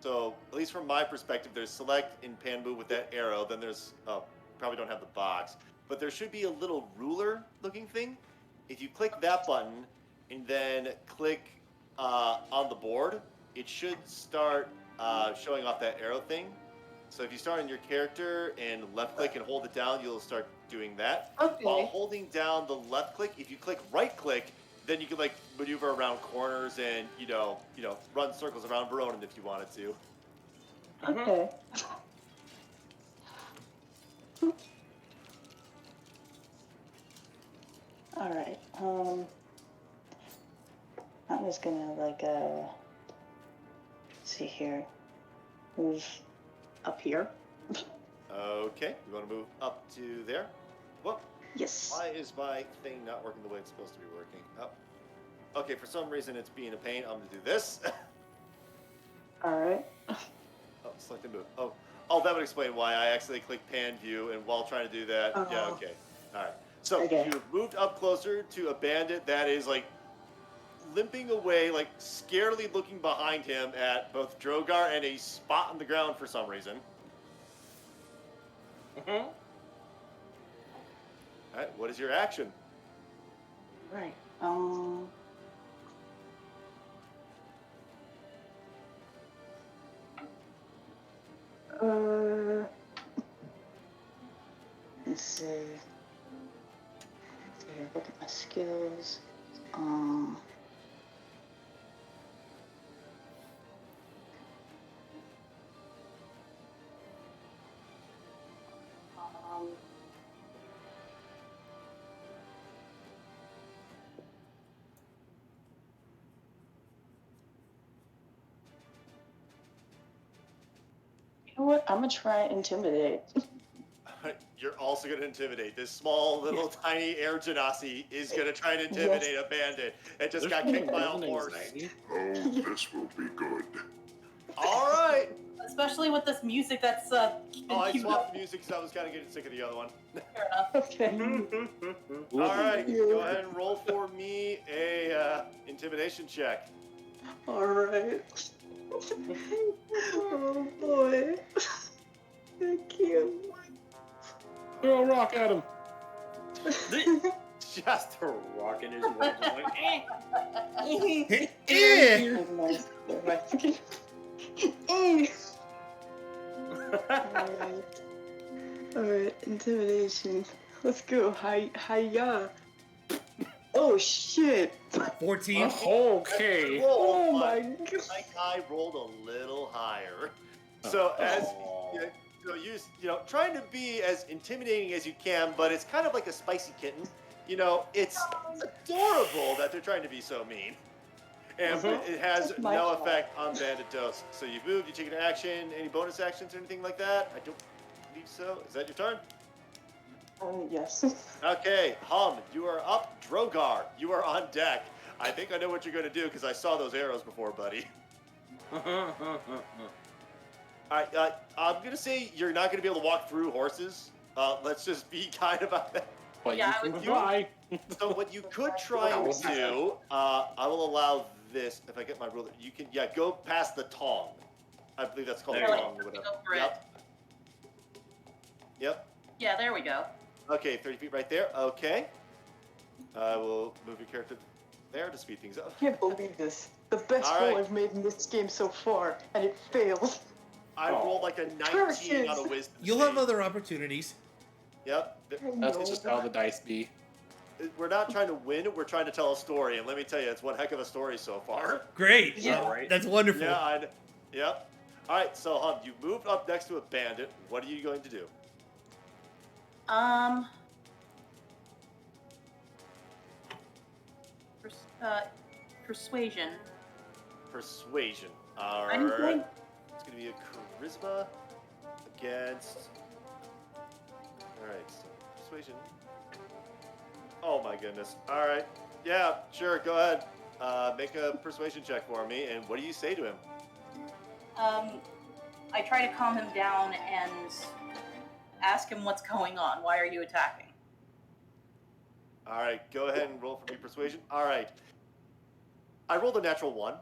so at least from my perspective, there's select in pan move with that arrow. Then there's probably don't have the box, but there should be a little ruler looking thing. If you click that button and then click on the board, it should start showing off that arrow thing. So if you start on your character and left click and hold it down, you'll start doing that. Okay. While holding down the left click, if you click right click, then you can like maneuver around corners and you know run circles around Veronin if you wanted to. Okay. All right. I'm just gonna like see here. Move up here. Okay, you want to move up to there? Whoop. Yes. Why is my thing not working the way it's supposed to be working? Oh. Okay, for some reason it's being a pain. I'm gonna do this. All right. Oh, select and move. Oh, that would explain why I accidentally clicked pan view, and while trying to do that, yeah, okay. All right. So Okay. you've moved up closer to a bandit that is like limping away, like scarily looking behind him at both Drogar and a spot on the ground for some reason. All right, what is your action? Right. see. Okay, look at my skills. You know what? I'm gonna try intimidate. You're also going to intimidate. This small, little, tiny air genasi is going to try and intimidate a bandit. It just got kicked by a horse. Oh, this will be good. All right. Especially with this music that's Oh, I queued swapped up. the music because I was kind of getting sick of the other one. Fair enough. Okay. All right, go ahead and roll for me a intimidation check. All right. Oh boy. Thank you. Throw a rock at him. Just A rock in his way, just like, eh. Eh. Alright, intimidation. Let's go. Hiya. Oh shit. 14. Okay. Oh my god. My guy rolled a little higher. So trying to be as intimidating as you can, but it's kind of like a spicy kitten. It's adorable that they're trying to be so mean. And it has That's my no fault. effect on Bandit Dose. So you move, you take an action, any bonus actions or anything like that? I don't believe so. Is that your turn? Yes. Okay, Hum, you are up. Drogar, you are on deck. I think I know what you're going to do because I saw those arrows before, buddy. Alright, I'm going to say you're not going to be able to walk through horses. Let's just be kind about that. But Yeah, you I can would- fly. So what you could try and do, I will allow this, if I get my ruler, you can, go past the tong. I believe that's called a There you tong or whatever. Go for it. Yep. Yeah, there we go. Okay, 30 feet right there. Okay. I will move your character there to speed things up. I can't believe this. The best All roll right. I've made in this game so far, and it failed. I rolled like a 19 Curses. on a wisdom. You'll have save. other opportunities. Yep. That's just how the dice be. We're not trying to win, we're trying to tell a story, and let me tell you, it's one heck of a story so far. Great. Yeah. Right. That's wonderful. Yeah, yep. Alright, so Hum, you moved up next to a bandit. What are you going to do? Persuasion. Persuasion. I'm Alright. going- It's going to be a charisma against. Alright, so persuasion. Oh my goodness. Alright. Yeah, sure, go ahead. Make a persuasion check for me, and what do you say to him? I try to calm him down and ask him what's going on. Why are you attacking? Alright, go ahead and roll for me persuasion. Alright. I rolled a natural 1.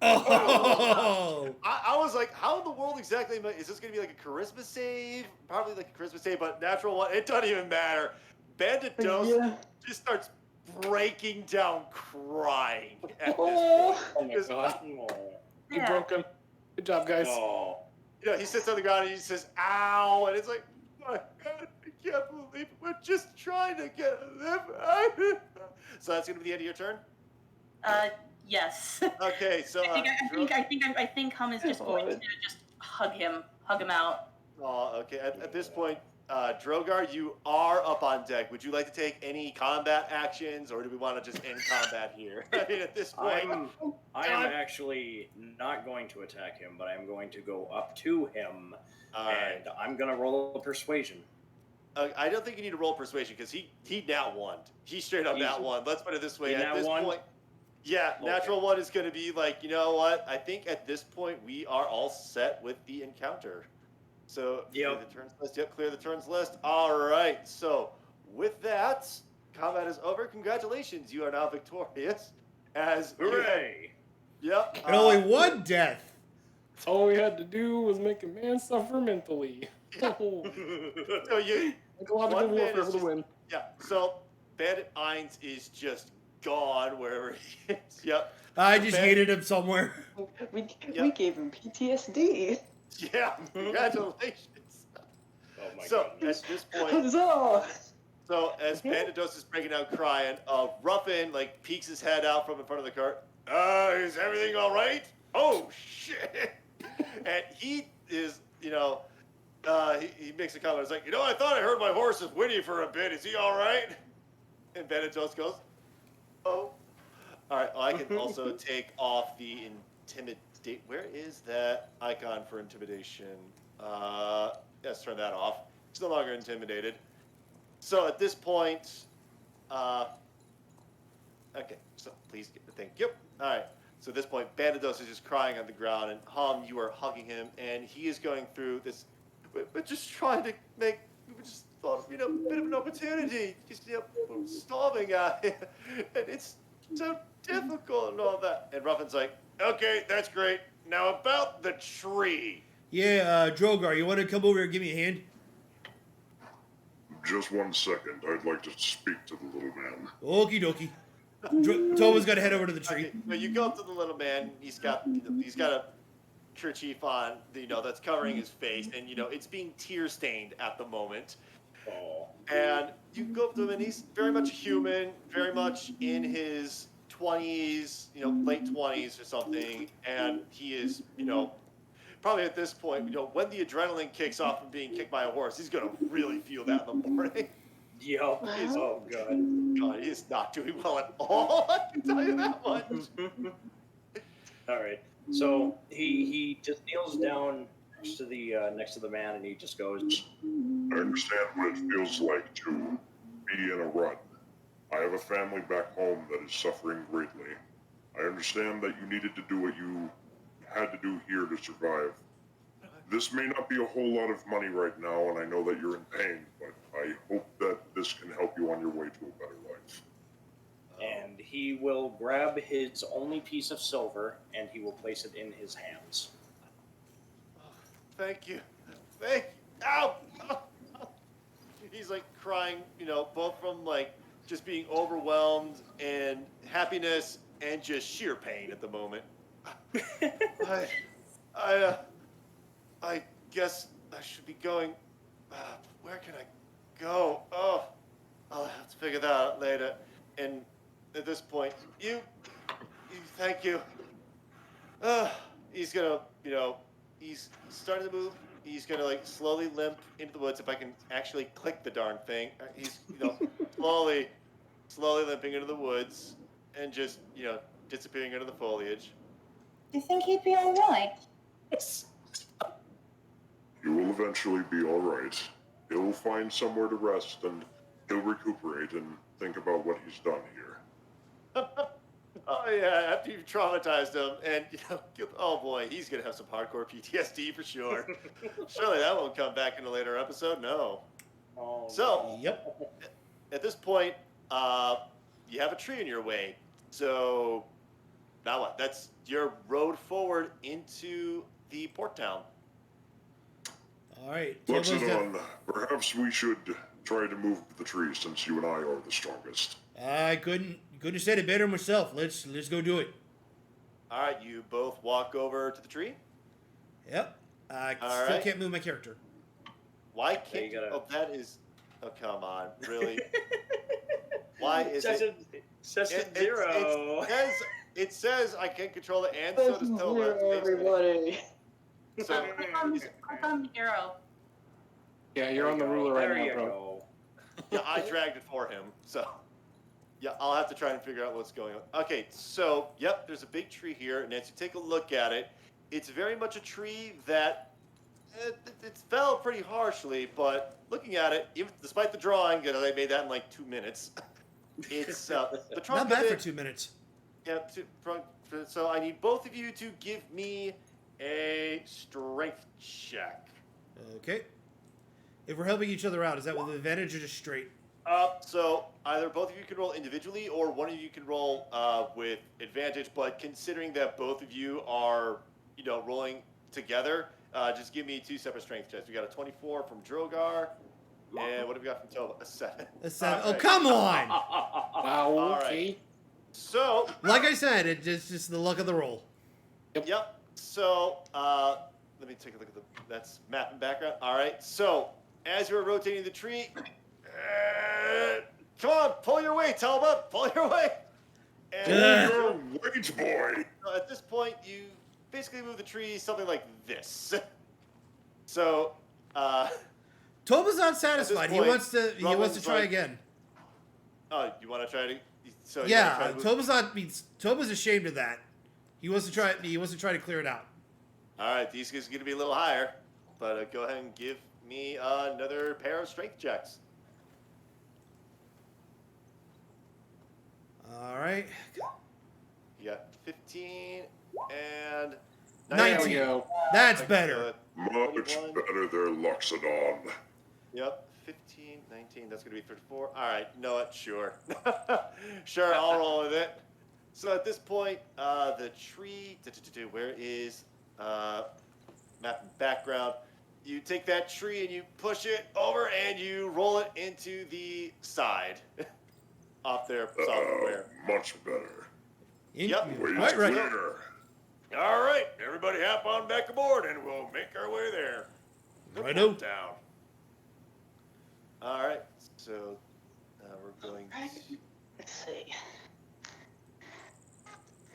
Oh. I was like, how in the world exactly is this going to be like a charisma save? Probably like a charisma save, but natural 1. It doesn't even matter. Bandit Dose Yeah. just starts breaking down crying at this Oh. Oh my Just- god. Oh. You Yeah. broke him. Good job, guys. Oh. He sits on the ground and he says, ow, and it's like, my God, I can't believe it. We're just trying to get a live. So that's going to be the end of your turn? Yes. Okay, so... I think Hum is just going to just hug him out. Okay, at this point, Drogar, you are up on deck. Would you like to take any combat actions, or do we want to just end combat here? I mean, at this point... I am actually not going to attack him, but I'm going to go up to him, Alright. and I'm going to roll a persuasion. I don't think you need to roll persuasion, because he nat one. He straight up nat one. Let's put it this way. He At nat this one? point... Yeah, Okay. natural 1 is going to be like, you know what? I think at this point we are all set with the encounter. So, Yep. clear the turns list. Yep, clear the turns list. All right. So, with that, combat is over. Congratulations. You are now victorious. Hooray! Yep. And only one death. All we had to do was make a man suffer mentally. So you, Psychological One man warfare is for the just- win. yeah. So, Bandit Ainz is just gone wherever he is. Yep. I just Man- hated him somewhere. We Yep. gave him PTSD. Yeah. Congratulations. my So goodness. at this point, Huzzah! so as Bandados is breaking out crying, Ruffin like peeks his head out from in front of the cart. Is everything all right? Oh shit! And he is, he makes a comment. It's like, I thought I heard my horse is whinny for a bit. Is he all right? And Bandados goes, oh. All right. Well, I can also take off the intimidate. Where is that icon for intimidation? Let's turn that off. He's no longer intimidated. So at this point, okay. So please get the thing. Yep. All right. So at this point, Bandados is just crying on the ground, and you are hugging him, and he is going through this. We're just trying to make. We just thought, a bit of an opportunity. Just, we're starving out here, and it's so difficult and all that. And Ruffin's like, okay, that's great. Now about the tree. Yeah, Drogar, you want to come over and give me a hand? Just 1 second. I'd like to speak to the little man. Okie dokie. Toma's got to head over to the tree. Okay, well, you go up to the little man. He's got a kerchief on, that's covering his face, and it's being tear stained at the moment. Oh. And you go up to him, and he's very much human, very much in his 20s, late 20s or something, and he is, probably at this point, when the adrenaline kicks off from being kicked by a horse, he's gonna really feel that in the morning. Yo. Oh god. God, he is not doing well at all. I can tell you that much. All right. So he just kneels down next to the man, and he just goes, I understand what it feels like to be in a rut. I have a family back home that is suffering greatly. I understand that you needed to do what you had to do here to survive. This may not be a whole lot of money right now, and I know that you're in pain, but I hope that this can help you on your way to a better life. and he will grab his only piece of silver and he will place it in his hands. Thank you. Ow! He's like crying, both from like just being overwhelmed and happiness and just sheer pain at the moment. I guess I should be going. Where can I go? Oh, I'll have to figure that out later. And at this point, thank you. He's gonna, he's starting to move. He's gonna like slowly limp into the woods. If I can actually click the darn thing, he's slowly limping into the woods and just disappearing into the foliage. Do you think he'd be all right? You will eventually be all right. He'll find somewhere to rest and he'll recuperate and think about what he's done here. Oh yeah, after you've traumatized him, and oh boy, he's gonna have some hardcore PTSD for sure. Surely that won't come back in a later episode. No. Oh, So, Yep. at this point, you have a tree in your way. So now what? That's your road forward into the port town. All right. Looks Toma's got- on. Perhaps we should try to move the tree since you and I are the strongest. I couldn't have said it better myself. Let's go do it. All right, you both walk over to the tree. Yep. I All still right. can't move my character. Why can't you gotta- Oh, that is. Oh, come on, really? Why is Session it? zero. It says I can't control it, and so does Toma. Everybody. So Click on the arrow. Yeah, you're on the ruler right There now, you bro. go. yeah, I dragged it for him. So yeah, I'll have to try and figure out what's going on. Okay, so yep, there's a big tree here, and as you take a look at it, it's very much a tree that it fell pretty harshly. But looking at it, even despite the drawing, because I made that in like 2 minutes, it's the trunk Not of bad for it- 2 minutes. Yeah, so I need both of you to give me a strength check. Okay. If we're helping each other out, is that with advantage or just straight? So either both of you can roll individually, or one of you can roll with advantage. But considering that both of you are, rolling together, just give me 2 separate strength checks. We got a 24 from Drogar, and what have we got from Tova? A 7. A 7. All Oh, right. come on! Wow, All right. okay. So Like I said, it's just the luck of the roll. Yep. So, let me take a look at that's map and background. All right. So, as you're rotating the tree, come on, pull your weight, Talbot, pull your weight. And Your weight, boy. at this point, you basically move the tree something like this. So, Toba's not satisfied. He point, wants to. He wants to Robin's try like- again. oh, you want to try to? So you wanna try Yeah, to move- Toba's not. Toba's ashamed of that. He wants to try. He wants to try to clear it out. All right, these guys are going to be a little higher, but go ahead and give me another pair of strength checks. All right. You got 15 and 19. There we go. That's Like, better. Much 21. better there, Loxodon. Yep, 15, 19, that's going to be 34. All right, you know what? Sure. Sure, I'll roll with it. So at this point, the tree, where is map and background? You take that tree and you push it over and you roll it into the side. Off there, somewhere. Much better. Yep. Ways Right, right. clear. All right, everybody hop on back aboard and we'll make our way there. Righto. Down. All right, so we're going to... Let's see.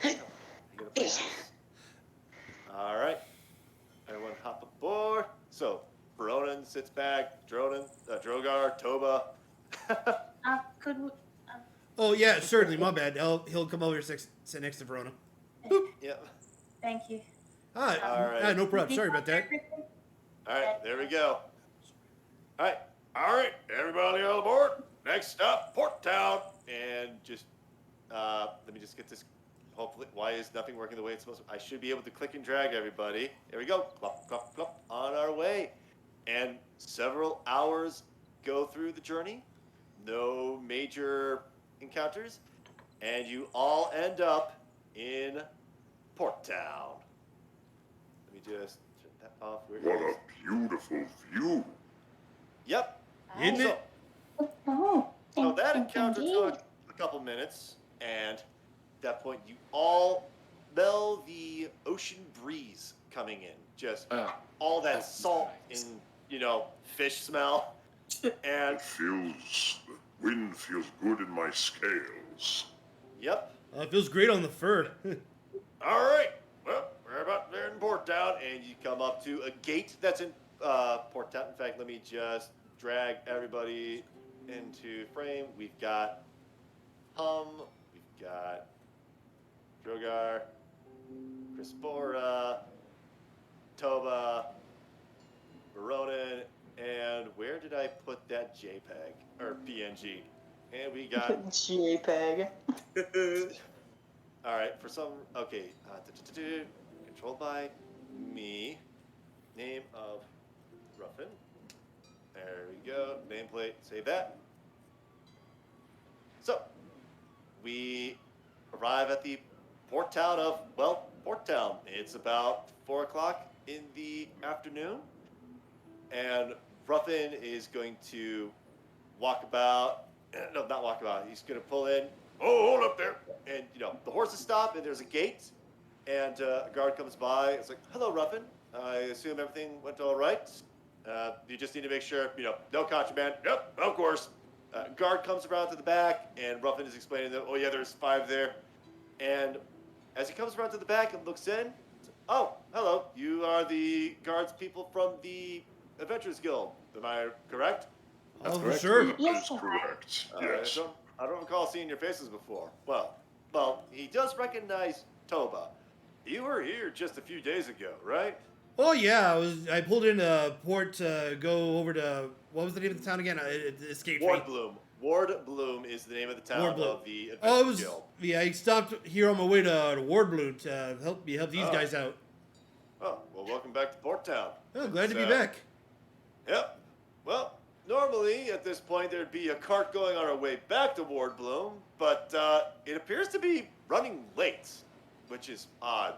You gotta find this. All right, everyone hop aboard. So, Baronin sits back, Drogar, Toba. Could we, Oh yeah, certainly. My bad. He'll come over here, sit next to Verona. Yep. thank you. Ah, All right. no problem. Sorry about that. All right, there we go. All right, everybody on board. Next stop, Port Town, and just let me just get this. Hopefully, why is nothing working the way it's supposed to? I should be able to click and drag everybody. There we go. Clop, clop, clop. On our way, and several hours go through the journey. No major encounters, and you all end up in Port Town. Let me just turn that off. Where What it is. a beautiful view. Yep. Isn't it? Oh, So that encounter indeed. took a couple minutes, and at that point, you all smell the ocean breeze coming in. Just Oh, all that that's salt nice. and, fish smell. And, The wind feels good in my scales. yep. It feels great on the fur. All right. Well, we're about there in Port Town, and you come up to a gate that's in Port Town. In fact, let me just drag everybody into frame. We've got Hum, we've got Drogar, Crispora, Toba, Baronin, and where did I put that JPEG or PNG? And we got JPEG. all right, okay, controlled by me, name of Ruffin. There we go, nameplate, save that. So, we arrive at the port town of, Port Town. It's about 4 o'clock in the afternoon, and Ruffin is going to walk about, no, not walk about, he's going to pull in, oh, hold up there, and, the horses stop, and there's a gate, and a guard comes by, it's like, hello, Ruffin, I assume everything went all right? You just need to make sure, no contraband. Yep, of course. Guard comes around to the back, and Ruffin is explaining that, oh yeah, there's 5 there. And as he comes around to the back and looks in, oh, hello, you are the guards people from the Adventurers Guild. Am I correct? Oh, for correct. sure. That Yes, is sir. correct. I Yes. don't recall seeing your faces before. Well, he does recognize Toba. You were here just a few days ago, right? Oh yeah, I pulled into port to go over to what was the name of the town again? It escaped me. Ward Bloom. Ward Bloom is the name of the town Ward Bloom. of the Oh, it Adventurers was Guild. yeah. I stopped here on my way to Wardbloom to help these Oh. guys out. Oh, well, welcome back to Port Town. Oh, glad to be So- back. Yep. Well, normally at this point there'd be a cart going on our way back to Ward Bloom, but it appears to be running late, which is odd.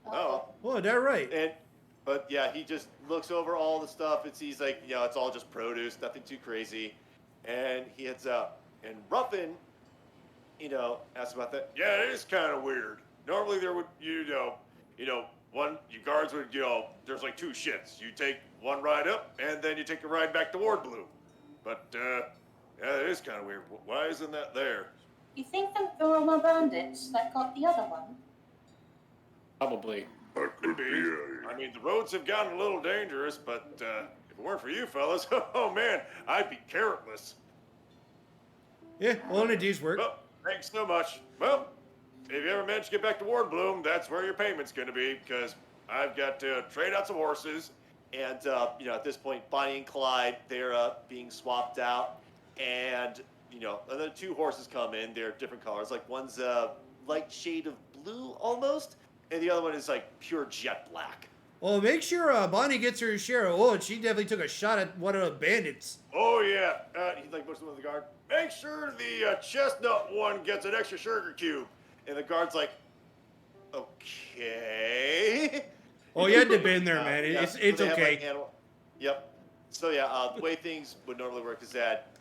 Oh. Oh, that right. But yeah, he just looks over all the stuff and sees like, it's all just produce, nothing too crazy. And he heads out. And Ruffin, asks about that. Yeah, it is kind of weird. Normally there would, you guards would, there's like 2 shits. You take one ride up, and then you take a ride back to Ward Blue. But, yeah, it is kind of weird. Why isn't that there? You think them Roma bandits that got the other one? Probably. That could be I mean, the roads have gotten a little dangerous, but if it weren't for you fellas, oh man, I'd be carrotless. Yeah, all in a D's work. Well, thanks so much. Well, if you ever manage to get back to Ward Bloom, that's where your payment's going to be, because I've got to trade out some horses. And, at this point, Bonnie and Clyde, they're being swapped out. And, and then 2 horses come in. They're different colors. Like, one's a light shade of blue, almost. And the other one is, like, pure jet black. Well, make sure Bonnie gets her share. Oh, and she definitely took a shot at one of the bandits. Oh, yeah. He's like, what's the one with the guard? Make sure the chestnut one gets an extra sugar cube. And the guard's like, okay. Oh, you had to been there, man. Yeah, It's so they have, okay. like, yep. So, yeah, the way things would normally work is that,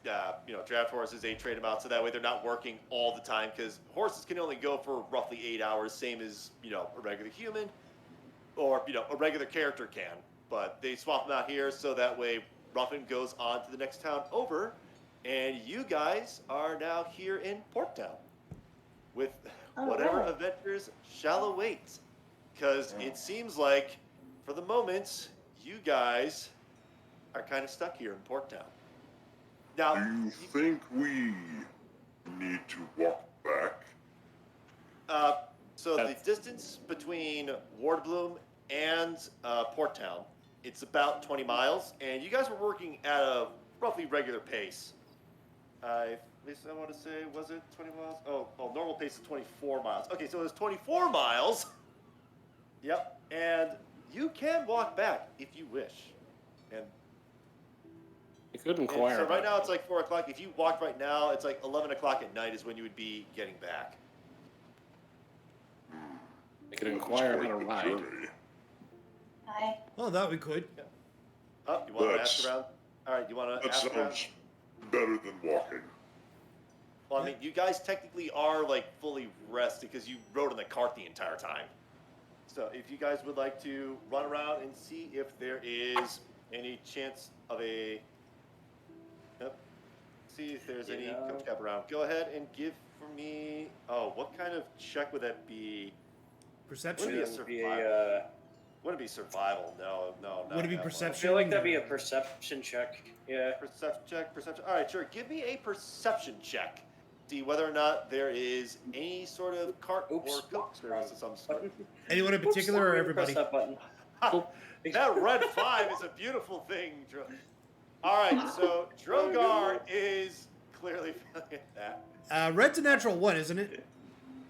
draft horses, they trade them out so that way they're not working all the time, because horses can only go for roughly 8 hours, same as, a regular human or, a regular character can. But they swap them out here so that way Ruffin goes on to the next town over, and you guys are now here in Porttown with whatever adventures shall await. Because it seems like, for the moment, you guys are kind of stuck here in Porttown. Now, Do you think we need to walk back? so the distance between Ward Bloom and Porttown, it's about 20 miles, and you guys were working at a roughly regular pace. At least I want to say, was it 20 miles? Oh, normal pace is 24 miles. Okay, so it was 24 miles. Yep, and you can walk back if you wish. And You could inquire. so right about now it's like 4 o'clock. If you walked right now, it's like 11 o'clock at night is when you would be getting back. You could inquire about a Quite the ride. journey. Hi. Oh, that we could. Oh, you want to That's- ask around? All right, you want to That ask around? sounds better than walking. Well, I mean, you guys technically are like fully rested because you rode in the cart the entire time. So if you guys would like to run around and see if there is any chance of a... Yep. See if there's any coach cap around. Go ahead and give for me... Oh, what kind of check would that be? Perception? Would it be a It would be survival? Wouldn't it be survival? No. Would it be not that one. I perception? feel like that'd be a perception check. Yeah. Perception. All right, sure. Give me a perception check. See whether or not there is any sort of cart Oops. or coach service of some sort. Anyone in particular or Oops, everybody? Press that button. That red 5 is a beautiful thing. All right, so Drogar is clearly feeling that. Red's a natural 1, isn't it?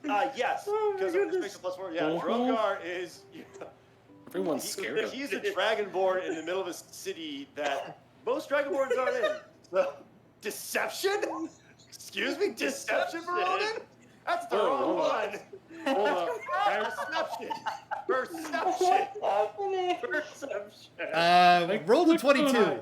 Yes, because of perspective +4. Yeah, Drogar is. Everyone's scared of He's a dragonborn in the middle of a city that most dragonborns aren't in. So, deception? Excuse me, deception, Ronan? That's the wrong hold on. one. Hold up. Perception. Roll the 22.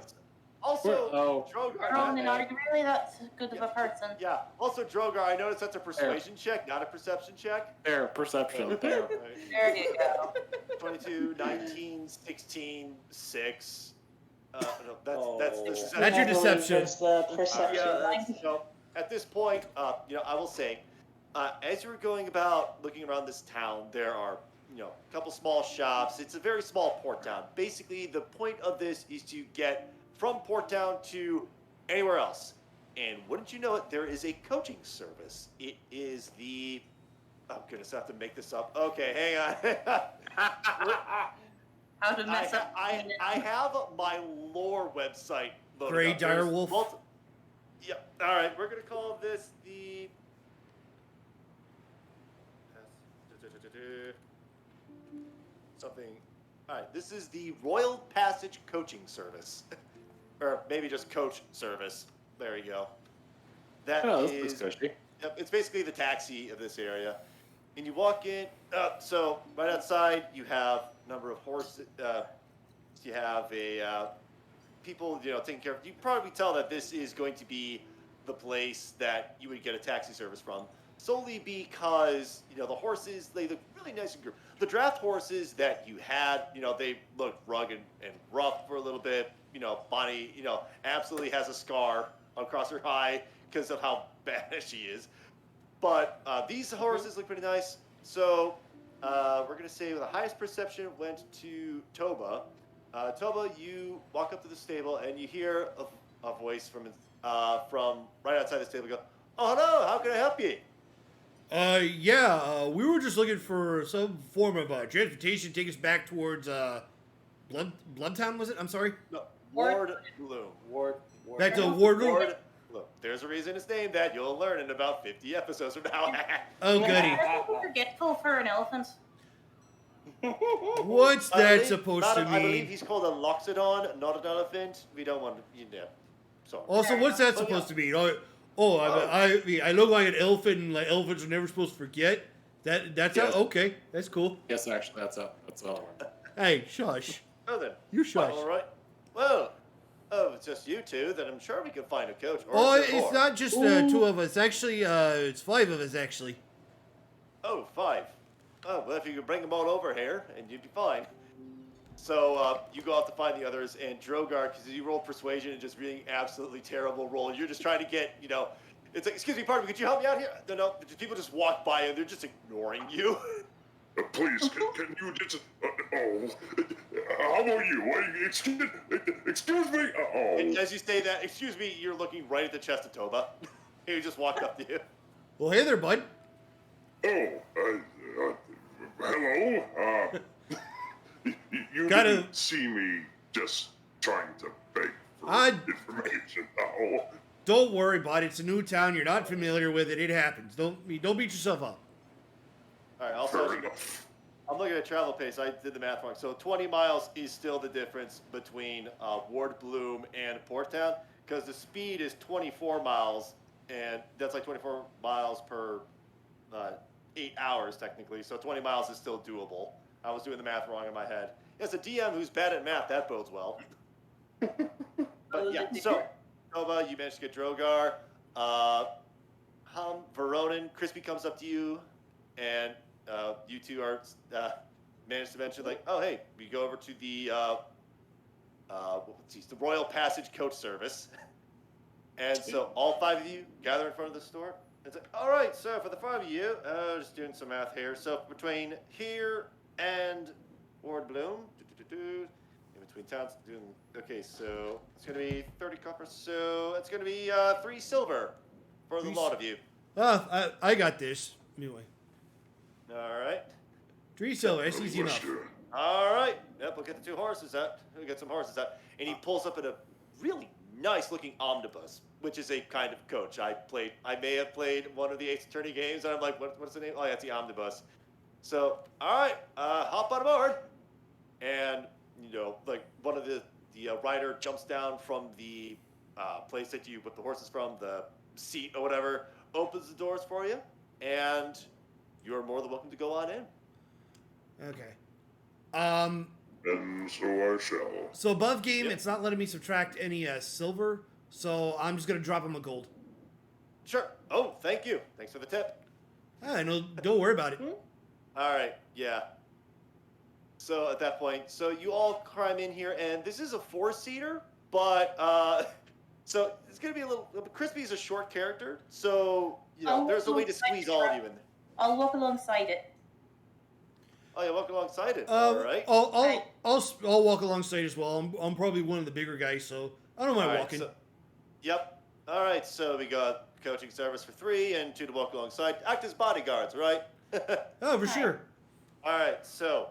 Also, Drogar. Ronan, are you really that good of a person? Yeah. Also, Drogar, I noticed that's a persuasion check, not a perception check. There, perception. There. There you go. 22, 19, 16, 6. No, that's the deception. That's your deception. That's the perception. So at this point, I will say, as you were going about looking around this town, there are, a couple small shops. It's a very small port town. Basically, the point of this is to get from Port Town to anywhere else. And wouldn't you know it, there is a coaching service. It is the... Oh, goodness, I have to make this up. Okay, hang on. How to mess up. I have my lore website loaded Grey up. There's Direwolf? Yeah, all right, we're going to call this the... Something... All right, this is the Royal Passage Coaching Service. Or maybe just coach service. There you go. That Oh, is... that's cushy. Yep, it's basically the taxi of this area. And you walk in, so right outside you have a number of horses, you have a people, taking care of. You can probably tell that this is going to be the place that you would get a taxi service from. solely because, the horses, they look really nice and group. The draft horses that you had, they look rugged and rough for a little bit. Bonnie, absolutely has a scar across her eye because of how bad she is. But these horses look pretty nice. So we're going to say the highest perception went to Toba. Toba, you walk up to the stable and you hear a voice from right outside the stable go, "Oh, hello, how can I help you?" We were just looking for some form of transportation to take us back towards Bloodtown, was it? I'm sorry? No, Ward Bloom. Back to Ward Bloom? Ward Bloom. There's a reason it's named that. You'll learn in about 50 episodes from now. Oh, goody. Are you forgetful for an elephant? What's that supposed to I believe mean? he's called a loxodon, not an elephant. We don't want to, Sorry. Also, what's that supposed to mean? I look like an elephant, and like elephants are never supposed to forget. That's Yes. okay. That's cool. Yes, actually, that's all. Hey, shush. Oh, then. You shush. All right. Well, it's just you two. Then I'm sure we can find a coach. Or Oh, is there it's more? not just 2 of us. Actually, it's 5 of us, actually. Oh, 5. Oh, well, if you could bring them all over here, and you'd be fine. So you go out to find the others, and Drogar, because you roll persuasion and just being absolutely terrible roll, you're just trying to get, it's like, excuse me, pardon me, could you help me out here? No, people just walk by and they're just ignoring you. Please, can you just... how about you? Excuse me? And as you say that, excuse me, you're looking right at the chest of Toba. He just walked up to you. Well, hey there, bud. Hello? You Gotta- didn't see me just trying to beg for I- information. Oh, Don't worry, bud. It's a new town. You're not familiar with it. It happens. Don't beat yourself up. All right, also, fair enough. I'm looking at travel pace. I did the math wrong. So 20 miles is still the difference between Ward Bloom and Porttown, because the speed is 24 miles, and that's like 24 miles per 8 hours, technically. So 20 miles is still doable. I was doing the math wrong in my head. As a DM who's bad at math, that bodes well. But yeah, so, Nova, you managed to get Drogar. Veronin, Crispy comes up to you, and you two are managed to mention, like, oh, hey, we go over to the Royal Passage Coach Service. And so all 5 of you gather in front of the store. And say, all right, so for the 5 of you, just doing some math here. So between here and Ward Bloom, in between towns, okay, so it's going to be 30 copper. So it's going to be 3 silver for the lot of you. I got this. Anyway. All right. 3 silver. That's easy enough. Sure. All right. Yep, we'll get the 2 horses out. We'll get some horses out. And he pulls up in a really nice-looking omnibus, which is a kind of coach. I may have played one of the Ace Attorney games, and I'm like, what's the name? Oh, yeah, it's the omnibus. So, all right, hop on board. And, like one of the rider jumps down from the place that you put the horses from, the seat or whatever, opens the doors for you, and you're more than welcome to go on in. Okay. And so I shall. So above game, Yep. it's not letting me subtract any silver, so I'm just gonna drop him a gold. Sure. Oh, thank you. Thanks for the tip. No, don't worry about it. All right, yeah. So at that point, so you all climb in here, and this is a 4-seater, but so it's gonna be a little. Crispy's a short character, so there's a way to squeeze all of you in there. I'll walk alongside it. Oh, you walk alongside it. All right. I'll walk alongside as well. I'm probably one of the bigger guys, so I don't mind All right, walking. Yep. All right. So we got coaching service for 3 and 2 to walk alongside. Act as bodyguards, right? Oh, for sure. All right. So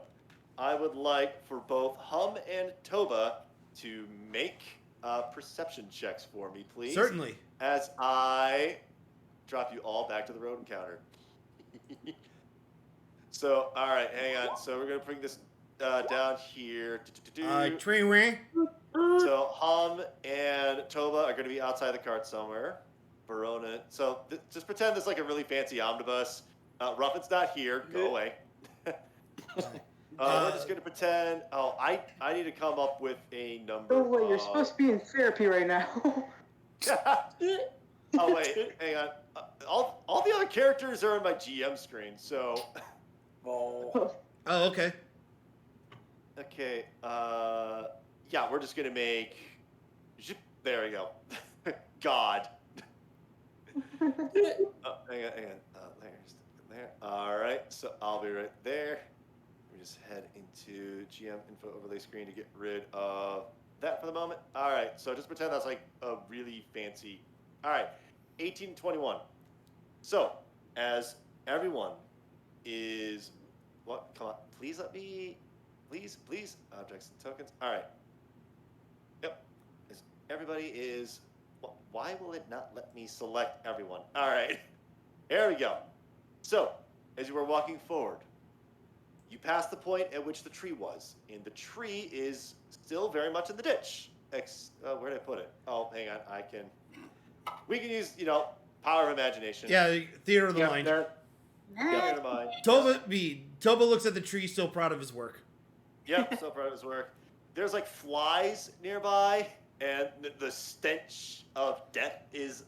I would like for both Hum and Toba to make perception checks for me, please. Certainly. As I drop you all back to the road encounter. So, all right, hang on. So we're gonna bring this down here. Train ring. So Hum and Toba are gonna be outside the cart somewhere. Verona. So just pretend there's like a really fancy omnibus. Ruffin's not here. Go away. We're just gonna pretend. Oh, I need to come up with a number. Oh wait, you're supposed to be in therapy right now. Oh wait, hang on. All the other characters are on my GM screen, so. Oh. Oh, okay. Okay. Yeah, we're just gonna make. There we go. God. Oh, hang on. There. All right. So I'll be right there. Let me just head into GM info overlay screen to get rid of that for the moment. All right. So just pretend that's like a really fancy. All right. 18 to 21. So as everyone is, what? Come on. Please let me. Please. Objects and tokens. All right. Yep. As everybody is. Why will it not let me select everyone? All right. Here we go. So, as you are walking forward, you pass the point at which the tree was, and the tree is still very much in the ditch. Where did I put it? Oh, hang on. We can use, power of imagination. Yeah, theater of the mind. Theater of the mind. Toba looks at the tree, still proud of his work. Yep, so proud of his work. There's like flies nearby, and the stench of death is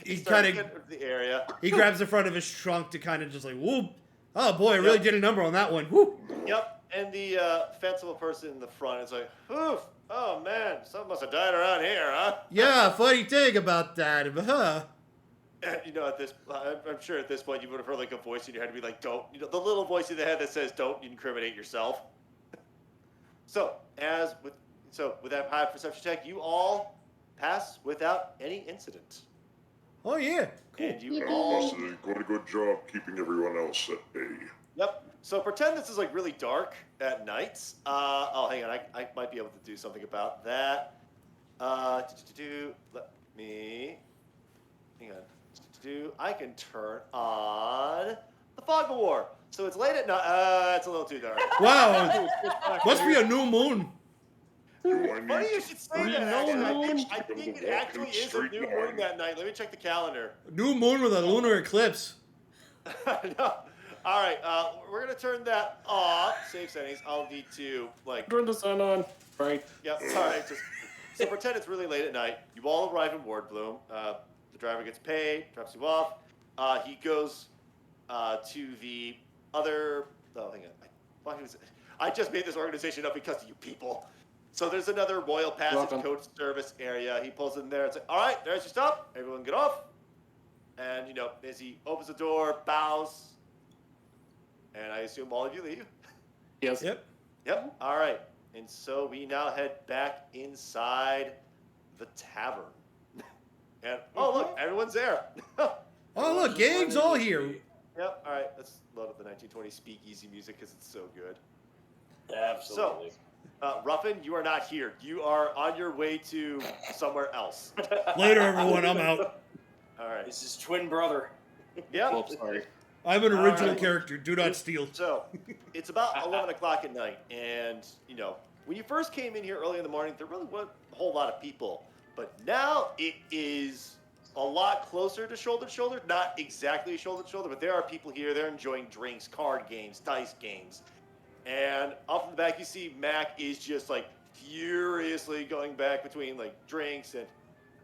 he kind of the area. He grabs the front of his trunk to kind of just like, whoop. Oh boy, I really did a number on that one. Whoop. Yep, and the fanciful person in the front is like, oof, oh man, someone must have died around here, huh? Yeah, funny thing about that, huh? And, I'm sure at this point you would have heard like a voice in your head be like, don't, the little voice in the head that says, don't incriminate yourself. So with that high perception check, you all pass without any incident. Oh yeah. Cool. And you That all. boss is doing a good job keeping everyone else at bay. Yep. So pretend this is like really dark at night. Hang on. I might be able to do something about that. Let me. Hang on. I can turn on the fog of war. So it's late at night. It's a little too dark. Wow. Must be a new moon. Funny you should say that. Actually, I think it actually is a new moon that night. Let me check the calendar. New moon with a lunar eclipse. No. All right, we're gonna turn that off. Save settings. I'll need to turn the sun on. Right. Yep. All right. So pretend it's really late at night. You all arrive in Wardbloom. The driver gets paid, drops you off. He goes to the other. Oh, hang on. I just made this organization up because of you people. So there's another Royal Passage Coach Service area. He pulls in there and says, all right, there's your stop. Everyone get off. And, as he opens the door, bows. And I assume all of you leave. Yes. Yep. All right. And so we now head back inside the tavern. And, look, everyone's there. Oh, look, gang's all here. Yep. All right. Let's load up the 1920 speakeasy music because it's so good. Absolutely. So, Ruffin, you are not here. You are on your way to somewhere else. Later, everyone. I'm out. All right. This is twin brother. Yep. Oops, sorry. I'm an original character. Do not steal. So, it's about 11 o'clock at night, and, when you first came in here early in the morning, there really wasn't a whole lot of people. But now it is a lot closer to shoulder to shoulder. Not exactly shoulder to shoulder, but there are people here. They're enjoying drinks, card games, dice games. And off in the back, you see Mac is just, furiously going back between, drinks and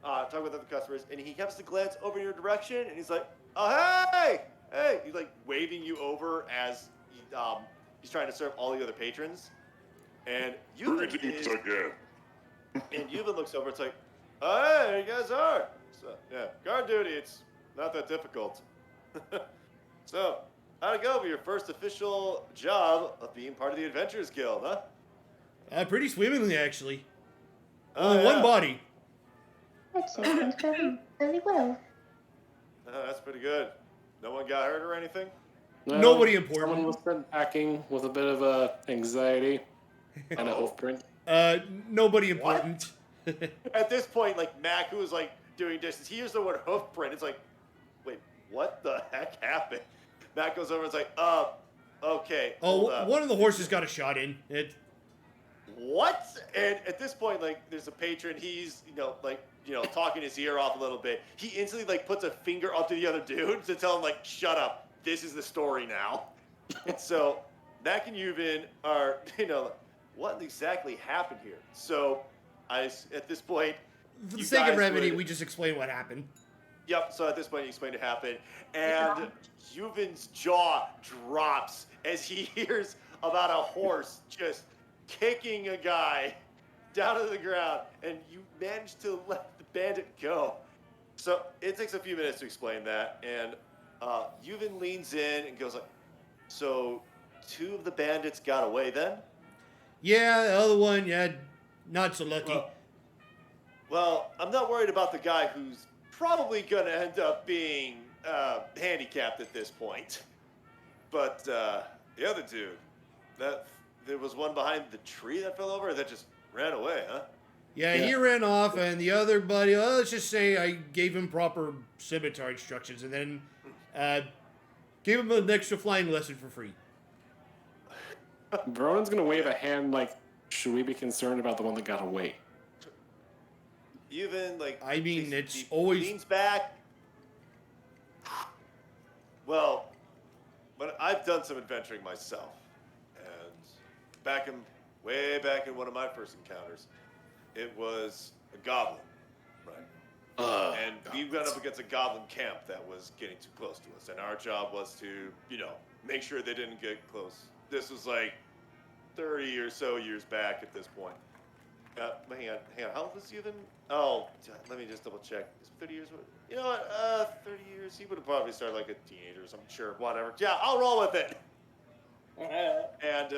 talking with other customers. And he happens to glance over your direction, and he's like, oh, hey! Hey! He's, waving you over as he's trying to serve all the other patrons. And Euban looks over, it's like, oh, hey, there you guys are. So, yeah, guard duty, it's not that difficult. So, how'd it go with your first official job of being part of the Adventurers Guild, huh? Pretty swimmingly, actually. Oh, One body. Actually, went very well. That's pretty good. No one got hurt or anything? No, Nobody important. Someone was sent packing with a bit of anxiety and a hoof print. Nobody important. At this point, Mac, who was doing dishes, he hears the word hoof print. It's like, wait, what the heck happened? Mac goes over and is like, okay. One of the horses got a shot in. What? And at this point, there's a patron. He's, talking his ear off a little bit. He instantly, puts a finger up to the other dude to tell him, shut up. This is the story now. And so, Mac and Euban are, what exactly happened here? So, at this point, For the you sake of guys brevity, would- we just explain what happened. Yep, so at this point, you explain what happened, and Yuvin's jaw drops as he hears about a horse just kicking a guy down to the ground, and you manage to let the bandit go. So it takes a few minutes to explain that, and Yuvin leans in and goes like, so 2 of the bandits got away then? Yeah, the other one, yeah, not so lucky. Well, I'm not worried about the guy who's probably going to end up being handicapped at this point. But the other dude, there was one behind the tree that fell over that just ran away, huh? Yeah, he ran off, and the other buddy, let's just say I gave him proper scimitar instructions, and then gave him an extra flying lesson for free. Veronan's gonna wave a hand like, should we be concerned about the one that got away? Even like I mean, it's he always- leans back. Well, but I've done some adventuring myself, and way back in one of my first encounters, it was a goblin, right? And we went up against a goblin camp that was getting too close to us, and our job was to, make sure they didn't get close. This was like 30 or so years back at this point. Hang on. How old was Yuvin? Oh, let me just double check. Is 30 years? You know what? 30 years. He would have probably started like a teenager or something. Sure, whatever. Yeah, I'll roll with it. And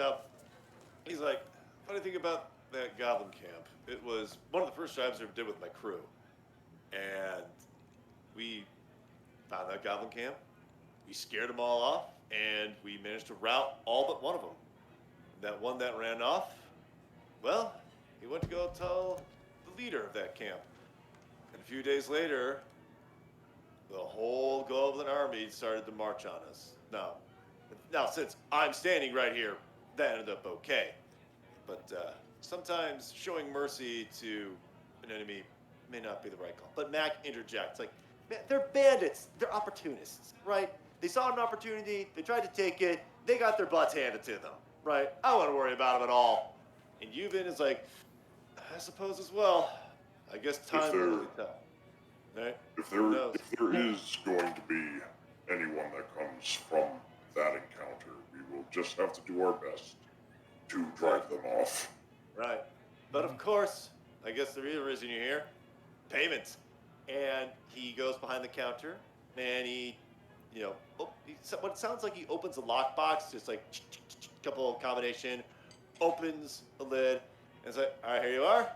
he's like, funny thing about that goblin camp, it was one of the first jobs I ever did with my crew. And we found that goblin camp. We scared them all off, and we managed to rout all but one of them. That one that ran off, well, he went to go tell the leader of that camp. And a few days later, the whole Goblin army started to march on us. Now, since I'm standing right here, that ended up okay. But sometimes showing mercy to an enemy may not be the right call. But Mac interjects, like, man, they're bandits. They're opportunists, right? They saw an opportunity. They tried to take it. They got their butts handed to them, right? I don't want to worry about them at all. And Yuvin is like, I suppose as well. I guess time will really tell. Right? If there is going to be anyone that comes from that encounter, we will just have to do our best to drive them off. Right. But of course, I guess the real reason you're here, payments. And he goes behind the counter, and he, what it sounds like he opens a lockbox, just like couple combination, opens the lid, and it's like, all right, here you are.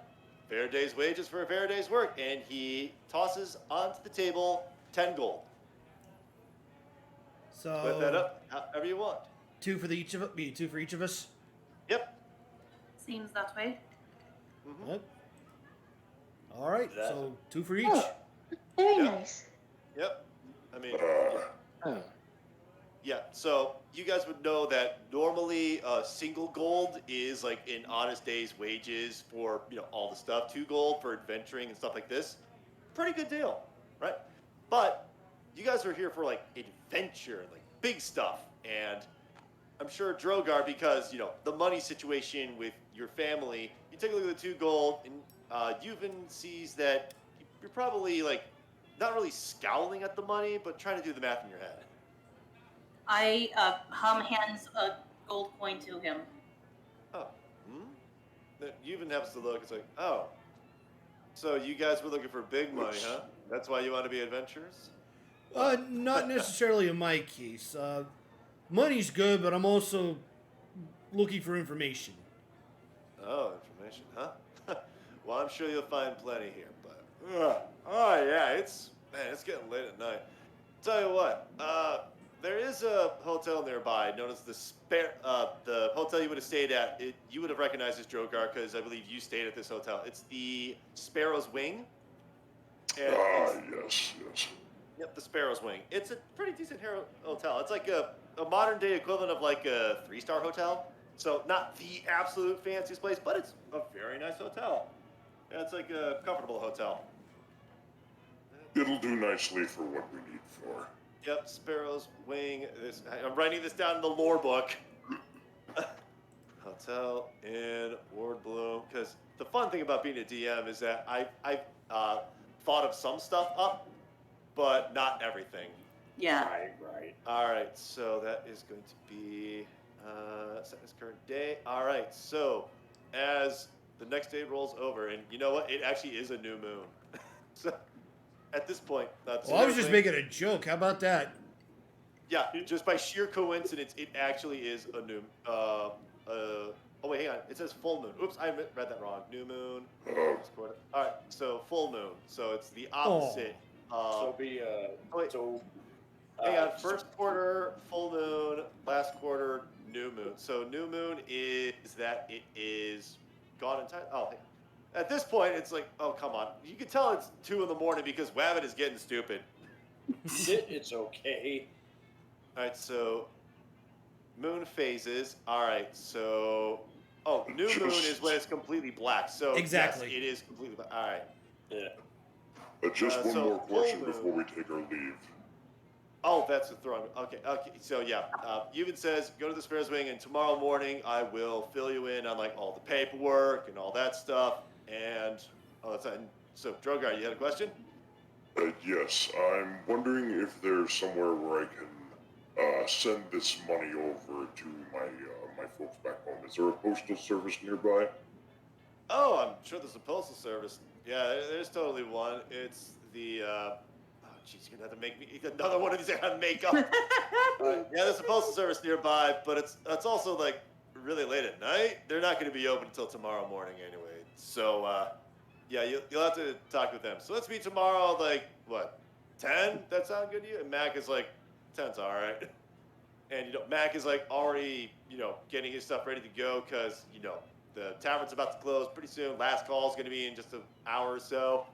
Fair day's wages for a fair day's work. And he tosses onto the table 10 gold. So Split that up however you want. 2 for each of us. Yep. Seems that way. Yep. All right, so 2 for each. Oh, very Yeah. nice. Yep. I mean, yeah. So you guys would know that normally single gold is like an honest day's wages for all the stuff. 2 gold for adventuring and stuff like this. Pretty good deal, right? But you guys are here for like adventure and like big stuff, and I'm sure Drogar, because the money situation with your family, you take a look at the 2 gold, and Yuvin sees that you're probably like not really scowling at the money, but trying to do the math in your head. I hands a gold coin to him. Oh, Yuvin happens to look. It's like, oh, so you guys were looking for big money, huh? That's why you want to be adventurers? Not necessarily in my case. Money's good, but I'm also looking for information. Oh, information, huh? Well, I'm sure you'll find plenty here, but oh yeah, it's getting late at night. Tell you what, there is a hotel nearby known as the hotel you would have stayed at. You would have recognized this Drogar because I believe you stayed at this hotel. It's the Sparrow's Wing. And Yes. Yep, the Sparrow's Wing. It's a pretty decent hotel. It's like a modern day equivalent of like a 3-star hotel. So not the absolute fanciest place, but it's a very nice hotel. Yeah, it's like a comfortable hotel. It'll do nicely for what we need for. Yep, Sparrow's Wing. I'm writing this down in the lore book. Hotel in Ward Bloom, because because the fun thing about being a DM is that I've thought of some stuff up, but not everything. Yeah. Right. All right, so that is going to be set as current day. All right, so as the next day rolls over, and you know what? It actually is a new moon. So at this point, that's. Well, I was just making a joke. How about that? Yeah, just by sheer coincidence, it actually is a new. Oh wait, hang on. It says full moon. Oops, I read that wrong. New moon. All right, so full moon. So it's the opposite. So it'll be wait. so. Hang on. First quarter full moon. Last quarter new moon. So new moon is that it is gone in time. Oh, hey. At this point, it's like, oh come on. You can tell it's 2 a.m. because Wabbit is getting stupid. It's okay. All right, so moon phases. All right, so new moon is when it's completely black. So Exactly. yes, it is completely black. All right. Yeah. Just one so more question full moon. before we take our leave. Oh, that's the throne. Okay. So yeah, Yuvan says go to the Sparrow's Wing, and tomorrow morning I will fill you in on like all the paperwork and all that stuff. And so Drogar, you had a question? Yes, I'm wondering if there's somewhere where I can send this money over to my folks back home. Is there a postal service nearby? Oh, I'm sure there's a postal service. Yeah, there's totally one. It's the. Jeez, you're gonna have to make me another one of these I gotta make up. Yeah, there's a postal service nearby, but it's also like really late at night. They're not gonna be open until tomorrow morning anyway. So yeah, you'll have to talk with them. So let's meet tomorrow, like what, 10? That sound good to you? And Mac is like, 10's all right. And Mac is like already getting his stuff ready to go because the tavern's about to close pretty soon. Last call is gonna be in just an hour or so.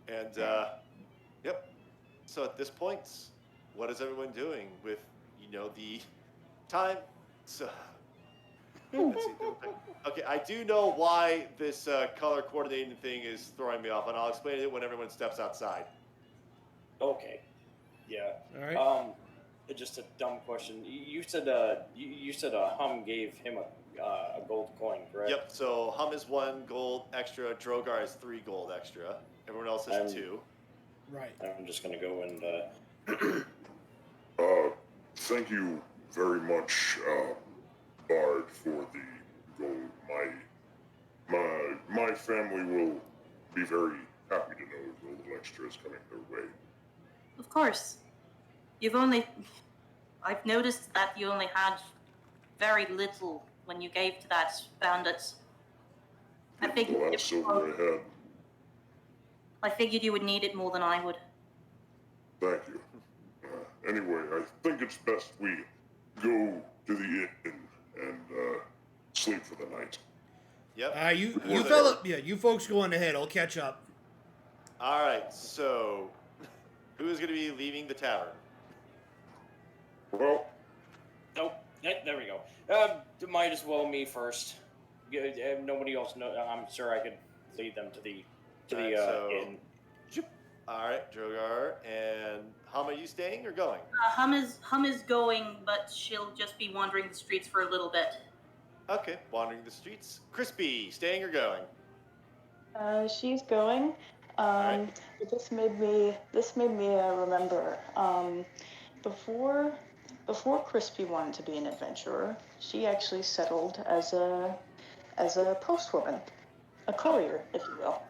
And yep. So at this point, what is everyone doing with the time? So. Let's see. Okay, I do know why this color coordinating thing is throwing me off, and I'll explain it when everyone steps outside. Okay. Yeah. All right. Just a dumb question. You said Hum gave him a gold coin, correct? Yep. So Hum is 1 gold extra. Drogar is 3 gold extra. Everyone else has 2. Right. I'm just gonna go and. Thank you very much, Bard, for the gold. My family will be very happy to know the little extra is coming their way. Of course. I've noticed that you only had very little when you gave to that bandit. The last silver I had. I figured you would need it more than I would. Thank you. Anyway, I think it's best we go to the inn and sleep for the night. Yep. You folks go on ahead. I'll catch up. All right. So, who is going to be leaving the tavern? Well. Nope. There we go. Might as well me first. Nobody else knows. I'm sure I could lead them to the inn. All right, Drogar and Hum, are you staying or going? Hum is going, but she'll just be wandering the streets for a little bit. Okay, wandering the streets. Crispy, staying or going? She's going. Right. But this made me remember. Before Crispy wanted to be an adventurer, she actually settled as a postwoman, a courier, if you will.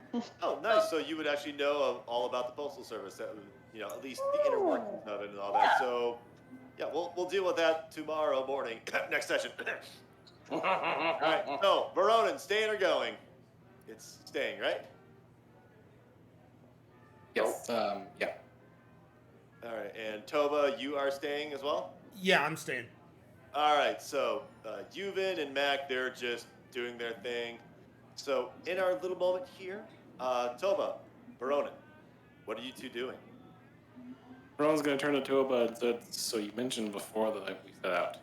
Oh, nice. So you would actually know all about the postal service, that at least the inner workings of it and all that. So, yeah, we'll deal with that tomorrow morning, next session. All right. So, Veronin, staying or going? It's staying, right? Yes. Yeah. All right. And Toba, you are staying as well? Yeah, I'm staying. All right. So, Yuvan and Mac, they're just doing their thing. So, in our little moment here, Toba, Veronin, what are you two doing? Ron's going to turn to Toba and said, so you mentioned before that we set out.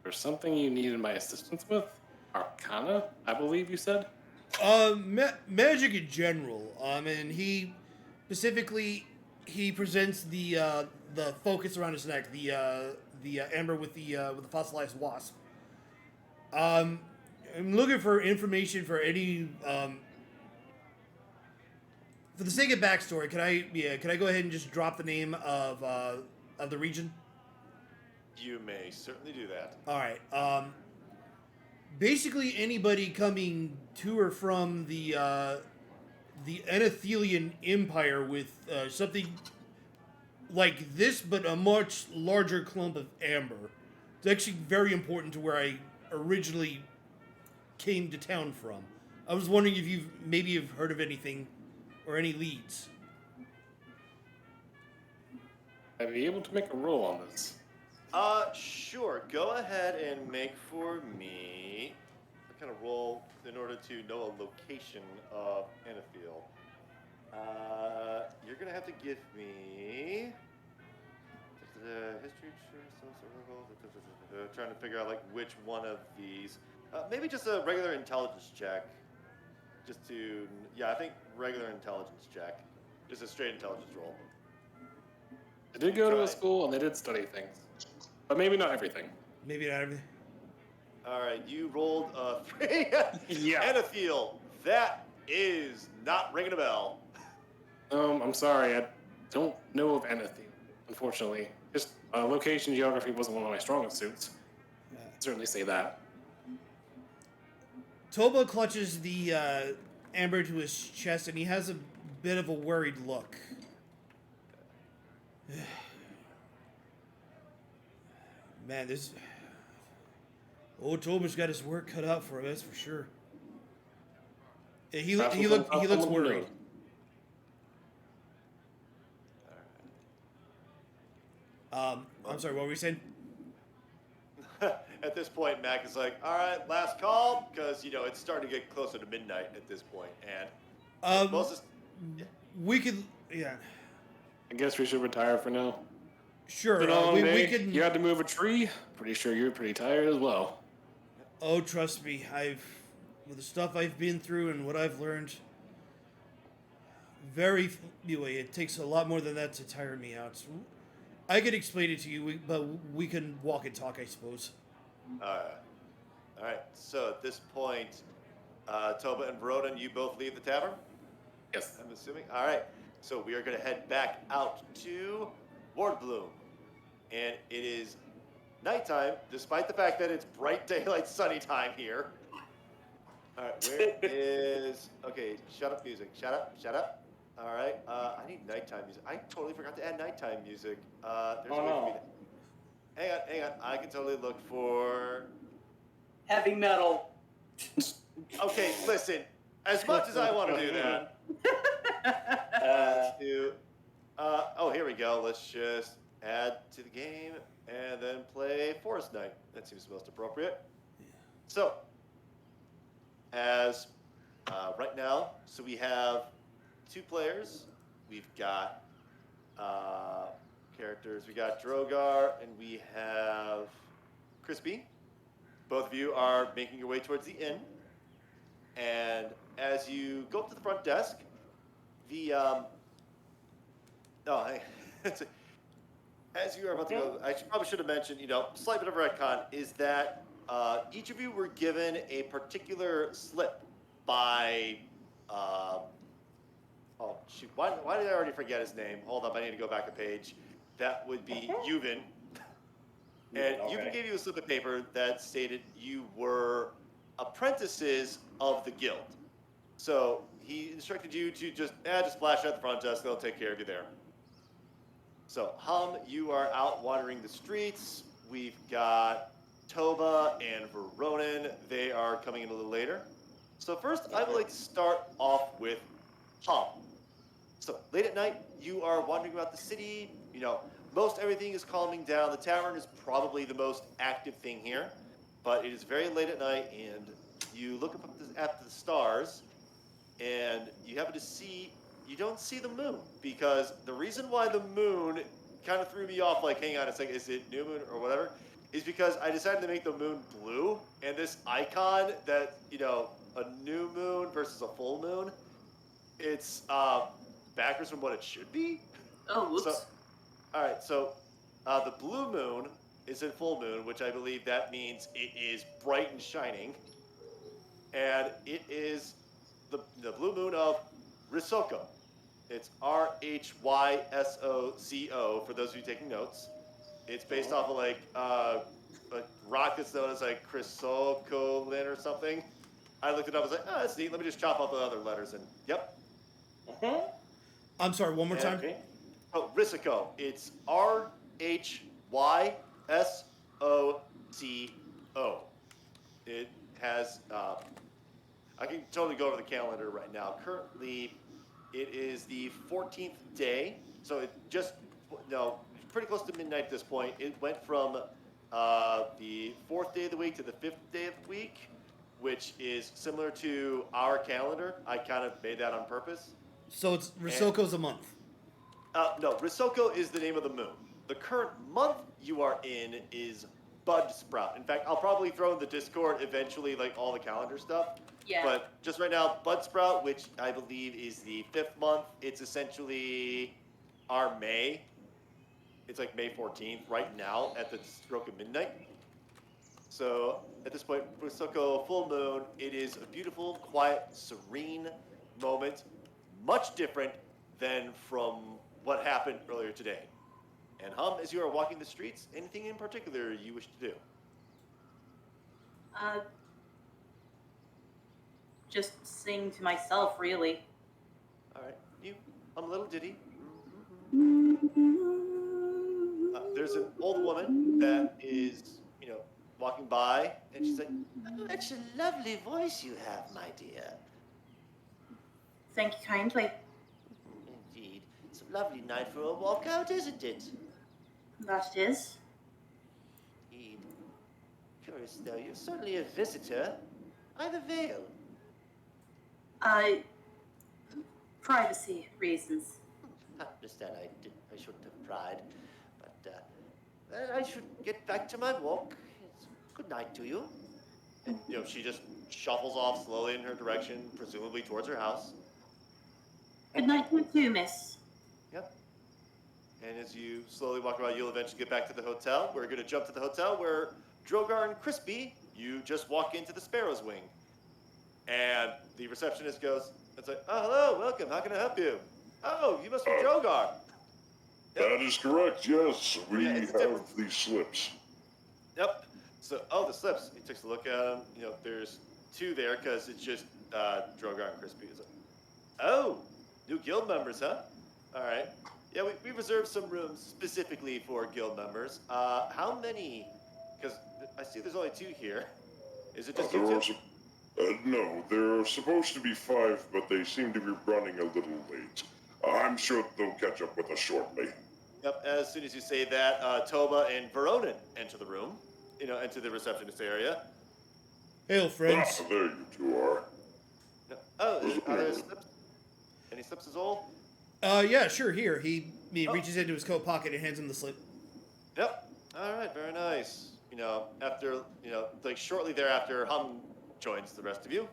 There's something you needed my assistance with? Arcana, I believe you said? Magic in general. And he specifically presents the focus around his neck, the amber with the fossilized wasp. I'm looking for information for any. For the sake of backstory, can I go ahead and just drop the name of the region? You may certainly do that. All right. Basically, anybody coming to or from the Anathelian Empire with something like this, but a much larger clump of amber. It's actually very important to where I originally came to town from. I was wondering if you've heard of anything or any leads. I'd be able to make a roll on this. Sure. Go ahead and make for me a kind of roll in order to know a location of Anaphiel. You're gonna have to give me history, trying to figure out like which one of these. Maybe just a regular intelligence check. Just to, I think regular intelligence check. Just a straight intelligence roll. I did go to a school and they did study things, but maybe not everything. Maybe not everything. All right, you rolled a 3. Yeah. Anaphiel, that is not ringing a bell. I'm sorry, I don't know of anything, unfortunately. Just location geography wasn't one of my strongest suits. I'd certainly say that. Toba clutches the amber to his chest, and he has a bit of a worried look. Man, this old Toba's got his work cut out for him. That's for sure. Yeah, he looks worried. I'm sorry. What were you saying? At this point, Mac is like, "All right, last call," because it's starting to get closer to midnight at this point, and we could, yeah. I guess we should retire for now. Sure. Been a long we day. can. You had to move a tree. Pretty sure you're pretty tired as well. Oh, trust me, with the stuff I've been through and what I've learned, anyway, it takes a lot more than that to tire me out. I could explain it to you, but we can walk and talk, I suppose. All right. So at this point, Toba and Veronin, you both leave the tavern? Yes. I'm assuming. All right. So we are going to head back out to Wardbloom. And it is nighttime, despite the fact that it's bright daylight sunny time here. All right, where is... Okay, shut up music. Shut up. All right, I need nighttime music. I totally forgot to add nighttime music. There's a way for me to... Hang on. I can totally look for... Heavy metal. Okay, listen. As much as I want to do that... here we go. Let's just add to the game and then play Forest Night. That seems most appropriate. So, as right now, we have 2 players. We've got characters. We got Drogar and we have Crispy. Both of you are making your way towards the inn. And as you go up to the front desk, as you are about to go, I probably should have mentioned, slight bit of a retcon, is that each of you were given a particular slip by, why did I already forget his name? Hold up, I need to go back a page. That would be Yuvin. And Yuvin gave you a slip of paper that stated you were apprentices of the guild. So he instructed you to just flash at the front desk, they'll take care of you there. So, you are out wandering the streets. We've got Toba and Veronin. They are coming in a little later. So first, I would like to start off with So, late at night, you are wandering about the city. Most everything is calming down. The tavern is probably the most active thing here. But it is very late at night, and you look up at the stars, and you happen to see... You don't see the moon, because the reason why the moon kind of threw me off, like, hang on a second, is it new moon or whatever, is because I decided to make the moon blue, and this icon that, a new moon versus a full moon, it's backwards from what it should be. Oh, whoops. So, all right, so the blue moon is in full moon, which I believe that means it is bright and shining. and it is the blue moon of Rikkaku. It's Rhysoco for those of you taking notes. It's based off of like a rock that's known as like chrysocolin or something. I looked it up. I was like, oh, that's neat. Let me just chop off the other letters and yep. I'm sorry, one more time. Okay. Oh, Rikkaku. It's Rhysoco. It has. I can totally go over the calendar right now. Currently, it is the 14th day, so it just pretty close to midnight at this point. It went from the 4th day of the week to the 5th day of the week, which is similar to our calendar. I kind of made that on purpose. So it's Risoko's a month. No, Rikkaku is the name of the moon. The current month you are in is Bud Sprout. In fact, I'll probably throw in the Discord eventually, like all the calendar stuff. Yeah. But just right now, Bud Sprout, which I believe is the 5th month, it's essentially our May. It's like May 14th right now at the stroke of midnight. So at this point, Rikkaku full moon, it is a beautiful, quiet, serene moment, much different than from what happened earlier today. And as you are walking the streets, anything in particular you wish to do? Just sing to myself, really. All right, you hum a little ditty. There's an old woman that is, walking by, and she's like, "Oh, that's a lovely voice you have, my dear." Thank you kindly. Indeed, it's a lovely night for a walk out, isn't it? That it is. Indeed. Curious, though, you're certainly a visitor. I've a veil. Privacy reasons. I understand I shouldn't have pried, but I should get back to my walk. Good night to you. And, she just shuffles off slowly in her direction, presumably towards her house. Good night to you too, miss. Yep. And as you slowly walk around, you'll eventually get back to the hotel. We're going to jump to the hotel where Drogar and Crispy, you just walk into the Sparrow's Wing. And the receptionist goes, it's like, "Oh, hello, welcome. How can I help you?" "Oh, you must be Drogar." That is correct, yes. We Yeah, it's have different. these slips. Yep. So, the slips. He takes a look at them. There's 2 there because it's just Drogar and Crispy. He's like, "Oh, new guild members, huh? All right. Yeah, we reserved some rooms specifically for guild members. How many? Because I see there's only 2 here. Is it just you two? No, there are supposed to be 5, but they seem to be running a little late. I'm sure they'll catch up with us shortly. Yep. As soon as you say that, Toba and Veronin enter the room. Enter the receptionist area. Hail, friends. Ah, there you 2 are. No. Oh, are there slips? Any slips, Azol? Yeah, sure. Here, he reaches into his coat pocket and hands him the slip. Yep. All right. Very nice. After like shortly thereafter, Hum joins the rest of you.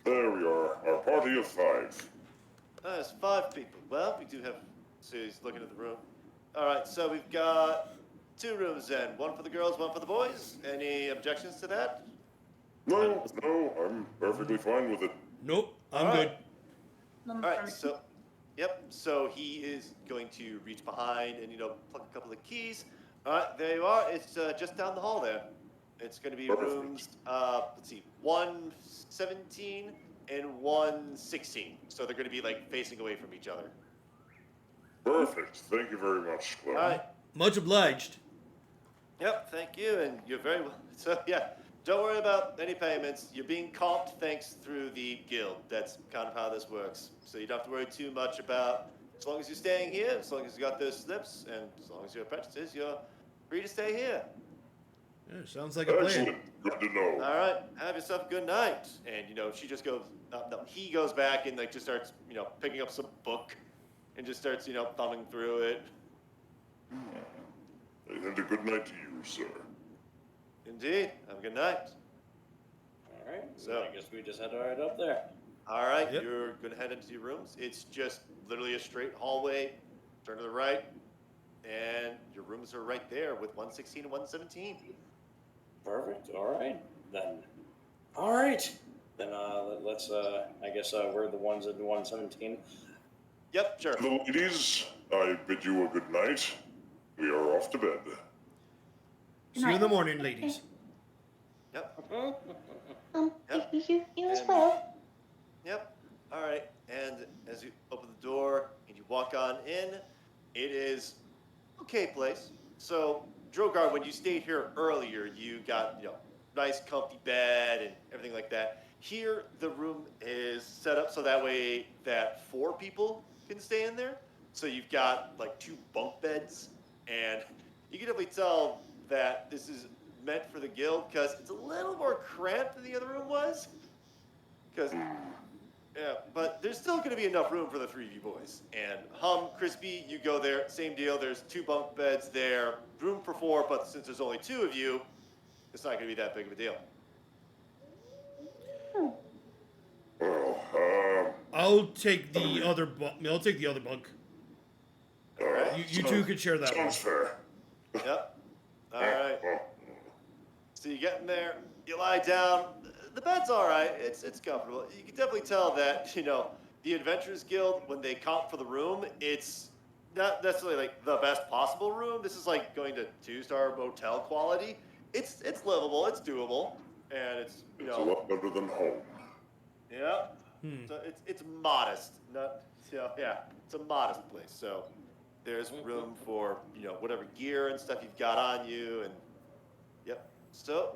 There we are, our party of 5. There's 5 people. Well, we do have. So he's looking at the room. All right. So we've got 2 rooms then. One for the girls, one for the boys. Any objections to that? No, I'm perfectly fine with it. Nope, I'm All good. right. All right. So, yep. So he is going to reach behind and pluck a couple of keys. All right. There you are. It's just down the hall there. It's going to be Perfect. rooms. Let's see, 117 and 116. So they're going to be like facing away from each other. Perfect. Thank you very much, Clem. All right. Much obliged. Yep. Thank you, and you're very well. So yeah, don't worry about any payments. You're being comped thanks through the guild. That's kind of how this works. So you don't have to worry too much about. As long as you're staying here, as long as you got those slips, and as long as you're apprentices, you're free to stay here. Yeah, sounds like a plan. Excellent. Good to know. All right, have yourself a good night. And she just goes. No, he goes back and like just starts picking up some book, and just starts thumbing through it. And a good night to you, sir. Indeed. Have a good night. All right. So- I guess we just head right up there. All right, Yep. you're gonna head into your rooms. It's just literally a straight hallway. Turn to the right, and your rooms are right there with 116 and 117. Perfect. All right. Then All right. Then let's. I guess we're the ones in 117. Yep, sure. To the ladies, I bid you a good night. We are off to bed. See you in the morning, ladies. Yep. You, Yep. you as And- well. Yep. All right. And as you open the door and you walk on in, it is okay place. So, Drogar, when you stayed here earlier, you got, nice comfy bed and everything like that. Here, the room is set up so that way that 4 people can stay in there. So you've got like 2 bunk beds, and you can definitely tell that this is meant for the guild because it's a little more cramped than the other room was. Because yeah, but there's still going to be enough room for the 3 of you boys. And Crispy, you go there, same deal. There's 2 bunk beds there, room for 4, but since there's only 2 of you, it's not going to be that big of a deal. Well, I'll take the other bunk. I'll take the other bunk. All right. You two could share that one. sounds fair. Yep. All right. So you get in there, you lie down. The bed's all right. It's comfortable. You can definitely tell that the Adventurers Guild, when they comp for the room, it's not necessarily like the best possible room. This is like going to 2-star motel quality. It's livable. It's doable, and it's It's a lot better than home. yeah. So it's modest. Not yeah. It's a modest place. So there's room for whatever gear and stuff you've got on you, and yep. So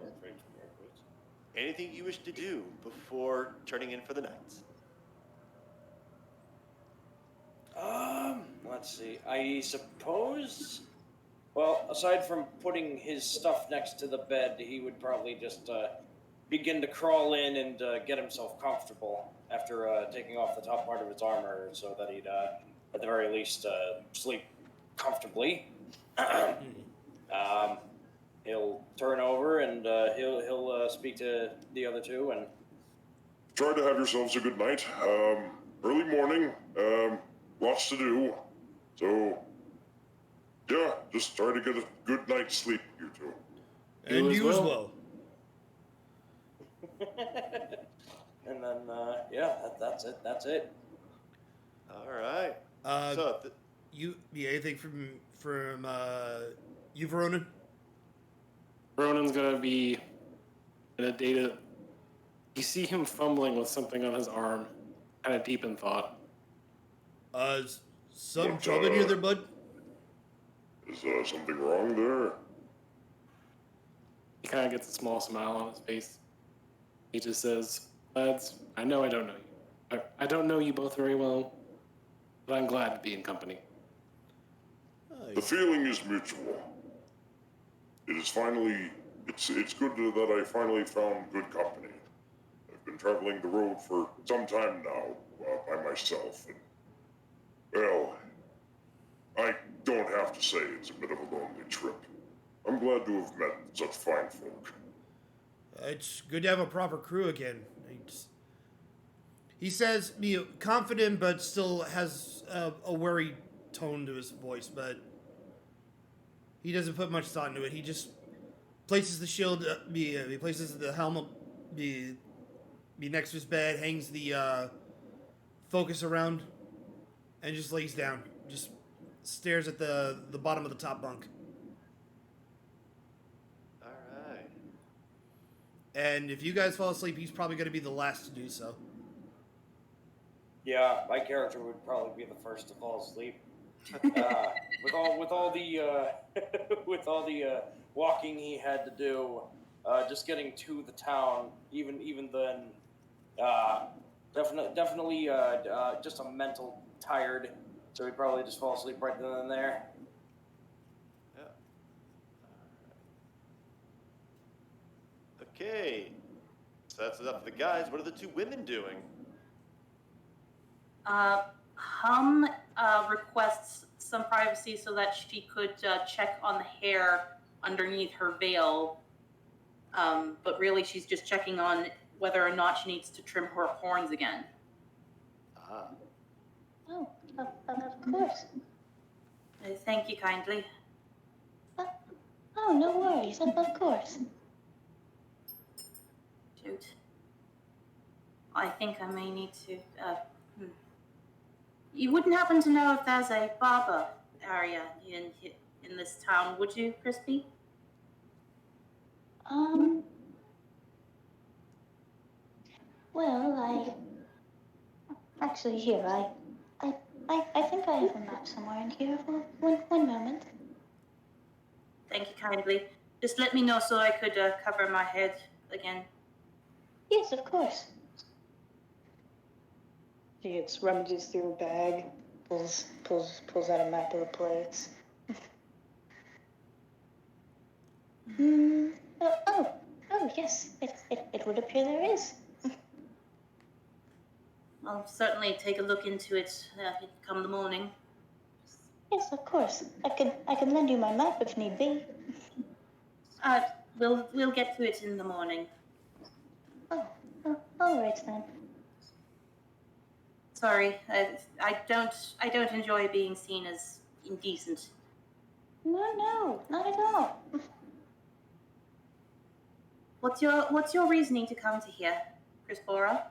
anything you wish to do before turning in for the night? Let's see. I suppose. Well, aside from putting his stuff next to the bed, he would probably just begin to crawl in and get himself comfortable after taking off the top part of his armor, so that he'd, at the very least, sleep comfortably. He'll turn over and he'll speak to the other 2 and. Try to have yourselves a good night. Early morning, lots to do. So, yeah, just try to get a good night's sleep, you 2. And you as well. And then, that's it. That's it. All right. Anything from you, Veronin? Ronan's gonna be in a data. You see him fumbling with something on his arm, kind of deep in thought. Some trouble in you there, bud? Is something wrong there? He kind of gets a small smile on his face. He just says, "Lads, I know I don't know you. I don't know you both very well, but I'm glad to be in company." The feeling is mutual. It is finally, it's good that I finally found good company. I've been traveling the road for some time now, by myself, and, well, I don't have to say it's a bit of a lonely trip. I'm glad to have met such fine folk. It's good to have a proper crew again. He says, confident, but still has a worried tone to his voice, but he doesn't put much thought into it. He just places the shield, he places the helmet be next to his bed, hangs the focus around, and just lays down. Just stares at the bottom of the top bunk. All right. And if you guys fall asleep, he's probably going to be the last to do so. Yeah, my character would probably be the first to fall asleep. With all the walking he had to do, just getting to the town, even then, definitely just a mental tired. So he'd probably just fall asleep right then and there. Yeah. Okay. So that's enough for the guys. What are the 2 women doing? Hum requests some privacy so that she could check on the hair underneath her veil. But really, she's just checking on whether or not she needs to trim her horns again. Ah. Oh, of course. Thank you kindly. Oh, no worries. Of course. Shoot. I think I may need to. You wouldn't happen to know if there's a barber area in this town, would you, Crispy? Well, actually here, I think I have a map somewhere in here. One moment. Thank you kindly. Just let me know so I could cover my head again. Yes, of course. She gets rummages through her bag, pulls out a map of the place. Oh, yes. It would appear there is. I'll certainly take a look into it come the morning. Yes, of course. I can lend you my map if need be. We'll get to it in the morning. Oh, all right then. Sorry, I don't enjoy being seen as indecent. No, not at all. What's your reasoning to come to here, Crispora?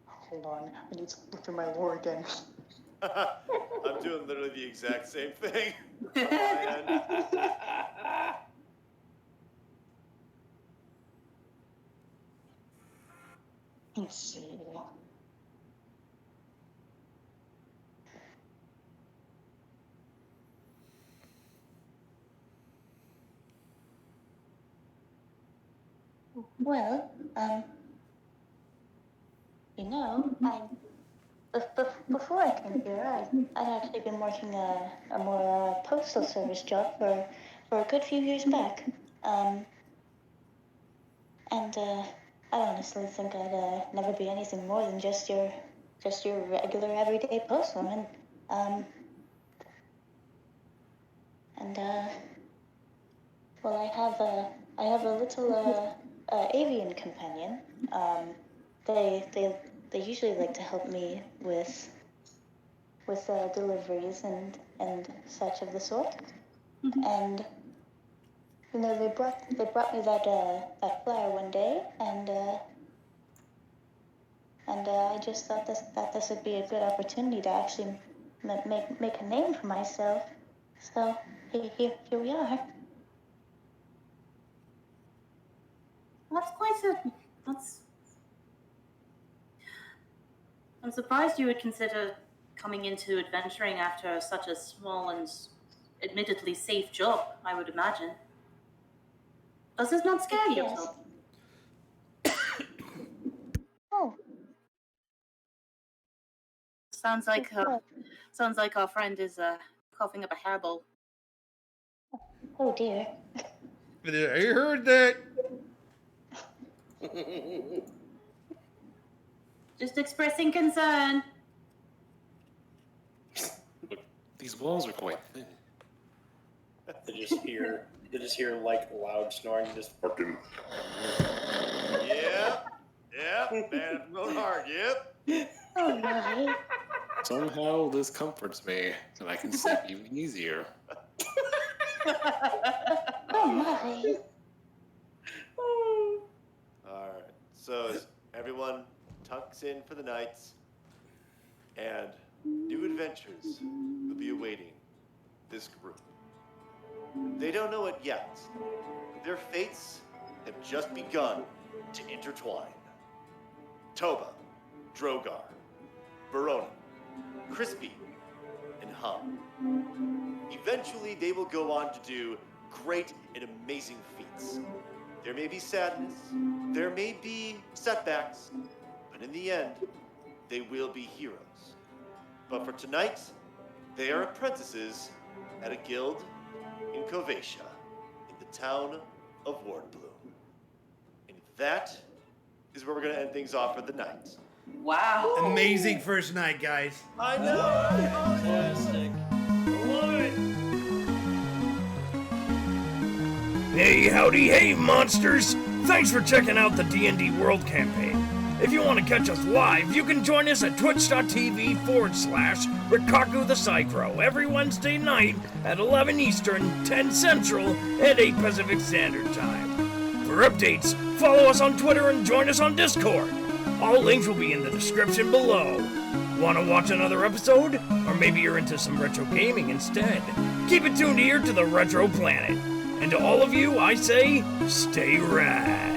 Hold on, I need to look through my lore again. I'm doing literally the exact same thing. Let's see. Well, before I came here, I'd actually been working a more postal service job for a good few years back. And I honestly think I'd never be anything more than just your regular everyday postwoman. Well, I have a little avian companion. They usually like to help me with deliveries and such of the sort. And they brought me that flyer one day, and I just thought this would be a good opportunity to actually make a name for myself. So here we are. I'm surprised you would consider coming into adventuring after such a small and admittedly safe job, I would imagine. Does this not scare you at all? Oh. Sounds like our friend is coughing up a hairball. Oh dear. I heard that. Just expressing concern. Look, these walls are quite thin. They just hear like loud snoring, just Fucking. Yep, man, going hard, yep. Oh my. Somehow this comforts me, and I can sleep even easier. Oh my. Alright, so as everyone tucks in for the night, and new adventures will be awaiting this group. They don't know it yet, but their fates have just begun to intertwine. Toba, Drogar, Verona, Crispy, and Hum. Eventually, they will go on to do great and amazing feats. There may be sadness, there may be setbacks, but in the end, they will be heroes. But for tonight, they are apprentices at a guild in Kovacia, in the town of Wardbloom. And that is where we're going to end things off for the night. Wow. Amazing first night, guys. I know! fantastic. Love it. Hey, howdy, hey, monsters! Thanks for checking out the D&D World Campaign. If you want to catch us live, you can join us at twitch.tv/Rikkaku the Sai-Krowe every Wednesday night at 11 Eastern, 10 Central, and 8 Pacific Standard Time. For updates, follow us on Twitter and join us on Discord. All links will be in the description below. Want to watch another episode? Or maybe you're into some retro gaming instead? Keep it tuned here to the Retro Planet. And to all of you, I say, stay rad.